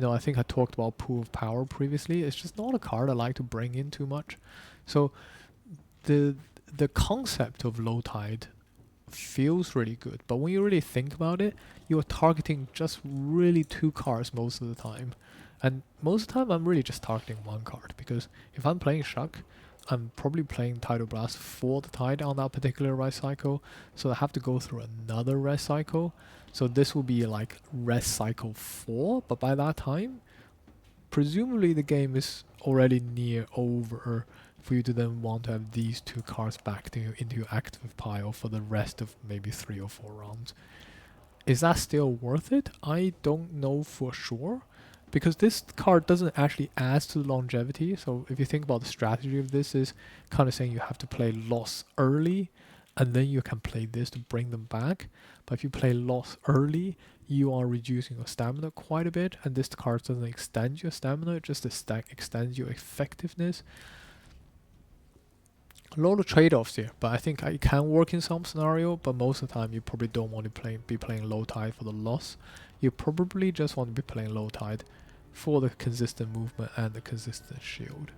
I think I talked about Pool of Power previously. It's just not a card I like to bring in too much. So the concept of low tide feels really good, but when you really think about it, you're targeting just really 2 cards most of the time. And most of the time I'm really just targeting 1 card, because if I'm playing Shuck, I'm probably playing Tidal Blast for the tide on that particular rest cycle, so I have to go through another rest cycle. So this will be like rest cycle 4, but by that time, presumably the game is already near over for you to then want to have these 2 cards back into your active pile for the rest of maybe 3 or 4 rounds. Is that still worth it? I don't know for sure, because this card doesn't actually add to the longevity. So if you think about the strategy of this, is kind of saying you have to play loss early and then you can play this to bring them back. But if you play loss early, you are reducing your stamina quite a bit, and this card doesn't extend your stamina, it just extends your effectiveness. A lot of trade-offs here, but I think it can work in some scenario, but most of the time you probably don't want to be playing low tide for the loss. You probably just want to be playing low tide for the consistent movement and the consistent shield.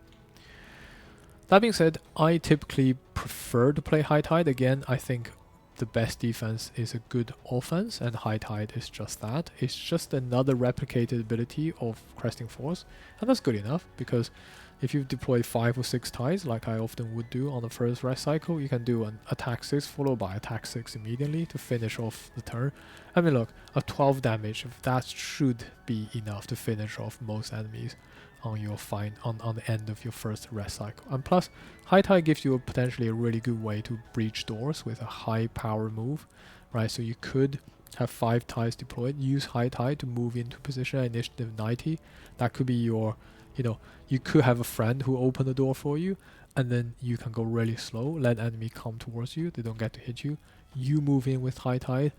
That being said, I typically prefer to play high tide. Again, I think the best defense is a good offense, and high tide is just that. It's just another replicated ability of Cresting Force, and that's good enough, because if you've deployed 5 or 6 tides, like I often would do on the first rest cycle, you can do an attack 6 followed by attack 6 immediately to finish off the turn. I mean, look, a 12 damage, that should be enough to finish off most enemies on your on the end of your first rest cycle. And plus, high tide gives you potentially a really good way to breach doors with a high power move, right? So you could have 5 tides deployed, use high tide to move into position at initiative 90. That could be your, you could have a friend who open the door for you, and then you can go really slow, let enemy come towards you, they don't get to hit you. You move in with high tide,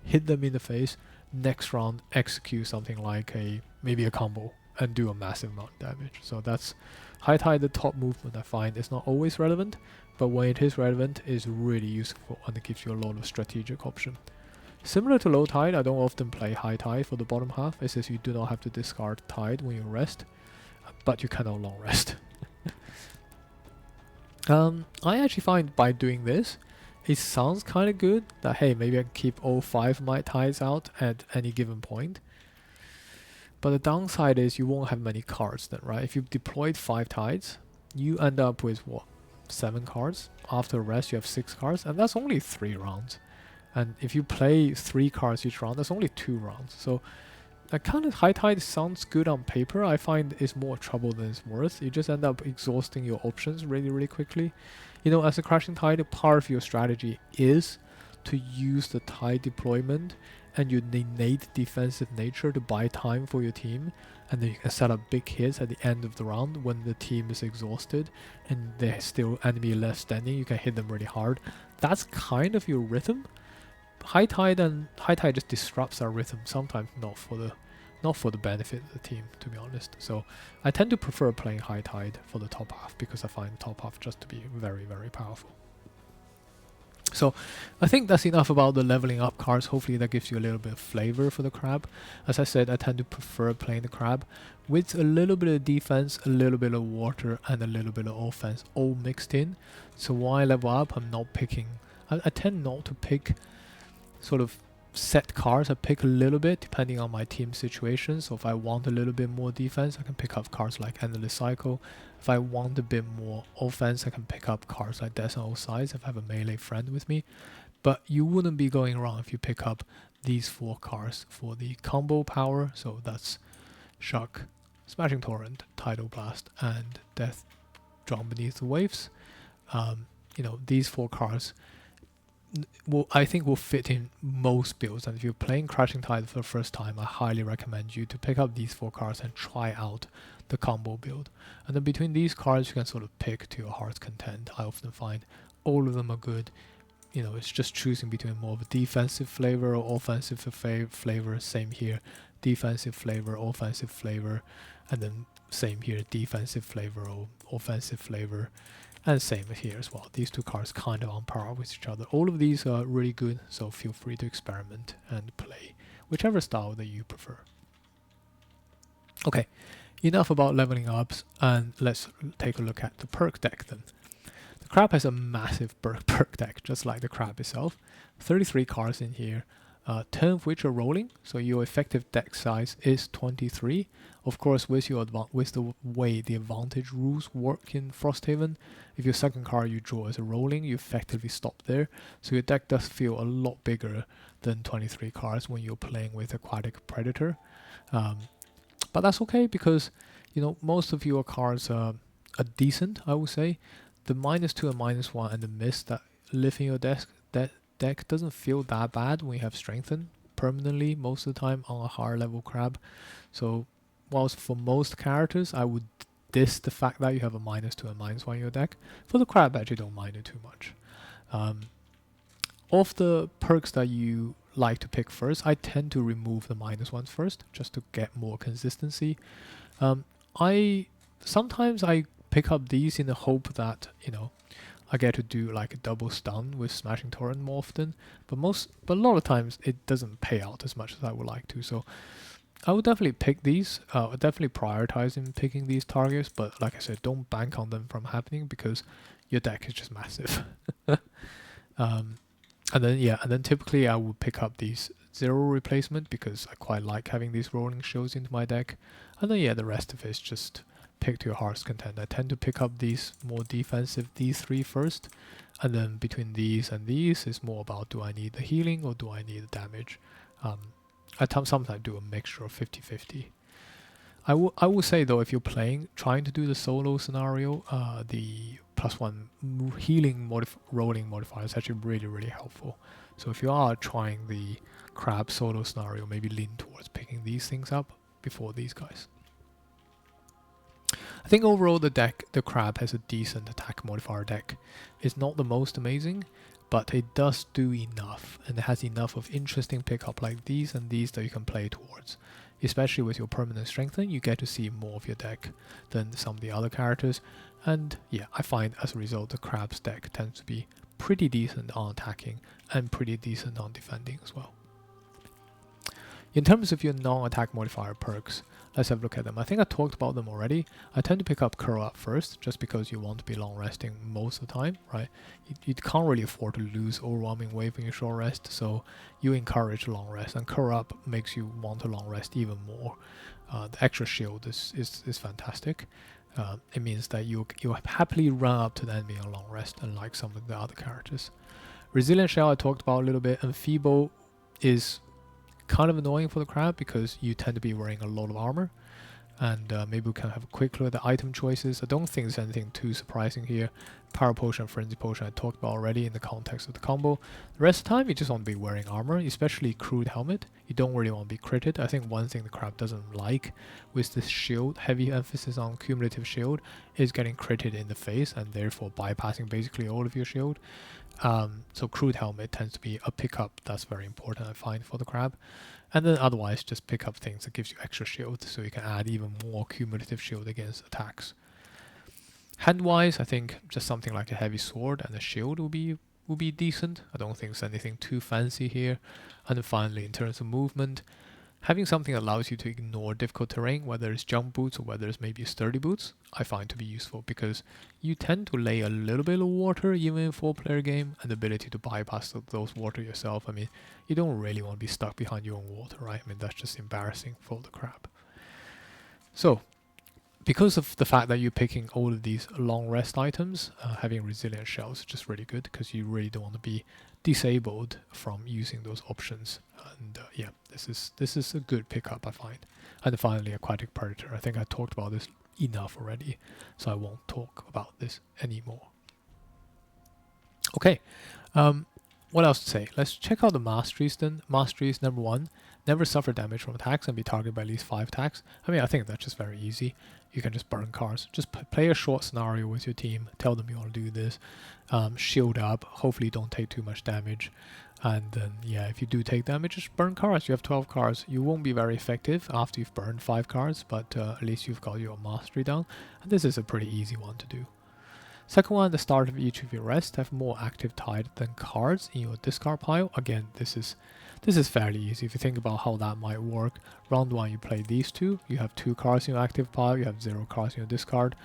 hit them in the face, next round execute something like maybe a combo and do a massive amount of damage. So that's high tide, the top movement I find is not always relevant, but when it is relevant, is really useful and it gives you a lot of strategic option. Similar to low tide, I don't often play high tide for the bottom half. It says you do not have to discard tide when you rest, but you cannot long rest. I actually find by doing this, it sounds kind of good that, hey, maybe I can keep all 5 of my tides out at any given point. But the downside is you won't have many cards then, right? If you've deployed 5 tides, you end up with, what, 7 cards? After rest, you have 6 cards, and that's only 3 rounds. And if you play 3 cards each round, that's only 2 rounds. So kind of High Tide sounds good on paper. I find it's more trouble than it's worth. You just end up exhausting your options really, really quickly. You know, as a Crashing Tide, part of your strategy is to use the tide deployment and your innate defensive nature to buy time for your team, and then you can set up big hits at the end of the round when the team is exhausted and there's still enemy left standing. You can hit them really hard. That's kind of your rhythm. High Tide just disrupts our rhythm, sometimes not for the benefit of the team, to be honest. So I tend to prefer playing High Tide for the top half because I find the top half just to be very, very powerful. So I think that's enough about the leveling up cards. Hopefully that gives you a little bit of flavor for the crab. As I said, I tend to prefer playing the crab with a little bit of defense, a little bit of water, and a little bit of offense all mixed in. So when I level up, I'm not picking... I tend not to pick sort of set cards. I pick a little bit depending on my team situation. So if I want a little bit more defense, I can pick up cards like Endless Cycle. If I want a bit more offense, I can pick up cards like Death on All Sides if I have a melee friend with me. But you wouldn't be going wrong if you pick up these 4 cards for the combo power. So that's Shock, Smashing Torrent, Tidal Blast, and Death Drawn Beneath the Waves. You know, these 4 cards I think will fit in most builds, and if you're playing Crashing Tide for the first time, I highly recommend you to pick up these 4 cards and try out the combo build. And then between these cards, you can sort of pick to your heart's content. I often find all of them are good. You know, it's just choosing between more of a defensive flavor or offensive flavor. Same here, defensive flavor, offensive flavor, and then same here, defensive flavor or offensive flavor. And same here as well. These 2 cards kind of on par with each other. All of these are really good, so feel free to experiment and play whichever style that you prefer. Okay, enough about leveling ups, and let's take a look at the perk deck then. The crab has a massive perk deck, just like the crab itself. 33 cards in here, 10 of which are rolling, so your effective deck size is 23. Of course, with the way the advantage rules work in Frosthaven, if your second card you draw is a rolling, you effectively stop there. So your deck does feel a lot bigger than 23 cards when you're playing with Aquatic Predator. But that's okay because, you know, most of your cards are decent, I would say. The -2 and -1 and the mist that live in your deck doesn't feel that bad when you have Strengthen permanently most of the time on a higher level crab. So whilst for most characters I would diss the fact that you have a -2 and -1 in your deck, for the crab I actually don't mind it too much. Of the perks that you like to pick first, I tend to remove the -1s first just to get more consistency. Sometimes I pick up these in the hope that, you know, I get to do like a double stun with Smashing Torrent more often, but a lot of times it doesn't pay out as much as I would like to. So I would definitely pick these. Definitely prioritize in picking these targets, but like I said, don't bank on them from happening because your deck is just massive. And then typically I would pick up these 0 replacement because I quite like having these rolling shows into my deck. And then the rest of it is just pick to your heart's content. I tend to pick up these more defensive, these 3 first, and then between these and these is more about, do I need the healing or do I need the damage? I sometimes do a mixture of 50-50. I will say though, if you're trying to do the solo scenario, the +1 healing rolling modifier is actually really, really helpful. So if you are trying the crab solo scenario, maybe lean towards picking these things up before these guys. I think overall the crab has a decent attack modifier deck. It's not the most amazing, but it does do enough, and it has enough of interesting pickup like these and these that you can play towards. Especially with your permanent strengthening, you get to see more of your deck than some of the other characters, and yeah, I find as a result the crab's deck tends to be pretty decent on attacking and pretty decent on defending as well. In terms of your non-attack modifier perks, let's have a look at them. I think I talked about them already. I tend to pick up Curl Up first, just because you want to be long resting most of the time, right? You can't really afford to lose Overwhelming Wave when you short rest, so you encourage long rest, and Curl Up makes you want to long rest even more. The extra shield is fantastic. It means that you happily run up to the enemy on long rest, unlike some of the other characters. Resilient Shell I talked about a little bit, and Feeble is kind of annoying for the crab because you tend to be wearing a lot of armor. And maybe we can have a quick look at the item choices. I don't think there's anything too surprising here. Power Potion and Frenzy Potion I talked about already in the context of the combo. The rest of the time you just want to be wearing armor, especially Crude Helmet. You don't really want to be critted. I think one thing the crab doesn't like with this shield, heavy emphasis on cumulative shield, is getting critted in the face and therefore bypassing basically all of your shield. So Crude Helmet tends to be a pickup that's very important, I find, for the crab. And then otherwise just pick up things that gives you extra shield so you can add even more cumulative shield against attacks. Hand-wise, I think just something like a heavy sword and a shield will be decent. I don't think there's anything too fancy here. And then finally, in terms of movement, having something that allows you to ignore difficult terrain, whether it's jump boots or whether it's maybe sturdy boots, I find to be useful because you tend to lay a little bit of water even in a 4-player game, and the ability to bypass those water yourself. I mean, you don't really want to be stuck behind your own water, right? I mean, that's just embarrassing for the crab. So, because of the fact that you're picking all of these long rest items, having resilient shells is just really good because you really don't want to be disabled from using those options. And yeah, this is a good pickup, I find. And finally, Aquatic Predator. I think I talked about this enough already, so I won't talk about this anymore. Okay, what else to say? Let's check out the Masteries then. Masteries, number 1, never suffer damage from attacks and be targeted by at least 5 attacks. I mean, I think that's just very easy. You can just burn cards. Just play a short scenario with your team. Tell them you want to do this. Shield up. Hopefully you don't take too much damage. And then, yeah, if you do take damage, just burn cards. You have 12 cards. You won't be very effective after you've burned 5 cards, but at least you've got your Mastery down. And this is a pretty easy one to do. Second one, at the start of each of your rests, have more active tide than cards in your discard pile. Again, this is fairly easy. If you think about how that might work, round 1 you play these 2, you have 2 cards in your active pile, you have 0 cards in your discard.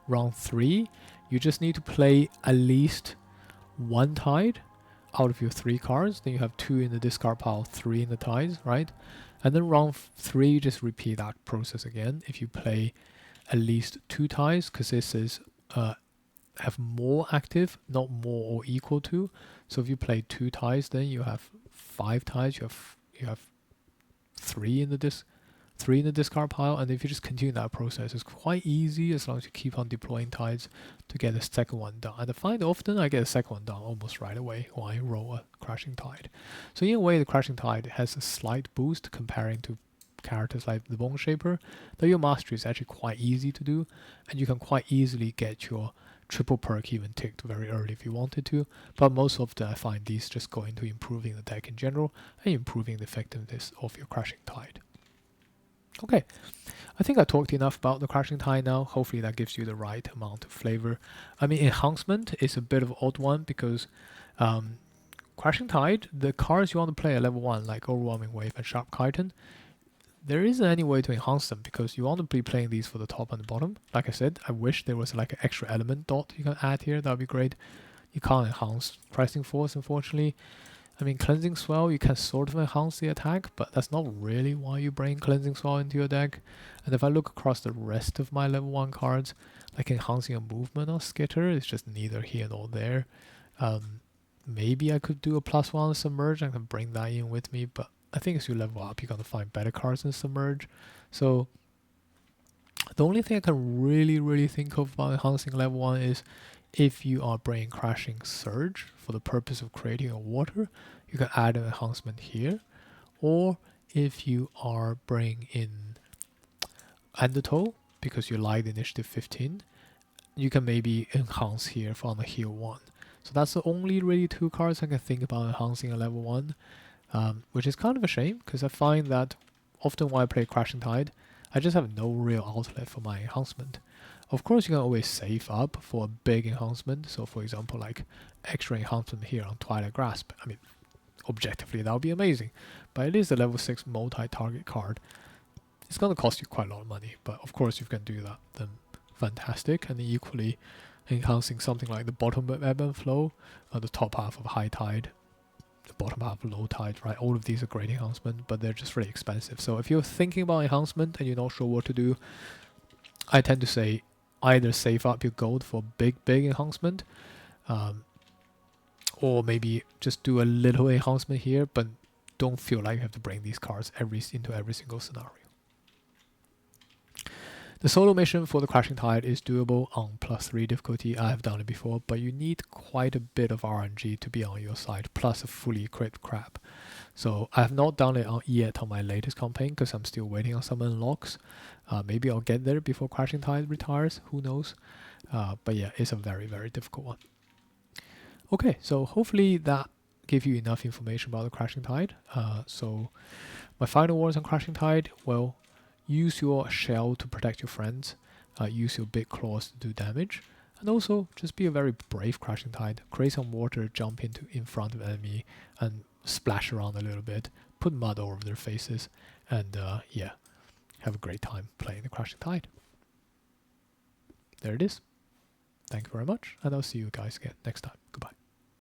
Round 3, you just need to play at least 1 tide out of your 3 cards, then you have 2 in the discard pile, 3 in the tides, right? And then round 3, you just repeat that process again. If you play at least 2 tides, because this is have more active, not more or equal to. So if you play 2 tides, then you have 5 tides. You have 3 in the discard pile, and if you just continue that process, it's quite easy as long as you keep on deploying tides to get the second one done. And I find often I get the second one done almost right away when I roll a Crashing Tide. So in a way, the Crashing Tide has a slight boost comparing to characters like the Bone Shaper. Though your Mastery is actually quite easy to do, and you can quite easily get your triple perk even ticked very early if you wanted to, but most often I find these just go into improving the deck in general and improving the effectiveness of your Crashing Tide. Okay, I think I talked enough about the Crashing Tide now. Hopefully that gives you the right amount of flavor. I mean, enhancement is a bit of an odd one because Crashing Tide, the cards you want to play at level 1 like Overwhelming Wave and Sharp Chitin, there isn't any way to enhance them because you want to be playing these for the top and the bottom. Like I said, I wish there was like an extra element dot you can add here. That would be great. You can't enhance Pressing Force, unfortunately. I mean, Cleansing Swell, you can sort of enhance the attack, but that's not really why you bring Cleansing Swell into your deck. And if I look across the rest of my level 1 cards, like enhancing a movement or Skitter, it's just neither here nor there. Maybe I could do a +1 Submerge. I can bring that in with me, but I think as you level up, you're going to find better cards than Submerge. So the only thing I can really think of about enhancing level 1 is if you are bringing Crashing Surge for the purpose of creating a water, you can add an enhancement here. Or if you are bringing in Undertow, because you like the initiative 15, you can maybe enhance here for on the heal 1. So that's the only really 2 cards I can think about enhancing a level 1. Which is kind of a shame, because I find that often when I play Crashing Tide, I just have no real outlet for my enhancement. Of course, you can always save up for a big enhancement. So for example, like extra enhancement here on Twilight Grasp. I mean, objectively, that would be amazing. But it is a level 6 multi-target card. It's going to cost you quite a lot of money. But of course, if you can do that, then fantastic. And equally, enhancing something like the bottom of Ebb and Flow, or the top half of High Tide, the bottom half of Low Tide, right? All of these are great enhancement, but they're just really expensive. So if you're thinking about enhancement and you're not sure what to do, I tend to say either save up your gold for big enhancement, or maybe just do a little enhancement here, but don't feel like you have to bring these cards into every single scenario. The solo mission for the Crashing Tide is doable on +3 difficulty. I have done it before, but you need quite a bit of RNG to be on your side, plus a fully equipped crab. So I have not done it yet on my latest campaign because I'm still waiting on some unlocks. Maybe I'll get there before Crashing Tide retires, who knows. But yeah, it's a very, very difficult one. Okay, so hopefully that gave you enough information about the Crashing Tide. So my final words on Crashing Tide, well, use your shell to protect your friends, use your big claws to do damage, and also just be a very brave Crashing Tide. Create some water, jump in front of enemy, and splash around a little bit, put mud all over their faces, and yeah, have a great time playing the Crashing Tide. There it is. Thank you very much, and I'll see you guys again next time. Goodbye.